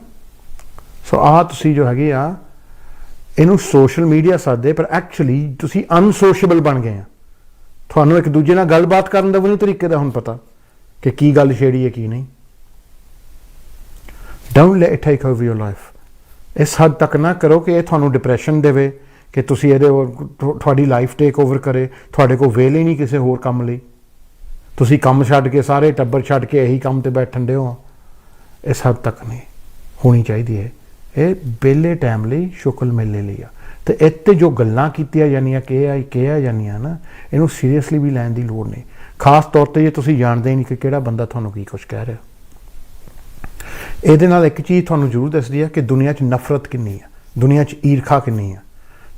ਸੋ ਆਹ ਤੁਸੀਂ ਜੋ ਹੈਗੇ ਆ, ਇਹਨੂੰ ਸੋਸ਼ਲ ਮੀਡੀਆ ਸੱਦਦੇ, ਪਰ ਐਕਚੁਅਲੀ ਤੁਸੀਂ ਅਨਸੋਸ਼ੇਬਲ ਬਣ ਗਏ ਆ। ਤੁਹਾਨੂੰ ਇੱਕ ਦੂਜੇ ਨਾਲ ਗੱਲਬਾਤ ਕਰਨ ਦਾ ਵੀ ਨਹੀਂ ਤਰੀਕੇ ਦਾ ਹੁਣ ਪਤਾ ਕਿ ਕੀ ਗੱਲ ਛੇੜੀ ਹੈ ਕੀ ਨਹੀਂ। Don't let it take over your life. ਇਸ ਹੱਦ ਤੱਕ ਨਾ ਕਰੋ ਕਿ ਇਹ ਤੁਹਾਨੂੰ ਡਿਪਰੈਸ਼ਨ ਦੇਵੇ, ਕਿ ਤੁਸੀਂ ਤੁਹਾਡੀ ਲਾਈਫ ਟੇਕ ਓਵਰ ਕਰੇ, ਤੁਹਾਡੇ ਕੋਲ ਵੇਲੇ ਨਹੀਂ ਕਿਸੇ ਹੋਰ ਕੰਮ ਲਈ, ਤੁਸੀਂ ਕੰਮ ਛੱਡ ਕੇ, ਸਾਰੇ ਟੱਬਰ ਛੱਡ ਕੇ ਇਹੀ ਕੰਮ ਤੇ ਬੈਠਣ ਦੇ ਹੋ। ਇਸ ਹੱਦ ਤੱਕ ਨਹੀਂ ਹੋਣੀ ਚਾਹੀਦੀ ਹੈ। ਇਹ ਵਿਹਲੇ ਟਾਈਮ ਲਈ, ਸ਼ੁਕਲ ਮੇਲੇ ਲਈ ਆ। ਤੇ ਇੱਥੇ ਜੋ ਗੱਲਾਂ ਕੀਤੀਆਂ ਜਾਂਦੀਆਂ, ਕਿਹਾ ਜਾਂਦੀਆਂ ਨਾ, ਇਹਨੂੰ ਸੀਰੀਅਸਲੀ ਵੀ ਲੈਣ ਦੀ ਲੋੜ ਨਹੀਂ। ਖਾਸ ਤੌਰ 'ਤੇ ਜੇ ਤੁਸੀਂ ਜਾਣਦੇ ਹੀ ਨਹੀਂ ਕਿ ਕਿਹੜਾ ਬੰਦਾ ਤੁਹਾਨੂੰ ਕੀ ਕੁਛ ਕਹਿ ਰਿਹਾ। ਇਹਦੇ ਨਾਲ ਇੱਕ ਚੀਜ਼ ਤੁਹਾਨੂੰ ਜ਼ਰੂਰ ਦੱਸਦੀ ਹੈ ਕਿ ਦੁਨੀਆ 'ਚ ਨਫ਼ਰਤ ਕਿੰਨੀ ਆ, ਦੁਨੀਆ 'ਚ ਈਰਖਾ ਕਿੰਨੀ ਆ।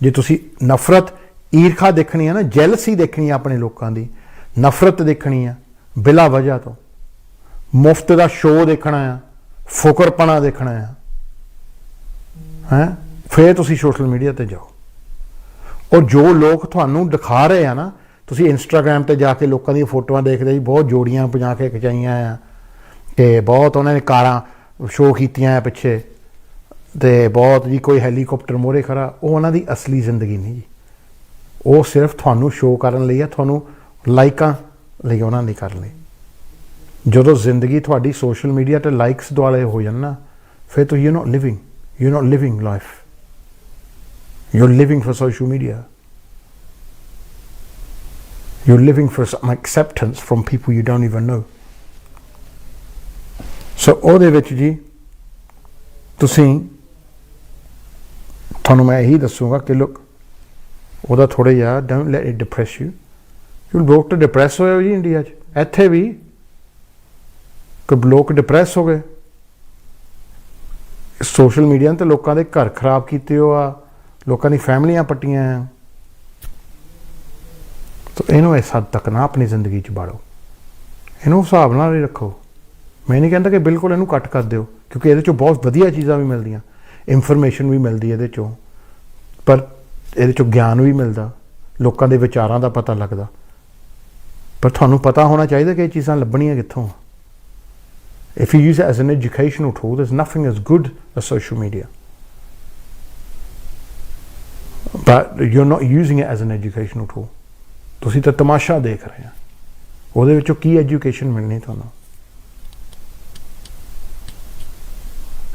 ਜੇ ਤੁਸੀਂ ਨਫ਼ਰਤ, ਈਰਖਾ ਦੇਖਣੀ ਆ ਨਾ, ਜੈਲਸੀ ਦੇਖਣੀ ਆ ਆਪਣੇ ਲੋਕਾਂ ਦੀ, ਨਫ਼ਰਤ ਦੇਖਣੀ ਆ ਬਿਲਾ ਵਜ੍ਹਾ ਤੋਂ, ਮੁਫਤ ਦਾ ਸ਼ੋਅ ਦੇਖਣਾ ਆ, ਫੁਕਰਪਣਾ ਦੇਖਣਾ ਆ, ਫਿਰ ਤੁਸੀਂ ਸੋਸ਼ਲ ਮੀਡੀਆ 'ਤੇ ਜਾਓ। ਔਰ ਜੋ ਲੋਕ ਤੁਹਾਨੂੰ ਦਿਖਾ ਰਹੇ ਆ ਨਾ, ਤੁਸੀਂ ਇੰਸਟਾਗ੍ਰਾਮ 'ਤੇ ਜਾ ਕੇ ਲੋਕਾਂ ਦੀਆਂ ਫੋਟੋਆਂ ਦੇਖਦੇ ਜੀ, ਬਹੁਤ ਜੋੜੀਆਂ ਬਣਾ ਕੇ ਖਿਚਾਈਆਂ ਆ, ਅਤੇ ਬਹੁਤ ਉਹਨਾਂ ਨੇ ਕਾਰਾਂ ਸ਼ੋਅ ਕੀਤੀਆਂ ਆ ਪਿੱਛੇ, ਅਤੇ ਬਹੁਤ ਜੀ ਕੋਈ ਹੈਲੀਕਾਪਟਰ ਮੋਹਰੇ ਖੜਾ, ਉਹ ਉਹਨਾਂ ਦੀ ਅਸਲੀ ਜ਼ਿੰਦਗੀ ਨਹੀਂ ਜੀ। ਉਹ ਸਿਰਫ ਤੁਹਾਨੂੰ ਸ਼ੋਅ ਕਰਨ ਲਈ ਆ, ਤੁਹਾਨੂੰ ਲਾਈਕਾਂ ਲਈ ਉਹਨਾਂ ਦੀ ਕਰਨ ਲਈ। ਜਦੋਂ ਜ਼ਿੰਦਗੀ ਤੁਹਾਡੀ ਸੋਸ਼ਲ ਮੀਡੀਆ 'ਤੇ ਲਾਈਕਸ ਦੁਆਲੇ ਹੋ ਜਾਣ ਨਾ, ਫਿਰ ਤੁਸੀਂ you not living life. You're living for social media. You're living for some acceptance from people you don't even know. So ਉਹਦੇ ਵਿੱਚ ਜੀ ਤੁਹਾਨੂੰ ਮੈਂ ਇਹੀ ਦੱਸੂਗਾ ਕਿ ਲੁੱਕ, ਉਹਦਾ ਥੋੜ੍ਹਾ ਜਿਹਾ don't let it depress you. ਲੋਕ ਤਾਂ ਡਿਪਰੈਸ ਹੋਏ ਜੀ ਇੰਡੀਆ 'ਚ, ਇੱਥੇ ਵੀ ਕੋਈ ਲੋਕ ਡਿਪਰੈਸ ਹੋ ਗਏ। ਸੋਸ਼ਲ ਮੀਡੀਆ 'ਤੇ ਲੋਕਾਂ ਦੇ ਘਰ ਖਰਾਬ ਕੀਤੇ ਹੋ ਆ, ਲੋਕਾਂ ਦੀ ਫੈਮਲੀਆਂ ਪੱਟੀਆਂ ਆ। ਤਾਂ ਇਹਨੂੰ ਇਸ ਹੱਦ ਤੱਕ ਨਾ ਆਪਣੀ ਜ਼ਿੰਦਗੀ 'ਚ ਬਾੜੋ, ਇਹਨੂੰ ਹਿਸਾਬ ਨਾਲ ਹੀ ਰੱਖੋ। ਮੈਂ ਨਹੀਂ ਕਹਿੰਦਾ ਕਿ ਬਿਲਕੁਲ ਇਹਨੂੰ ਕੱਟ ਕਰ ਦਿਓ, ਕਿਉਂਕਿ ਇਹਦੇ 'ਚੋਂ ਬਹੁਤ ਵਧੀਆ ਚੀਜ਼ਾਂ ਵੀ ਮਿਲਦੀਆਂ, ਇਨਫੋਰਮੇਸ਼ਨ ਵੀ ਮਿਲਦੀ ਇਹਦੇ 'ਚੋਂ, ਪਰ ਇਹਦੇ 'ਚੋਂ ਗਿਆਨ ਵੀ ਮਿਲਦਾ, ਲੋਕਾਂ ਦੇ ਵਿਚਾਰਾਂ ਦਾ ਪਤਾ ਲੱਗਦਾ। ਪਰ ਤੁਹਾਨੂੰ ਪਤਾ ਹੋਣਾ ਚਾਹੀਦਾ ਕਿ ਇਹ ਚੀਜ਼ਾਂ ਲੱਭਣੀਆਂ ਕਿੱਥੋਂ। If you use it as an educational tool, there's nothing as good as social media. But you're not using it as an educational tool. ਤੁਸੀਂ ਤਾਂ ਤਮਾਸ਼ਾ ਦੇਖ ਰਹੇ ਆ, ਉਹਦੇ ਵਿੱਚੋਂ ਕੀ ਐਜੂਕੇਸ਼ਨ ਮਿਲਣੀ ਤੁਹਾਨੂੰ।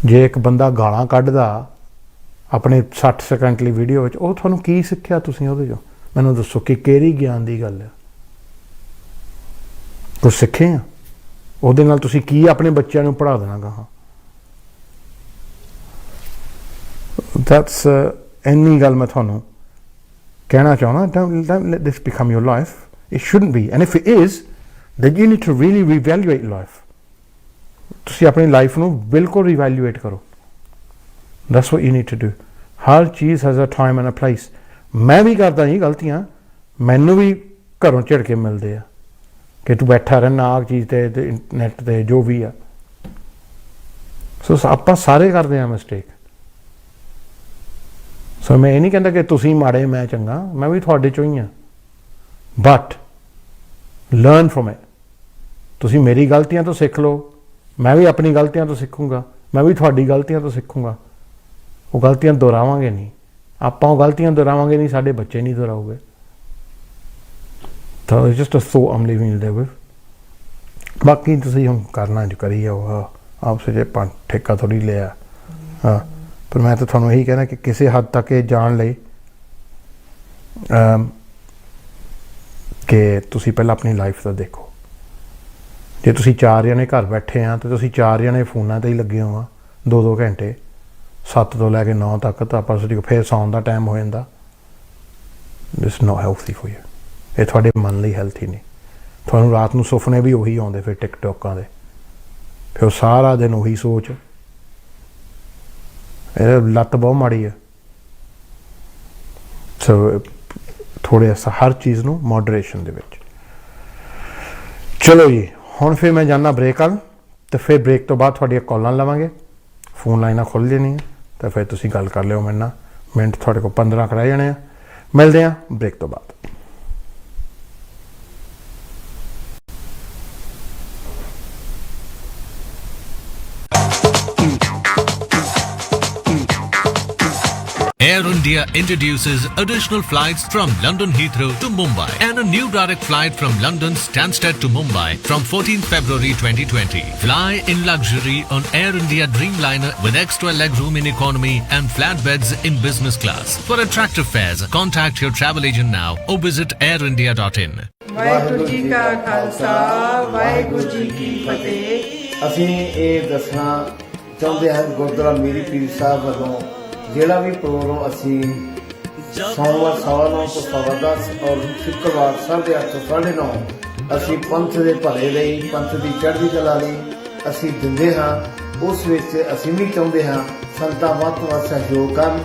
ਜੇ ਇੱਕ ਬੰਦਾ ਗਾਲਾਂ ਕੱਢਦਾ ਆਪਣੇ 60 ਸੈਕਿੰਡ ਲਈ ਵੀਡੀਓ ਵਿੱਚ, ਉਹ ਤੁਹਾਨੂੰ ਕੀ ਸਿੱਖਿਆ ਤੁਸੀਂ ਉਹਦੇ ਚੋਂ? ਮੈਨੂੰ ਦੱਸੋ ਕਿ ਕਿਹੜੀ ਗਿਆਨ ਦੀ ਗੱਲ ਹੈ? ਕੁਛ ਸਿੱਖੇ ਆ ਉਹਦੇ ਨਾਲ? ਤੁਸੀਂ ਕੀ ਆਪਣੇ ਬੱਚਿਆਂ ਨੂੰ ਪੜ੍ਹਾ ਦੇਣਾ ਗਾਹਾਂ? ਦੈਟਸ ਇੰਨੀ ਗੱਲ ਮੈਂ ਤੁਹਾਨੂੰ ਕਹਿਣਾ ਚਾਹੁੰਦਾ। don't let this become your life. It shouldn't be. And if it is, then you need to really reevaluate life. ਤੁਸੀਂ ਆਪਣੀ ਲਾਈਫ ਨੂੰ ਬਿਲਕੁਲ ਰੀਵੈਲੂਏਟ ਕਰੋ। That's what you need to do. ਹਰ ਚੀਜ਼ has a time and a place. ਮੈਂ ਵੀ ਕਰਦਾ ਜੀ ਗਲਤੀਆਂ, ਮੈਨੂੰ ਵੀ ਘਰੋਂ ਝਿੜਕੇ ਮਿਲਦੇ ਆ ਕਿ ਤੂੰ ਬੈਠਾ ਰਹਿਣਾ ਆਹ ਚੀਜ਼ ਤੇ ਨੈਟ ਤੇ ਜੋ ਵੀ ਆ। ਸੋ ਆਪਾਂ ਸਾਰੇ ਕਰਦੇ ਆ ਮਿਸਟੇਕ। ਸੋ ਮੈਂ ਇਹ ਨਹੀਂ ਕਹਿੰਦਾ ਕਿ ਤੁਸੀਂ ਮਾੜੇ ਮੈਂ ਚੰਗਾ, ਮੈਂ ਵੀ ਤੁਹਾਡੇ ਚੋਂ ਹੀ ਆ। But learn from it. ਤੁਸੀਂ ਮੇਰੀ ਗਲਤੀਆਂ ਤੋਂ ਸਿੱਖ ਲਓ, ਮੈਂ ਵੀ ਆਪਣੀ ਗਲਤੀਆਂ ਤੋਂ ਸਿੱਖੂੰਗਾ, ਮੈਂ ਵੀ ਤੁਹਾਡੀ ਗਲਤੀਆਂ ਤੋਂ ਸਿੱਖੂੰਗਾ। ਉਹ ਗਲਤੀਆਂ ਦੁਹਰਾਵਾਂਗੇ ਨਹੀਂ, ਆਪਾਂ ਉਹ ਗਲਤੀਆਂ ਦੁਹਰਾਵਾਂਗੇ ਨਹੀਂ, ਸਾਡੇ ਬੱਚੇ ਨਹੀਂ ਦੁਹਰਾਉਗੇ। ਤਾਂ it's just a thought I'm leaving you there with. ਬਾਕੀ ਤੁਸੀਂ ਹੁਣ ਕਰਨਾ ਜੋ ਕਰੀ ਜਾਓ, ਆਪਸੇ ਜੇ ਆਪਾਂ ਠੇਕਾ ਥੋੜ੍ਹੀ ਲਿਆ। ਹਾਂ, ਪਰ ਮੈਂ ਤਾਂ ਤੁਹਾਨੂੰ ਇਹੀ ਕਹਿਣਾ ਕਿ ਕਿਸੇ ਹੱਦ ਤੱਕ ਇਹ ਜਾਣ ਲਈ ਕਿ ਤੁਸੀਂ ਪਹਿਲਾਂ ਆਪਣੀ ਲਾਈਫ ਦਾ ਦੇਖੋ। ਜੇ ਤੁਸੀਂ 4 ਜਣੇ ਘਰ ਬੈਠੇ ਆ ਤੇ ਤੁਸੀਂ 4 ਜਣੇ ਫੋਨਾਂ 'ਤੇ ਹੀ ਲੱਗੇ ਹੋ ਆ 2-2 ਘੰਟੇ 7 ਤੋਂ ਲੈ ਕੇ 9 ਤੱਕ, ਤਾਂ ਆਪਾਂ ਸੋਚੀਏ ਫਿਰ ਸੌਣ ਦਾ ਟਾਈਮ ਹੋ ਜਾਂਦਾ। ਦਿਸ ਨੋਟ ਹੈਲਥੀ ਫॉर ਯੂ। ਇਹ ਤੁਹਾਡੇ ਮਨ ਲਈ ਹੈਲਥੀ ਨਹੀਂ। ਤੁਹਾਨੂੰ ਰਾਤ ਨੂੰ ਸੁਪਨੇ ਵੀ ਉਹੀ ਆਉਂਦੇ ਫਿਰ ਟਿਕਟੋਕਾਂ ਦੇ, ਫਿਰ ਸਾਰਾ ਦਿਨ ਉਹੀ ਸੋਚ। ਇਹ ਲੱਤ ਬਹੁਤ ਮਾੜੀ ਹੈ। ਸੋ ਥੋੜ੍ਹਾ ਜਿਹਾ ਹਰ ਚੀਜ਼ ਨੂੰ ਮੋਡਰੇਸ਼ਨ ਦੇ ਵਿੱਚ। ਚਲੋ ਜੀ, ਹੁਣ ਫਿਰ ਮੈਂ ਜਾਂਦਾ ਬ੍ਰੇਕ ਵੱਲ, ਅਤੇ ਫਿਰ ਬ੍ਰੇਕ ਤੋਂ ਬਾਅਦ ਤੁਹਾਡੀਆਂ ਕਾਲਾਂ ਲਵਾਂਗੇ, ਫੋਨ ਲਾਈਨਾਂ ਖੁੱਲ੍ਹ ਜਾਣੀਆਂ, ਤਾਂ ਫਿਰ ਤੁਸੀਂ ਗੱਲ ਕਰ ਲਿਓ ਮੇਰੇ ਨਾਲ। ਮਿੰਟ ਤੁਹਾਡੇ ਕੋਲ 15 ਰਹਿ ਜਾਣੇ ਆ। ਮਿਲਦੇ ਹਾਂ ਬ੍ਰੇਕ ਤੋਂ ਬਾਅਦ। Air India introduces additional flights from London Heathrow to Mumbai and a new direct flight from London Stansted to Mumbai from 14th February 2020. Fly in luxury on Air India Dreamliner with extra legroom in economy and flatbeds in business class. For attractive fares, contact your travel agent now or visit airindia.in. Waheguru ji ਕਾ ਖਾਲਸਾ, ਵਾਹਿਗੁਰੂ ਜੀ ਕੀ ਫਤਿਹ। ਅਸੀਂ ਇਹ ਦੱਸਣਾ ਚਾਹੁੰਦੇ ਹਾਂ ਗੁਰਦੁਆਰਾ ਮੀਰੀ ਪੀਰ ਸਾਹਿਬ ਵੱਲੋਂ ਜਿਹੜਾ ਵੀ programme ਅਸੀਂ ਸੋਮਵਾਰ 9:15 ਤੋਂ 10:15 ਔਰ ਸ਼ੁੱਕਰਵਾਰ 8:30 ਤੋਂ 9:30 ਅਸੀਂ ਪੰਥ ਦੇ ਭਲੇ ਲਈ, ਪੰਥ ਦੀ ਚੜ੍ਹਦੀ ਕਲਾ ਲਈ ਅਸੀਂ ਦਿੰਦੇ ਹਾਂ। ਉਸ ਵਿੱਚ ਅਸੀਂ ਵੀ ਚਾਹੁੰਦੇ ਹਾਂ ਸੰਗਤਾਂ ਵੱਧ ਤੋਂ ਵੱਧ ਸਹਿਯੋਗ ਕਰਨ।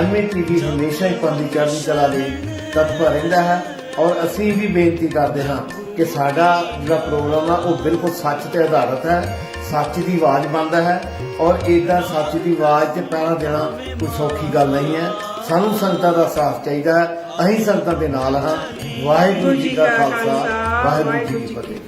MATV ਹਮੇਸ਼ਾ ਹੀ ਪੰਥ ਦੀ ਚੜ੍ਹਦੀ ਕਲਾ ਲਈ ਤਤਪਰ ਰਹਿੰਦਾ ਹੈ, ਔਰ ਅਸੀਂ ਵੀ ਬੇਨਤੀ ਕਰਦੇ ਹਾਂ ਕਿ ਸਾਡਾ ਜਿਹੜਾ ਪ੍ਰੋਗਰਾਮ ਆ ਉਹ ਬਿਲਕੁਲ ਸੱਚ ਤੇ ਆਧਾਰਿਤ ਹੈ, ਸੱਚ ਦੀ ਆਵਾਜ਼ ਬਣਦਾ ਹੈ। ਔਰ ਇੱਦਾਂ ਸੱਚ ਦੀ ਆਵਾਜ਼ 'ਤੇ ਪਹਿਰਾ ਦੇਣਾ ਕੋਈ ਸੌਖੀ ਗੱਲ ਨਹੀਂ ਹੈ। ਸਾਨੂੰ ਸੰਗਤਾਂ ਦਾ ਸਾਥ ਚਾਹੀਦਾ ਹੈ, ਅਸੀਂ ਸੰਗਤਾਂ ਦੇ ਨਾਲ ਹਾਂ। ਵਾਹਿਗੁਰੂ ਜੀ ਦਾ ਖਾਲਸਾ, ਵਾਹਿਗੁਰੂ ਜੀ ਕੀ ਫਤਿਹ।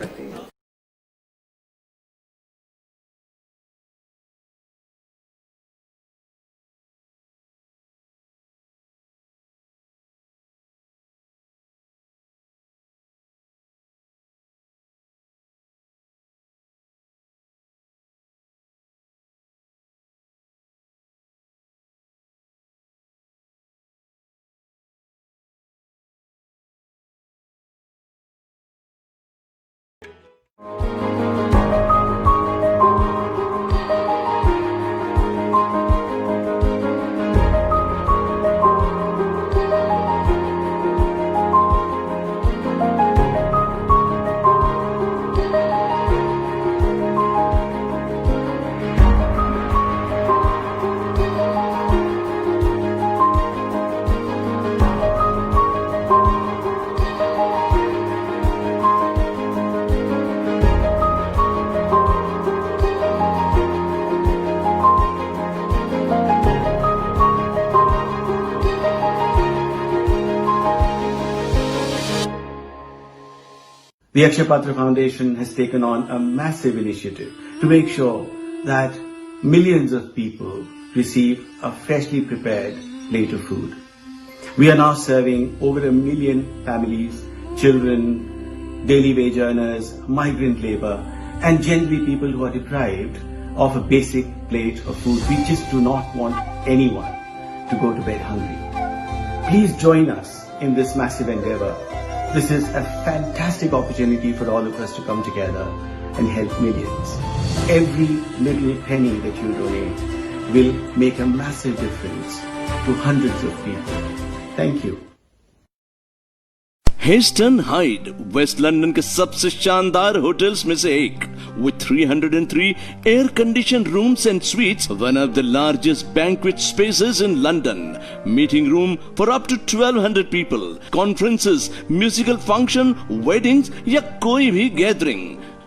The Akshay Patra Foundation has taken on a massive initiative to make sure that millions of people receive a freshly prepared plate of food. We are now serving over 1 million families, children, daily wage earners, migrant labor, and generally people who are deprived of a basic plate of food. We just do not want anyone to go to bed hungry. Please join us in this massive endeavor. This is a fantastic opportunity for all of us to come together and help millions. Every little penny that you donate will make a massive difference to hundreds of people. Thank you. Heston Hyde west London के सबसे शानदार hotels में से एक with 303 air conditioned rooms and suites, one of the largest banquet spaces in London, meeting room for up to 1200 people, conferences, musical function, weddings या कोई भी gathering,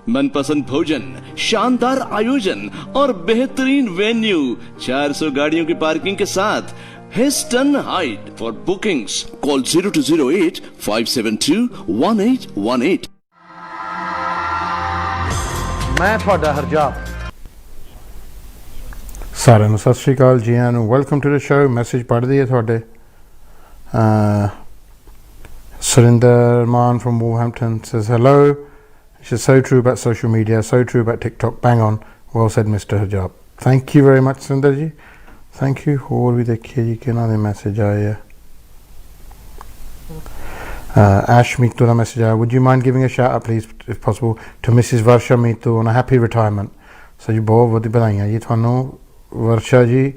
मनपसंद भोजन, शानदार आयोजन और बेहतरीन वेन्यू, 400 गाड़ियों की पार्किंग के साथ Heston Hyde. For bookings, call 0208 572 1818. ਮੈਂ ਤੁਹਾਡਾ ਹਰਜਾਬ ਸਾਰਿਆਂ ਨੂੰ ਸਤਿ ਸ਼੍ਰੀ ਅਕਾਲ ਜੀ ਆਇਆਂ ਨੂੰ welcome to the show message ਪੜ੍ਹਦੀ ਹੈ ਤੁਹਾਡੇ Surinder Man from Wolverhampton says hello. She's so true about social media, so true about TikTok. Bang on. Well said, Mr. Hijab. Thank you very much, Surinder ji. Thank you. ਹੋਰ ਵੀ ਦੇਖੀਏ ਜੀ ਕਿਹਨਾਂ ਦੇ message ਆਏ ਆ Ash Meetu ਦਾ message ਆਇਆ would you mind giving a shout out please if possible to Mrs. Varsha Meetu on a happy retirement ਸੋ ਜੀ ਬਹੁਤ ਬਹੁਤ ਵਧਾਈਆਂ ਜੀ ਤੁਹਾਨੂੰ ਵਰਸ਼ਾ ਜੀ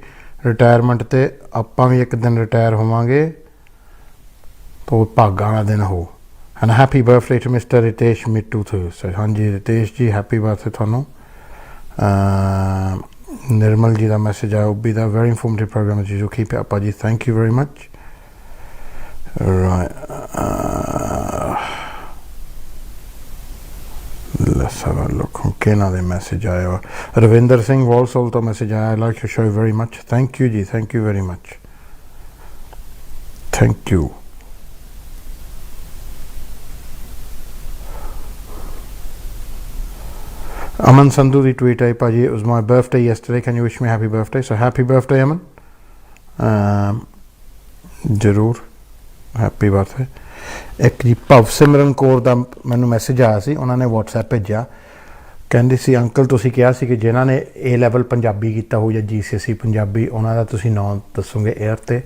ਰਿਟਾਇਰਮੈਂਟ ਤੇ ਆਪਾਂ ਵੀ ਇੱਕ ਦਿਨ ਰਿਟਾਇਰ ਹੋਵਾਂਗੇ ਬਹੁਤ ਭਾਗਾਂ ਦਾ ਦਿਨ ਹੋ and happy birthday to Mr. Ritesh Meetu too so ਹਾਂਜੀ ਰਿਤੇਸ਼ ਜੀ happy birthday ਤੁਹਾਨੂੰ Nirmal ji da message I will be the very informative program as usual keep it up Aji thank you very much right let's have a look okay now the message I Ravinder Singh Walsall to message I like your show very much thank you ji thank you very much thank you Aman Sandhu the tweet I Paji it was my birthday yesterday can you wish me happy birthday so happy birthday Aman ਜ਼ਰੂਰ happy birthday ਇੱਕ ਜੀ ਭਵ ਸਿਮਰਨ ਕੌਰ ਦਾ ਮੈਨੂੰ message ਆਇਆ ਸੀ ਉਹਨਾਂ ਨੇ WhatsApp ਭੇਜਿਆ ਕਹਿੰਦੇ ਸੀ uncle ਤੁਸੀਂ ਕਿਹਾ ਸੀ ਕਿ ਜਿਨ੍ਹਾਂ ਨੇ A ਲੈਵਲ ਪੰਜਾਬੀ ਕੀਤਾ ਹੋ ਜਾਂ GCSE ਪੰਜਾਬੀ ਉਹਨਾਂ ਦਾ ਤੁਸੀਂ ਨਾਮ ਦੱਸੋਗੇ 에ਅਰ ਤੇ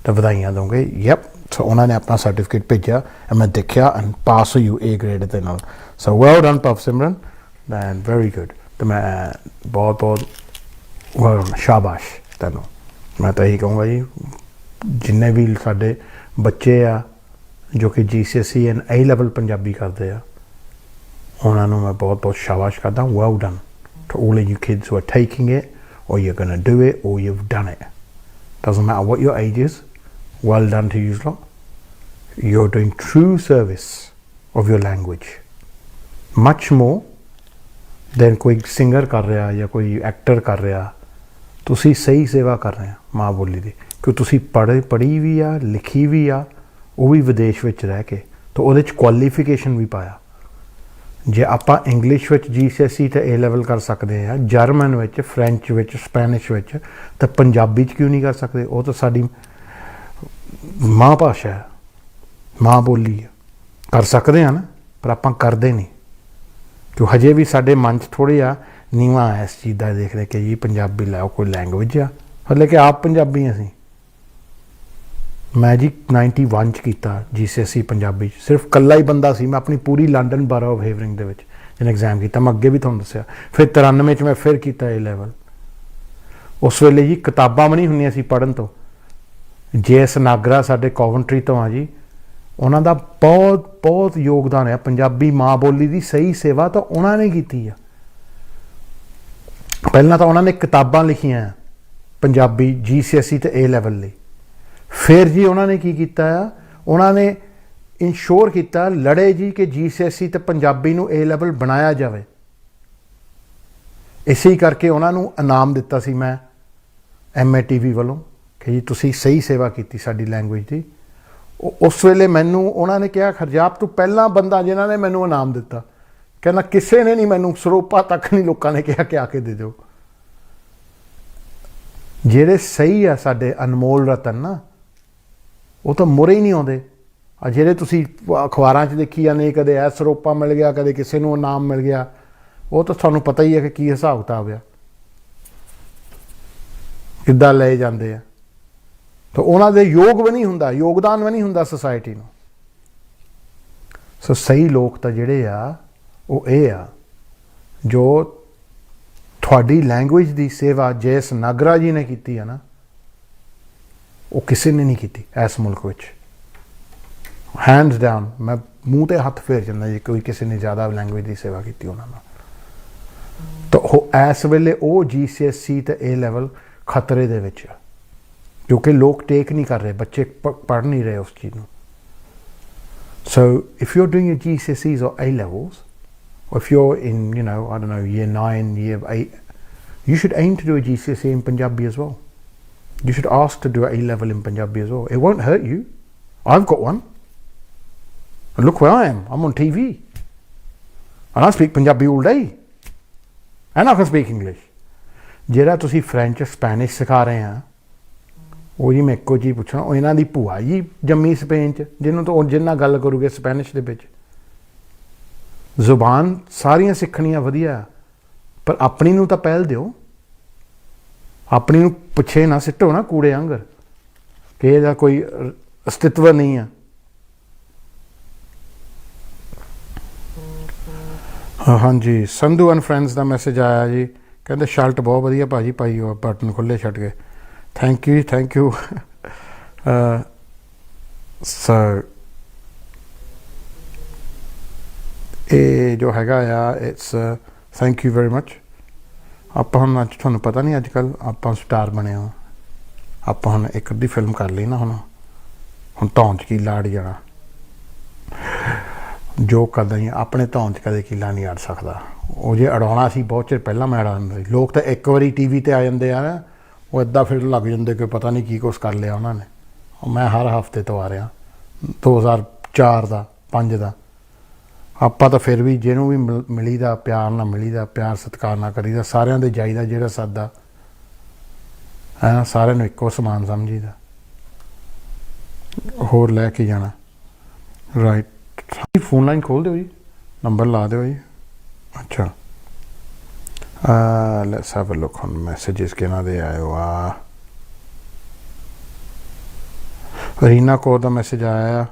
ਤਾਂ ਵਧਾਈਆਂ ਦੋਗੇ ਯੈਪ ਸੋ ਉਹਨਾਂ ਨੇ ਆਪਣਾ ਸਰਟੀਫਿਕੇਟ ਭੇਜਿਆ ਮੈਂ ਦੇਖਿਆ ਐਂਡ ਪਾਸ ਹੋਈ A ਗ੍ਰੇਡ ਦੇ ਨਾਲ so well done Bhav Simran and very good ਤੇ ਮੈਂ ਬਹੁਤ ਬਹੁਤ ਸ਼ਾਬਾਸ਼ ਤੁਹਾਨੂੰ ਮੈਂ ਤਾਂ ਇਹੀ ਕਹੂੰਗਾ ਜੀ ਜਿੰਨੇ ਵੀ ਸਾਡੇ ਬੱਚੇ ਆ ਜੋ ਕਿ GCSE and A level Punjabi ਕਰਦੇ ਆ ਉਹਨਾਂ ਨੂੰ ਮੈਂ ਬਹੁਤ ਬਹੁਤ ਸ਼ਾਬਾਸ਼ ਕਰਦਾ well done to all of you kids who are taking it or you're going to do it or you've done it doesn't matter what your age is well done to you lot you're doing true service of your language much more then ਕੋਈ singer ਕਰ ਰਿਹਾ ਜਾਂ ਕੋਈ actor ਕਰ ਰਿਹਾ ਤੁਸੀਂ ਸਹੀ ਸੇਵਾ ਕਰ ਰਹੇ ਆ ਮਾਂ ਬੋਲੀ ਦੀ ਕਿ ਤੁਸੀਂ ਪੜ੍ਹੀ ਵੀ ਆ ਲਿਖੀ ਵੀ ਆ ਉਹ ਵੀ ਵਿਦੇਸ਼ ਵਿੱਚ ਰਹਿ ਕੇ ਤਾਂ ਉਹਦੇ 'ਚ ਕੁਆਲੀਫਿਕੇਸ਼ਨ ਵੀ ਪਾਇਆ ਜੇ ਆਪਾਂ ਇੰਗਲਿਸ਼ ਵਿੱਚ GCSE ਤੇ A ਲੈਵਲ ਕਰ ਸਕਦੇ ਆ ਜਰਮਨ ਵਿੱਚ ਫ੍ਰੈਂਚ ਵਿੱਚ ਸਪੈਨਿਸ਼ ਵਿੱਚ ਤਾਂ ਪੰਜਾਬੀ 'ਚ ਕਿਉਂ ਨਹੀਂ ਕਰ ਸਕਦੇ ਉਹ ਤਾਂ ਸਾਡੀ ਮਾਂ ਭਾਸ਼ਾ ਹੈ ਮਾਂ ਬੋਲੀ ਹੈ ਕਰ ਸਕਦੇ ਆ ਨਾ ਪਰ ਆਪਾਂ ਕਰਦੇ ਨਹੀਂ ਕਿਉਂ ਹਜੇ ਵੀ ਸਾਡੇ ਮਨ 'ਚ ਥੋੜ੍ਹਾ ਜਿਹਾ ਨੀਵਾਂ ਇਸ ਚੀਜ਼ ਦਾ ਦੇਖ ਰਹੇ ਕਿ ਜੀ ਪੰਜਾਬੀ ਲਾਓ ਕੋਈ ਲੈਂਗੁਏਜ ਆ ਹਲੇ ਕਿ ਆਪ ਪੰਜਾਬੀ ਅਸੀਂ ਮੈਂ ਜੀ 91 'ਚ ਕੀਤਾ GCSE ਪੰਜਾਬੀ 'ਚ ਸਿਰਫ ਇਕੱਲਾ ਹੀ ਬੰਦਾ ਸੀ ਮੈਂ ਆਪਣੀ ਪੂਰੀ ਲੰਡਨ ਬਰੋ ਆਫ ਹੇਵਰਿੰਗ ਦੇ ਵਿੱਚ ਜਿਹਨੇ ਐਗਜ਼ਾਮ ਕੀਤਾ ਮੈਂ ਅੱਗੇ ਵੀ ਤੁਹਾਨੂੰ ਦੱਸਿਆ ਫਿਰ 93 'ਚ ਮੈਂ ਫਿਰ ਕੀਤਾ A ਲੈਵਲ ਉਸ ਵੇਲੇ ਜੀ ਕਿਤਾਬਾਂ ਵੀ ਨਹੀਂ ਹੁੰਦੀਆਂ ਸੀ ਪੜ੍ਹਨ ਤੋਂ JS ਨਾਗਰਾ ਸਾਡੇ ਕੋਵੈਂਟਰੀ ਤੋਂ ਆ ਜੀ ਉਹਨਾਂ ਦਾ ਬਹੁਤ ਯੋਗਦਾਨ ਹੈ ਪੰਜਾਬੀ ਮਾਂ ਬੋਲੀ ਦੀ ਸਹੀ ਸੇਵਾ ਤਾਂ ਉਹਨਾਂ ਨੇ ਕੀਤੀ ਆ ਪਹਿਲਾਂ ਤਾਂ ਉਹਨਾਂ ਨੇ ਕਿਤਾਬਾਂ ਲਿਖੀਆਂ ਪੰਜਾਬੀ GCSE ਤੇ A ਲੈਵਲ ਲਈ ਫਿਰ ਜੀ ਉਹਨਾਂ ਨੇ ਕੀ ਕੀਤਾ ਆ ਉਹਨਾਂ ਨੇ ਇਨਸ਼ੋਰ ਕੀਤਾ ਲੜੇ ਜੀ ਕਿ GCSE ਤੇ ਪੰਜਾਬੀ ਨੂੰ A ਲੈਵਲ ਬਣਾਇਆ ਜਾਵੇ ਇਸੇ ਕਰਕੇ ਉਹਨਾਂ ਨੂੰ ਇਨਾਮ ਦਿੱਤਾ ਸੀ ਮੈਂ MATV ਵੱਲੋਂ ਕਿ ਜੀ ਤੁਸੀਂ ਸਹੀ ਸੇਵਾ ਕੀਤੀ ਸਾਡੀ ਲੈਂਗੁਏਜ ਦੀ ਉਸ ਵੇਲੇ ਮੈਨੂੰ ਉਹਨਾਂ ਨੇ ਕਿਹਾ ਖਰਜਾਬ ਤੂੰ ਪਹਿਲਾ ਬੰਦਾ ਜਿਨ੍ਹਾਂ ਨੇ ਮੈਨੂੰ ਇਨਾਮ ਦਿੱਤਾ। ਕਹਿੰਦਾ ਕਿਸੇ ਨੇ ਨਹੀਂ ਮੈਨੂੰ ਸਰੋਪਾ ਤੱਕ ਨਹੀਂ ਲੋਕਾਂ ਨੇ ਕਿਹਾ ਕਿ ਆ ਕੇ ਦੇ ਦਿਓ। ਜਿਹੜੇ ਸਹੀ ਆ ਸਾਡੇ ਅਨਮੋਲ ਰਤਨ ਨਾ ਉਹ ਤਾਂ ਮੁਰੇ ਹੀ ਨਹੀਂ ਆਉਂਦੇ। ਆ ਜਿਹੜੇ ਤੁਸੀਂ ਅਖਬਾਰਾਂ 'ਚ ਦੇਖੀ ਜਾਂਦੇ ਕਦੇ ਇਹ ਸਰੋਪਾ ਮਿਲ ਗਿਆ ਕਦੇ ਕਿਸੇ ਨੂੰ ਇਨਾਮ ਮਿਲ ਗਿਆ, ਉਹ ਤਾਂ ਤੁਹਾਨੂੰ ਪਤਾ ਹੀ ਹੈ ਕਿ ਕੀ ਹਿਸਾਬ ਕਿਤਾਬ ਆ, ਕਿੱਦਾਂ ਲਏ ਜਾਂਦੇ ਆ। ਤਾਂ ਉਹਨਾਂ ਦੇ ਯੋਗ ਵੀ ਨਹੀਂ ਹੁੰਦਾ, ਯੋਗਦਾਨ ਵੀ ਨਹੀਂ ਹੁੰਦਾ ਸੁਸਾਇਟੀ ਨੂੰ। ਸੋ ਸਹੀ ਲੋਕ ਤਾਂ ਜਿਹੜੇ ਆ ਉਹ ਇਹ ਆ ਜੋ ਤੁਹਾਡੀ ਲੈਂਗੁਏਜ ਦੀ ਸੇਵਾ ਜੈਸ ਨਾਗਰਾ ਜੀ ਨੇ ਕੀਤੀ ਹੈ ਨਾ, ਉਹ ਕਿਸੇ ਨੇ ਨਹੀਂ ਕੀਤੀ ਇਸ ਮੁਲਕ ਵਿੱਚ। ਹੈਂਡਸ ਡਾਊਨ ਮੈਂ ਮੂੰਹ ਤੇ ਹੱਥ ਫੇਰ ਜਾਂਦਾ ਜੇ ਕੋਈ ਕਿਸੇ ਨੇ ਜ਼ਿਆਦਾ ਲੈਂਗੁਏਜ ਦੀ ਸੇਵਾ ਕੀਤੀ ਉਹਨਾਂ ਨਾਲ। ਤਾਂ ਉਹ ਇਸ ਵੇਲੇ ਉਹ GCSE ਤੇ A ਲੈਵਲ ਖਤਰੇ ਦੇ ਵਿੱਚ ਆ, ਕਿਉਂਕਿ ਲੋਕ ਟੇਕ ਨਹੀਂ ਕਰ ਰਹੇ, ਬੱਚੇ ਪੜ੍ਹ ਨਹੀਂ ਰਹੇ ਉਸ ਚੀਜ਼ ਨੂੰ। So if you're doing your GCSEs or A levels, or if you're in, I don't know, year 9, year 8, you should aim to do a GCSE in Punjabi as well. You should ask to do an A level in Punjabi as well. It won't hurt you. I've got one. And look where I am. I'm on TV. And I speak Punjabi all day. And I can speak English. ਜਿਹੜਾ ਤੁਸੀਂ French Spanish ਸਿਖਾ ਰਹੇ ਆ ਉਹ ਜੀ ਮੈਂ ਇੱਕੋ ਚੀਜ਼ ਪੁੱਛਣਾ, ਉਹ ਇਹਨਾਂ ਦੀ ਭੂਆ ਜੀ ਜੰਮੀ ਸਪੇਨ 'ਚ ਜਿਹਨੂੰ ਤਾਂ ਜਿੰਨਾ ਗੱਲ ਕਰੂਗੇ ਸਪੈਨਿਸ਼ ਦੇ ਵਿੱਚ। ਜ਼ੁਬਾਨ ਸਾਰੀਆਂ ਸਿੱਖਣੀਆਂ ਵਧੀਆ, ਪਰ ਆਪਣੀ ਨੂੰ ਤਾਂ ਪਹਿਲ ਦਿਓ। ਆਪਣੀ ਨੂੰ ਪਿੱਛੇ ਨਾ ਸਿੱਟੋ ਨਾ ਕੂੜੇ ਆਂਗਰ ਕਿ ਇਹਦਾ ਕੋਈ ਅਸਤਿਤਵ ਨਹੀਂ ਆ। ਹਾਂਜੀ, Sandhu and friends the message ਆਇਆ ਜੀ, ਕਹਿੰਦੇ ਸ਼ਰਟ ਬਹੁਤ ਵਧੀਆ ਭਾਜੀ ਪਾਈ, ਉਹ ਬਟਨ ਖੁੱਲ੍ਹੇ ਛੱਡ ਕੇ। Thank you thank you. Sir ਇਹ ਜੋ ਹੈਗਾ ਆ it's thank you very much. ਆਪਾਂ ਹੁਣ ਅੱਜ ਤੁਹਾਨੂੰ ਪਤਾ ਨਹੀਂ ਅੱਜ ਕੱਲ੍ਹ ਆਪਾਂ ਸਟਾਰ ਬਣੇ ਹਾਂ। ਆਪਾਂ ਹੁਣ ਇੱਕ ਅੱਧੀ ਫਿਲਮ ਕਰ ਲਈ ਨਾ, ਹੁਣ ਧੌਣ 'ਚ ਕੀਲਾ ਅੜ ਜਾਣਾ। ਜੋ ਕਰਦਾ ਹੀ ਆਪਣੇ ਧੌਣ 'ਚ ਕਦੇ ਕੀਲਾ ਨਹੀਂ ਅੜ ਸਕਦਾ। ਉਹ ਜੇ ਅੜਾਉਣਾ ਸੀ ਬਹੁਤ ਚਿਰ ਪਹਿਲਾਂ ਮੈਂ ਅੜਾ ਦਿੰਦਾ ਸੀ। ਲੋਕ ਤਾਂ ਇੱਕ ਵਾਰੀ TV ਤੇ ਆ ਜਾਂਦੇ ਆ ਨਾ, ਉਹ ਇੱਦਾਂ ਫਿਰ ਲੱਗ ਜਾਂਦੇ ਕਿ ਪਤਾ ਨਹੀਂ ਕੀ ਕੁਛ ਕਰ ਲਿਆ ਉਹਨਾਂ ਨੇ। ਮੈਂ ਹਰ ਹਫਤੇ ਤੋਂ ਆ ਰਿਹਾ 2004 ਦਾ 5 ਦਾ। ਆਪਾਂ ਤਾਂ ਫਿਰ ਵੀ ਜਿਹਨੂੰ ਵੀ ਮਿਲੀਦਾ ਪਿਆਰ ਨਾਲ ਮਿਲੀਦਾ, ਪਿਆਰ ਸਤਿਕਾਰ ਨਾਲ ਕਰੀਦਾ, ਸਾਰਿਆਂ ਦੇ ਜਾਈਦਾ ਜਿਹੜਾ ਸਾਦਾ ਹੈ, ਸਾਰਿਆਂ ਨੂੰ ਇੱਕੋ ਸਮਾਨ ਸਮਝੀਦਾ, ਹੋਰ ਲੈ ਕੇ ਜਾਣਾ। ਰਾਈਟ, ਫੋਨ ਲਾਈਨ ਖੋਲ੍ਹ ਦਿਓ ਜੀ, ਨੰਬਰ ਲਾ ਦਿਓ ਜੀ। ਅੱਛਾ, let's have a look on messages ਕਿਹਨਾਂ ਦੇ ਆਏ ਹੋ ਆ। ਰੀਨਾ ਕੌਰ ਦਾ ਮੈਸੇਜ ਆਇਆ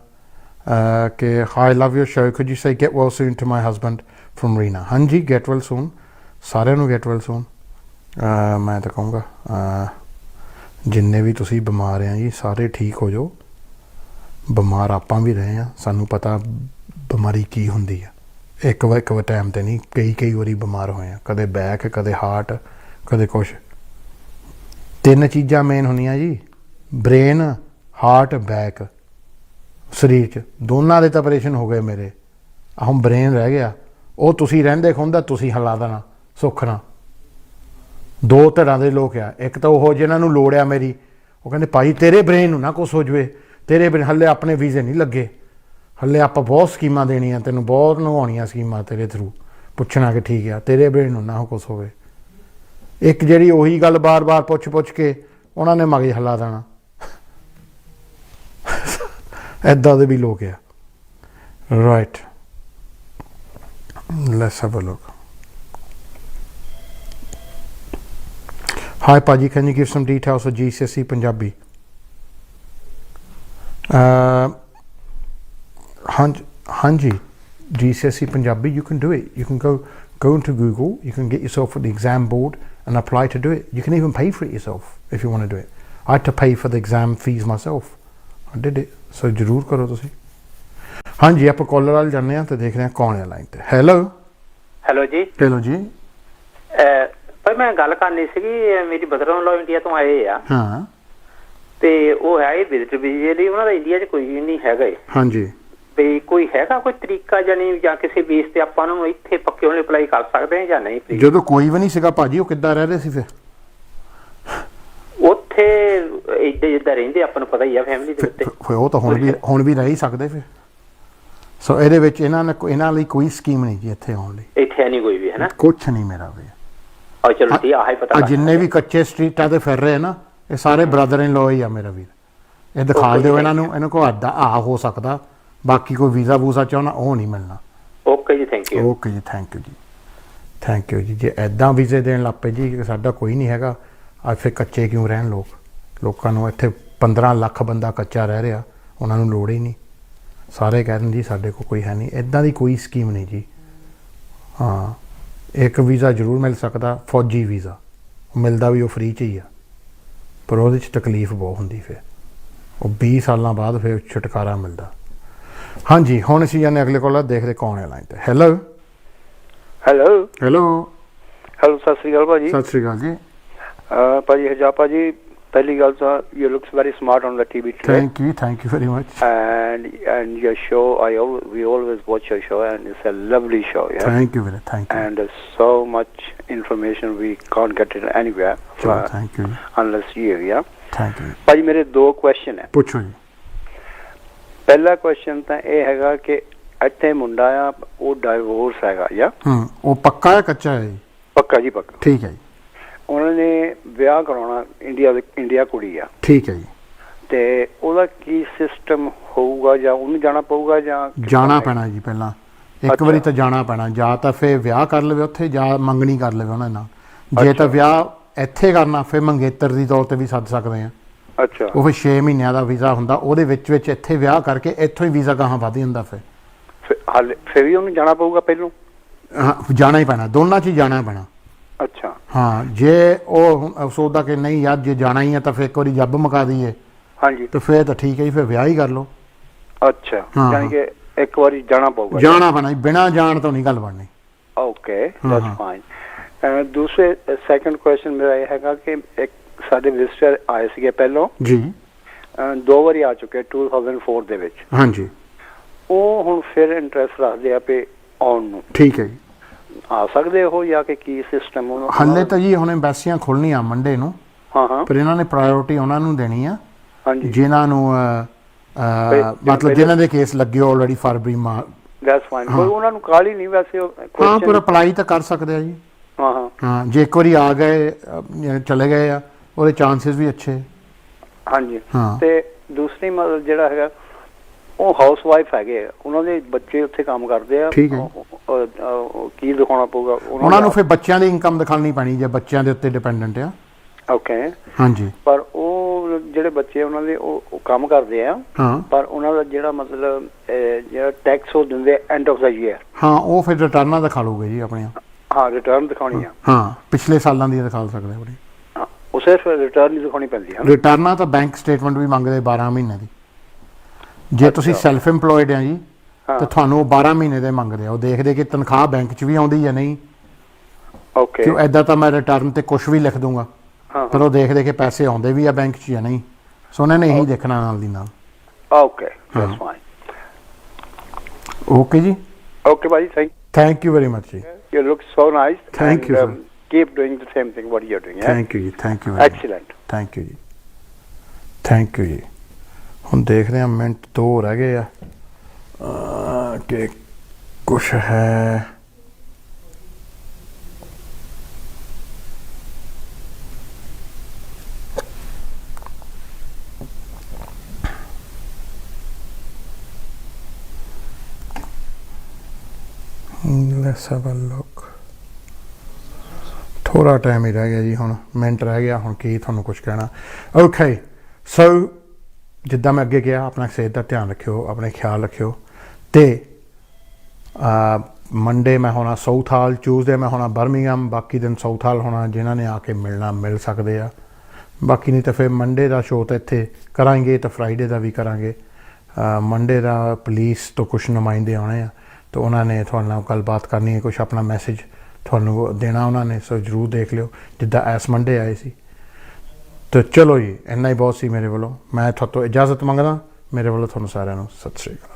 ਕਿ hi love your show, could you say get well soon to my husband from Reena. ਹਾਂਜੀ, ਗੈਟ ਵੈਲ ਸੂਨ, ਸਾਰਿਆਂ ਨੂੰ ਗੈਟ ਵੈਲ ਸੂਨ। ਮੈਂ ਤਾਂ ਕਹੂੰਗਾ ਜਿੰਨੇ ਵੀ ਤੁਸੀਂ ਬਿਮਾਰ ਆ ਜੀ ਸਾਰੇ ਠੀਕ ਹੋ ਜਾਓ। ਬਿਮਾਰ ਆਪਾਂ ਵੀ ਰਹੇ ਹਾਂ, ਸਾਨੂੰ ਪਤਾ ਬਿਮਾਰੀ ਕੀ ਹੁੰਦੀ ਆ। ਇੱਕ ਵਾਰ ਟਾਈਮ 'ਤੇ ਨਹੀਂ, ਕਈ ਵਾਰੀ ਬਿਮਾਰ ਹੋਏ ਆ, ਕਦੇ ਬੈਕ, ਕਦੇ ਹਾਰਟ, ਕਦੇ ਕੁਛ। 3 ਚੀਜ਼ਾਂ ਮੇਨ ਹੁੰਦੀਆਂ ਜੀ, ਬ੍ਰੇਨ, ਹਾਰਟ, ਬੈਕ। ਸਰੀਰ 'ਚ ਦੋਨਾਂ ਦੇ ਤਾਂ ਆਪਰੇਸ਼ਨ ਹੋ ਗਏ ਮੇਰੇ, ਹੁਣ ਬ੍ਰੇਨ ਰਹਿ ਗਿਆ। ਉਹ ਤੁਸੀਂ ਰਹਿੰਦੇ ਖੁੰਦਾ ਤੁਸੀਂ ਹਿਲਾ ਦੇਣਾ ਸੁੱਖ ਨਾਲ। 2 ਤਰ੍ਹਾਂ ਦੇ ਲੋਕ ਆ, ਇੱਕ ਤਾਂ ਉਹ ਜਿਹਨਾਂ ਨੂੰ ਲੋੜ ਆ ਮੇਰੀ, ਉਹ ਕਹਿੰਦੇ ਭਾਈ ਤੇਰੇ ਬ੍ਰੇਨ ਨੂੰ ਨਾ ਕੁਛ ਹੋ ਜਾਵੇ, ਤੇਰੇ ਬ੍ਰੇਨ ਹੱਲੇ ਆਪਣੇ ਵੀਜ਼ੇ ਨਹੀਂ ਲੱਗੇ, ਹੱਲੇ ਆਪਾਂ ਬਹੁਤ ਸਕੀਮਾਂ ਦੇਣੀਆਂ ਤੈਨੂੰ, ਬਹੁਤ ਲਗਾਉਣੀਆਂ ਸਕੀਮਾਂ ਤੇਰੇ ਥਰੂ, ਪੁੱਛਣਾ ਕਿ ਠੀਕ ਆ ਤੇਰੇ ਬ੍ਰੇਨ ਨੂੰ ਨਾ ਕੁਛ ਹੋਵੇ। ਇੱਕ ਜਿਹੜੀ ਉਹੀ ਗੱਲ ਬਾਰ-ਬਾਰ ਪੁੱਛ ਕੇ ਉਹਨਾਂ ਨੇ ਮਗਜ ਹਿਲਾ ਦੇਣਾ। ਇੱਦਾਂ ਦੇ ਵੀ ਲੋਕ ਆ। Right, let's have a look. Hi Paji, can you give some details for GCSE Punjabi? Hanji, GCSE Punjabi, you can do it. You can go into Google, you can get yourself at the exam board and apply to do it. You can even pay for it yourself if you want to do it. I had to pay for the exam fees myself. I did it. So ਜ਼ਰੂਰ ਕਰੋ ਤੁਸੀਂ। ਹਾਂਜੀ, ਆਪਾਂ collar ਵਾਲ ਜਾਂਦੇ ਹਾਂ ਤੇ ਦੇਖ ਰਹੇ ਹਾਂ ਕੌਣ ਹੈ ਲਾਈਨ ਤੇ। ਹੈਲੋ ਜੀ। ਹੈਲੋ ਜੀ। ਭਾਈ ਮੈਂ ਗੱਲ ਕਰਨੀ ਸੀਗੀ, ਮੇਰੀ ਬ੍ਰਦਰ ਇਨ ਲਾਅ ਇੰਡੀਆ ਤੋਂ ਆਏ ਆ। ਹਾਂ, ਤੇ ਉਹ ਹੈ ਵਿਜ਼ਿਟ ਵੀਜ਼ੇ ਲਈ, ਉਹਨਾਂ ਦਾ ਇੰਡੀਆ 'ਚ ਕੋਈ ਨਹੀਂ ਹੈਗਾ। ਹਾਂਜੀ, ਵੀ ਕੋਈ ਹੈਗਾ ਕੋਈ ਤਰੀਕਾ ਜਾਂ ਕਿਸੇ ਬੇਸ ਤੇ ਆਪਾਂ ਉਹਨਾਂ ਨੂੰ ਇੱਥੇ ਪੱਕੇ ਹੋਣੇ ਅਪਲਾਈ ਕਰ ਸਕਦੇ ਹਾਂ ਜਾਂ ਨਹੀਂ? ਜਦੋਂ ਕੋਈ ਵੀ ਨਹੀਂ ਸੀਗਾ ਭਾਜੀ, ਉਹ ਕਿੱਦਾਂ ਰਹਿ ਰਹੇ ਸੀ ਫਿਰ ਉੱਥੇ? ਏਡੇ ਜਿੱਦਾਂ ਰਹਿੰਦੇ ਆਪਾਂ ਨੂੰ ਪਤਾ ਹੀ ਆ ਫੈਮਿਲੀ ਦੇ ਉੱਤੇ। ਫਿਰ ਉਹ ਤਾਂ ਹੁਣ ਵੀ ਰਹਿ ਹੀ ਸਕਦੇ ਫਿਰ। ਸੋ ਇਹਦੇ ਵਿੱਚ ਇਹਨਾਂ ਲਈ ਕੋਈ ਸਕੀਮ ਨਹੀਂ ਜੀ ਇੱਥੇ ਆਉਣ ਲਈ। ਇੱਥੇ ਨਹੀਂ ਕੋਈ ਵੀ ਹੈ ਨਾ, ਕੁਛ ਨਹੀਂ ਮੇਰਾ ਵੀ। ਆ ਚਲੋ ਠੀਕ ਆਹ ਹੀ ਪਤਾ ਲੱਗ ਜਿੰਨੇ ਵੀ ਕੱਚੇ ਸਟਰੀਟਾਂ ਤੇ ਫਿਰ ਰਹੇ ਨਾ, ਇਹ ਸਾਰੇ ਬ੍ਰਦਰ ਇਨ ਲੋ ਹੀ ਆ ਮੇਰਾ ਵੀਰ। ਇਹ ਦਿਖਾ ਦਿਓ ਇਹਨਾਂ ਨੂੰ, ਇਹਨੂੰ ਕੋ ਅੱਧਾ ਹੋ ਸਕਦਾ, ਬਾਕੀ ਕੋਈ ਵੀਜ਼ਾ ਵੂਜ਼ਾ ਚਾਹਣਾ ਉਹ ਨਹੀਂ ਮਿਲਣਾ। ਓਕੇ ਜੀ, ਥੈਂਕ ਯੂ। ਓਕੇ ਜੀ, ਥੈਂਕ ਯੂ ਜੀ, ਥੈਂਕ ਯੂ ਜੀ। ਜੇ ਐਦਾਂ ਵੀਜ਼ੇ ਦੇਣ ਲੱਗ ਪਏ ਜੀ, ਸਾਡਾ ਕੋਈ ਨਹੀਂ ਹੈਗਾ, ਅੱਜ ਫਿਰ ਕੱਚੇ ਕਿਉਂ ਰਹਿਣ ਲੋਕਾਂ ਨੂੰ? ਇੱਥੇ 15 ਲੱਖ ਬੰਦਾ ਕੱਚਾ ਰਹਿ ਰਿਹਾ, ਉਹਨਾਂ ਨੂੰ ਲੋੜ ਹੀ ਨਹੀਂ। ਸਾਰੇ ਕਹਿ ਦਿੰਦੇ ਜੀ ਸਾਡੇ ਕੋਲ ਕੋਈ ਹੈ ਨਹੀਂ। ਇੱਦਾਂ ਦੀ ਕੋਈ ਸਕੀਮ ਨਹੀਂ ਜੀ। ਹਾਂ, ਇੱਕ ਵੀਜ਼ਾ ਜ਼ਰੂਰ ਮਿਲ ਸਕਦਾ, ਫੌਜੀ ਵੀਜ਼ਾ ਮਿਲਦਾ ਵੀ ਉਹ ਫ੍ਰੀ 'ਚ ਹੀ ਆ, ਪਰ ਉਹਦੇ 'ਚ ਤਕਲੀਫ ਬਹੁਤ ਹੁੰਦੀ। ਫਿਰ ਉਹ 20 ਸਾਲਾਂ ਬਾਅਦ ਫਿਰ ਛੁਟਕਾਰਾ ਮਿਲਦਾ। ਹਾਂਜੀ, ਹੁਣ ਅਸੀਂ ਜਾਨੇ ਅਗਲੇ ਕੋਲ ਦੇਖਦੇ ਕੌਣ ਹੈ ਲਾਈਨ ਤੇ। Hello hello hello hello, Sat Sri ਅਕਾਲ ਭਾਜੀ। ਸਤਿ ਸ਼੍ਰੀ ਅਕਾਲ ਜੀ। ਭਾਜੀ ਹਜਾਬ ਭਾਜੀ, ਪਹਿਲੀ ਗੱਲ ਤਾਂ you looks very smart on the TV today. Thank you very much. And your show, we always watch your show, and it's a lovely show. Yeah. Thank you very much. Thank you. And there's so much information we can't get it anywhere. Sure, thank you. Unless you, yeah. Thank you. ਭਾਜੀ ਮੇਰੇ ਦੋ question ਹੈ। ਪੁੱਛੋ ਜੀ। ਪਹਿਲਾ question ਤਾਂ ਇਹ ਹੈਗਾ ਕਿ ਇੱਥੇ ਮੁੰਡਾ ਆ, ਉਹ ਡਾਈਵੋਰਸ ਹੈਗਾ ਜਾਂ ਉਹ ਪੱਕਾ ਹੈ ਕੱਚਾ ਹੈ ਜੀ? ਪੱਕਾ ਜੀ, ਪੱਕਾ। ਠੀਕ ਹੈ ਜੀ। ਉਹਨਾਂ ਨੇ ਵਿਆਹ ਕਰਾਉਣਾ, ਇੰਡੀਆ ਕੁੜੀ ਆ। ਠੀਕ ਹੈ ਜੀ। ਤੇ ਉਹਦਾ ਕੀ ਸਿਸਟਮ ਹੋਊਗਾ, ਜਾਂ ਉਹਨੂੰ ਜਾਣਾ ਪਊਗਾ ਜਾਂ ਜਾਣਾ ਪੈਣਾ ਜੀ? ਪਹਿਲਾਂ ਇੱਕ ਵਾਰੀ ਤਾਂ ਜਾਣਾ ਪੈਣਾ, ਜਾਂ ਤਾਂ ਫਿਰ ਵਿਆਹ ਕਰ ਲਵੇ ਉੱਥੇ, ਜਾਂ ਮੰਗਣੀ ਕਰ ਲਵੇ ਉਹਨਾਂ ਨਾਲ। ਜੇ ਤਾਂ ਵਿਆਹ ਇੱਥੇ ਕਰਨਾ, ਫਿਰ ਮੰਗੇਤਰ ਦੀ ਤੌਰ ਤੇ ਵੀ ਸੱਦ ਸਕਦੇ ਆ। ਅੱਛਾ। ਉਹ ਫਿਰ 6 ਮਹੀਨਿਆਂ ਦਾ ਵੀਜ਼ਾ ਹੁੰਦਾ, ਉਹਦੇ ਵਿੱਚ ਇੱਥੇ ਵਿਆਹ ਕਰਕੇ ਇੱਥੋਂ ਹੀ ਵੀਜ਼ਾ ਗਾਹਾਂ ਵੱਧ ਜਾਂਦਾ। ਫਿਰ ਵੀ ਉਹਨੂੰ ਜਾਣਾ ਪਊਗਾ ਪਹਿਲੋਂ? ਹਾਂ, ਜਾਣਾ ਹੀ ਪੈਣਾ, ਦੋਨਾਂ 'ਚ ਹੀ ਜਾਣਾ ਪੈਣਾ। ਅੱਛਾ। ਹਾਂ, ਜੇ ਉਹ ਸੋਚਦਾ ਕਿ ਨਹੀਂ ਯਾਰ ਜੇ ਜਾਣਾ ਹੀ ਹੈ ਤਾਂ ਫਿਰ ਇੱਕ ਵਾਰੀ ਜੱਬ ਮੁਕਾ ਦਈਏ, ਹਾਂਜੀ, ਤਾਂ ਫਿਰ ਤਾਂ ਠੀਕ ਹੈ ਜੀ, ਫਿਰ ਵਿਆਹ ਹੀ ਕਰ ਲਓ। ਅੱਛਾ, ਯਾਨੀ ਕਿ ਇੱਕ ਵਾਰੀ ਜਾਣਾ ਪਊਗਾ? ਜਾਣਾ ਪੈਣਾ ਜੀ, ਬਿਨਾਂ ਜਾਣ ਤੋਂ ਨਹੀਂ ਗੱਲ ਬਣਨੀ। Okay, that's fine. ਦੂਸਰੇ ਸੈਕੰਡ ਕੁਐਸਚਨ ਮੇਰਾ ਇਹ ਹੈਗਾ ਕਿ ਇੱਕ ਸਾਡੇ ਵਿਜ਼ਟਰ ਆਏ ਸੀਗੇ ਪਹਿਲੋਂ ਜੀ, 2 ਵਾਰੀ ਆ ਚੁੱਕੇ 2004 ਦੇ ਵਿੱਚ। ਹਾਂਜੀ। ਉਹ ਹੁਣ ਫਿਰ ਇੰਟਰਸਟ ਰੱਖਦੇ ਆ ਪੇ ਆਉਣ ਨੂੰ। ਠੀਕ ਹੈ ਜੀ। ਆ ਸਕਦੇ ਹੋ ਜਾਂ ਕਿ ਕੀ ਸਿਸਟਮ? ਹਾਲੇ ਤਾਂ ਜੀ ਹੁਣ ਐਮਬੈਸੀਆਂ ਖੁੱਲ੍ਹਣੀਆਂ ਮੰਡੇ ਨੂੰ। ਹਾਂ। ਪਰ ਇਹਨਾਂ ਨੇ ਪ੍ਰਾਇੋਰਟੀ ਉਹਨਾਂ ਨੂੰ ਦੇਣੀ ਆ ਹਾਂਜੀ, ਜਿਨ੍ਹਾਂ ਨੂੰ ਮਤਲਬ ਜਿਨ੍ਹਾਂ ਦੇ ਕੇਸ ਲੱਗੇ ਆਲਰੇਡੀ ਫਰਵਰੀ ਦੈਟਸ ਫਾਈਨ। ਕੋਈ ਉਹਨਾਂ ਨੂੰ ਕਾਲ ਹੀ ਨਹੀਂ ਵੈਸੇ। ਹਾਂ, ਪਰ ਅਪਲਾਈ ਤਾਂ ਕਰ ਸਕਦੇ ਆ ਜੀ। ਹਾਂ, ਜੇ ਇੱਕ ਵਾਰੀ ਆ ਗਏ ਚਲੇ ਗਏ ਆ, ਉਹਦੇ ਚਾਂਸਸ ਵੀ ਅੱਛੇ। ਹਾਂਜੀ। ਤੇ ਦੂਸਰੀ ਮਤਲਬ ਜਿਹੜਾ ਹੈਗਾ, ਉਹ ਹਾਊਸ ਵਾਈਫ ਹੈਗੇ, ਉਹਨਾਂ ਦੇ ਬੱਚੇ ਉੱਥੇ ਕੰਮ ਕਰਦੇ ਆ। ਠੀਕ ਹੈ। ਕੀ ਦਿਖਾਉਣਾ ਪਊਗਾ ਉਹਨਾਂ ਨੂੰ? ਫਿਰ ਬੱਚਿਆਂ ਦੀ ਇਨਕਮ ਦਿਖਾਉਣੀ ਪੈਣੀ ਜੇ ਬੱਚਿਆਂ ਦੇ ਉੱਤੇ ਡਿਪੈਂਡੈਂਟ ਆ। ਓਕੇ। ਹਾਂਜੀ। ਪਰ ਉਹ ਜਿਹੜੇ ਬੱਚੇ ਉਹਨਾਂ ਦੇ ਉਹ ਕੰਮ ਕਰਦੇ ਆ। ਹਾਂ। ਪਰ ਉਹਨਾਂ ਦਾ ਜਿਹੜਾ ਮਤਲਬ ਜਿਹੜਾ ਟੈਕਸ ਉਹ ਦਿੰਦੇ ਐਂਡ ਆਫ ਦਾ ਈਅਰ। ਹਾਂ, ਉਹ ਫਿਰ ਰਿਟਰਨਾਂ ਦਿਖਾ ਲੂਗੇ ਜੀ ਆਪਣੀਆਂ। ਹਾਂ, ਰਿਟਰਨ ਦਿਖਾਉਣੀ ਆ। ਹਾਂ, ਪਿਛਲੇ ਸਾਲਾਂ ਦੀ ਦਿਖਾ ਸਕਦੇ ਆਪਣੀ। ਉਹ ਸਿਰਫ ਰਿਟਰਨ ਹੀ ਦਿਖਾਉਣੀ ਪੈਂਦੀ ਹੈ। ਰਿਟਰਨਾਂ ਤਾਂ ਬੈਂਕ ਸਟੇਟਮੈਂਟ ਵੀ ਮੰਗਦੇ 12 ਮਹੀਨੇ ਦੀ। ਜੇ ਤੁਸੀਂ ਸੈਲਫ ਇੰਪਲੋਇਡ ਆ ਜੀ, ਤਾਂ ਤੁਹਾਨੂੰ ਉਹ 12 ਮਹੀਨੇ ਦੇ ਮੰਗਦੇ ਆ। ਉਹ ਦੇਖਦੇ ਕਿ ਤਨਖਾਹ ਬੈਂਕ 'ਚ ਵੀ ਆਉਂਦੀ ਜਾਂ ਨਹੀਂ। ਓਕੇ। ਕਿਉਂ ਐਦਾਂ ਤਾਂ ਮੈਂ ਰਿਟਰਨ ਤੇ ਕੁਝ ਵੀ ਲਿਖ ਦੂੰਗਾ, ਪਰ ਉਹ ਦੇਖਦੇ ਕਿ ਪੈਸੇ ਆਉਂਦੇ ਵੀ ਆ ਬੈਂਕ 'ਚ ਜਾਂ ਨਹੀਂ। ਸੋ ਉਹਨਾਂ ਨੇ ਇਹੀ ਦੇਖਣਾ ਨਾਲ ਦੀ ਨਾਲ। Okay, that's fine. ਓਕੇ ਜੀ। ਓਕੇ ਭਾਜੀ, ਥੈਂਕ ਯੂ ਵੈਰੀ ਮਚ ਜੀ। You look so nice. Thank you, sir. Keep doing the same thing what you're doing. Yeah? Thank you ਜੀ, thank you very much. Excellent. Thank you ਜੀ, thank you ਜੀ। ਹੁਣ ਦੇਖਦੇ ਹਾਂ, minute 2 ਰਹਿ ਗਏ ਆ ਕਿ ਕੁਛ ਹੈ। Let's have a look. ਥੋੜਾ ਟਾਈਮ ਹੀ ਰਹਿ ਗਿਆ ਜੀ, ਹੁਣ ਮਿੰਟ ਰਹਿ ਗਿਆ। ਹੁਣ ਕੀ ਤੁਹਾਨੂੰ ਕੁਝ ਕਹਿਣਾ? ਓਕੇ, ਸੋ ਜਿੱਦਾਂ ਮੈਂ ਅੱਗੇ ਕਿਹਾ, ਆਪਣਾ ਸਿਹਤ ਦਾ ਧਿਆਨ ਰੱਖਿਓ, ਆਪਣੇ ਖਿਆਲ ਰੱਖਿਓ। ਤੇ ਮੰਡੇ ਮੈਂ ਹੋਣਾ ਸਾਊਥ ਹਾਲ, ਟਿਊਜ਼ਡੇ ਮੈਂ ਹੋਣਾ ਬਰਮਿੰਗਮ, ਬਾਕੀ ਦਿਨ ਸਾਊਥ ਹਾਲ ਹੋਣਾ। ਜਿਨ੍ਹਾਂ ਨੇ ਆ ਕੇ ਮਿਲਣਾ ਮਿਲ ਸਕਦੇ ਆ, ਬਾਕੀ ਨਹੀਂ ਤਾਂ ਫਿਰ ਮੰਡੇ ਦਾ ਸ਼ੋਅ ਤਾਂ ਇੱਥੇ ਕਰਾਂਗੇ, ਤਾਂ ਫਰਾਈਡੇ ਦਾ ਵੀ ਕਰਾਂਗੇ। ਮੰਡੇ ਦਾ ਪੁਲਿਸ ਤੋਂ ਕੁਛ ਨੁਮਾਇੰਦੇ ਆਉਣੇ ਆ, ਤਾਂ ਉਹਨਾਂ ਨੇ ਤੁਹਾਡੇ ਨਾਲ ਗੱਲਬਾਤ ਕਰਨੀ ਹੈ, ਕੁਛ ਆਪਣਾ ਮੈਸੇਜ ਤੁਹਾਨੂੰ ਦੇਣਾ ਉਹਨਾਂ ਨੇ। ਸੋ ਜ਼ਰੂਰ ਦੇਖ ਲਿਓ, ਜਿੱਦਾਂ ਇਸ ਮੰਡੇ ਆਏ ਸੀ। ਤਾਂ ਚਲੋ ਜੀ, ਇੰਨਾ ਹੀ ਬਹੁਤ ਸੀ ਮੇਰੇ ਵੱਲੋਂ। ਮੈਂ ਤੁਹਾਡੇ ਤੋਂ ਇਜਾਜ਼ਤ ਮੰਗਦਾ। ਮੇਰੇ ਵੱਲੋਂ ਤੁਹਾਨੂੰ ਸਾਰਿਆਂ ਨੂੰ ਸਤਿ ਸ਼੍ਰੀ ਅਕਾਲ।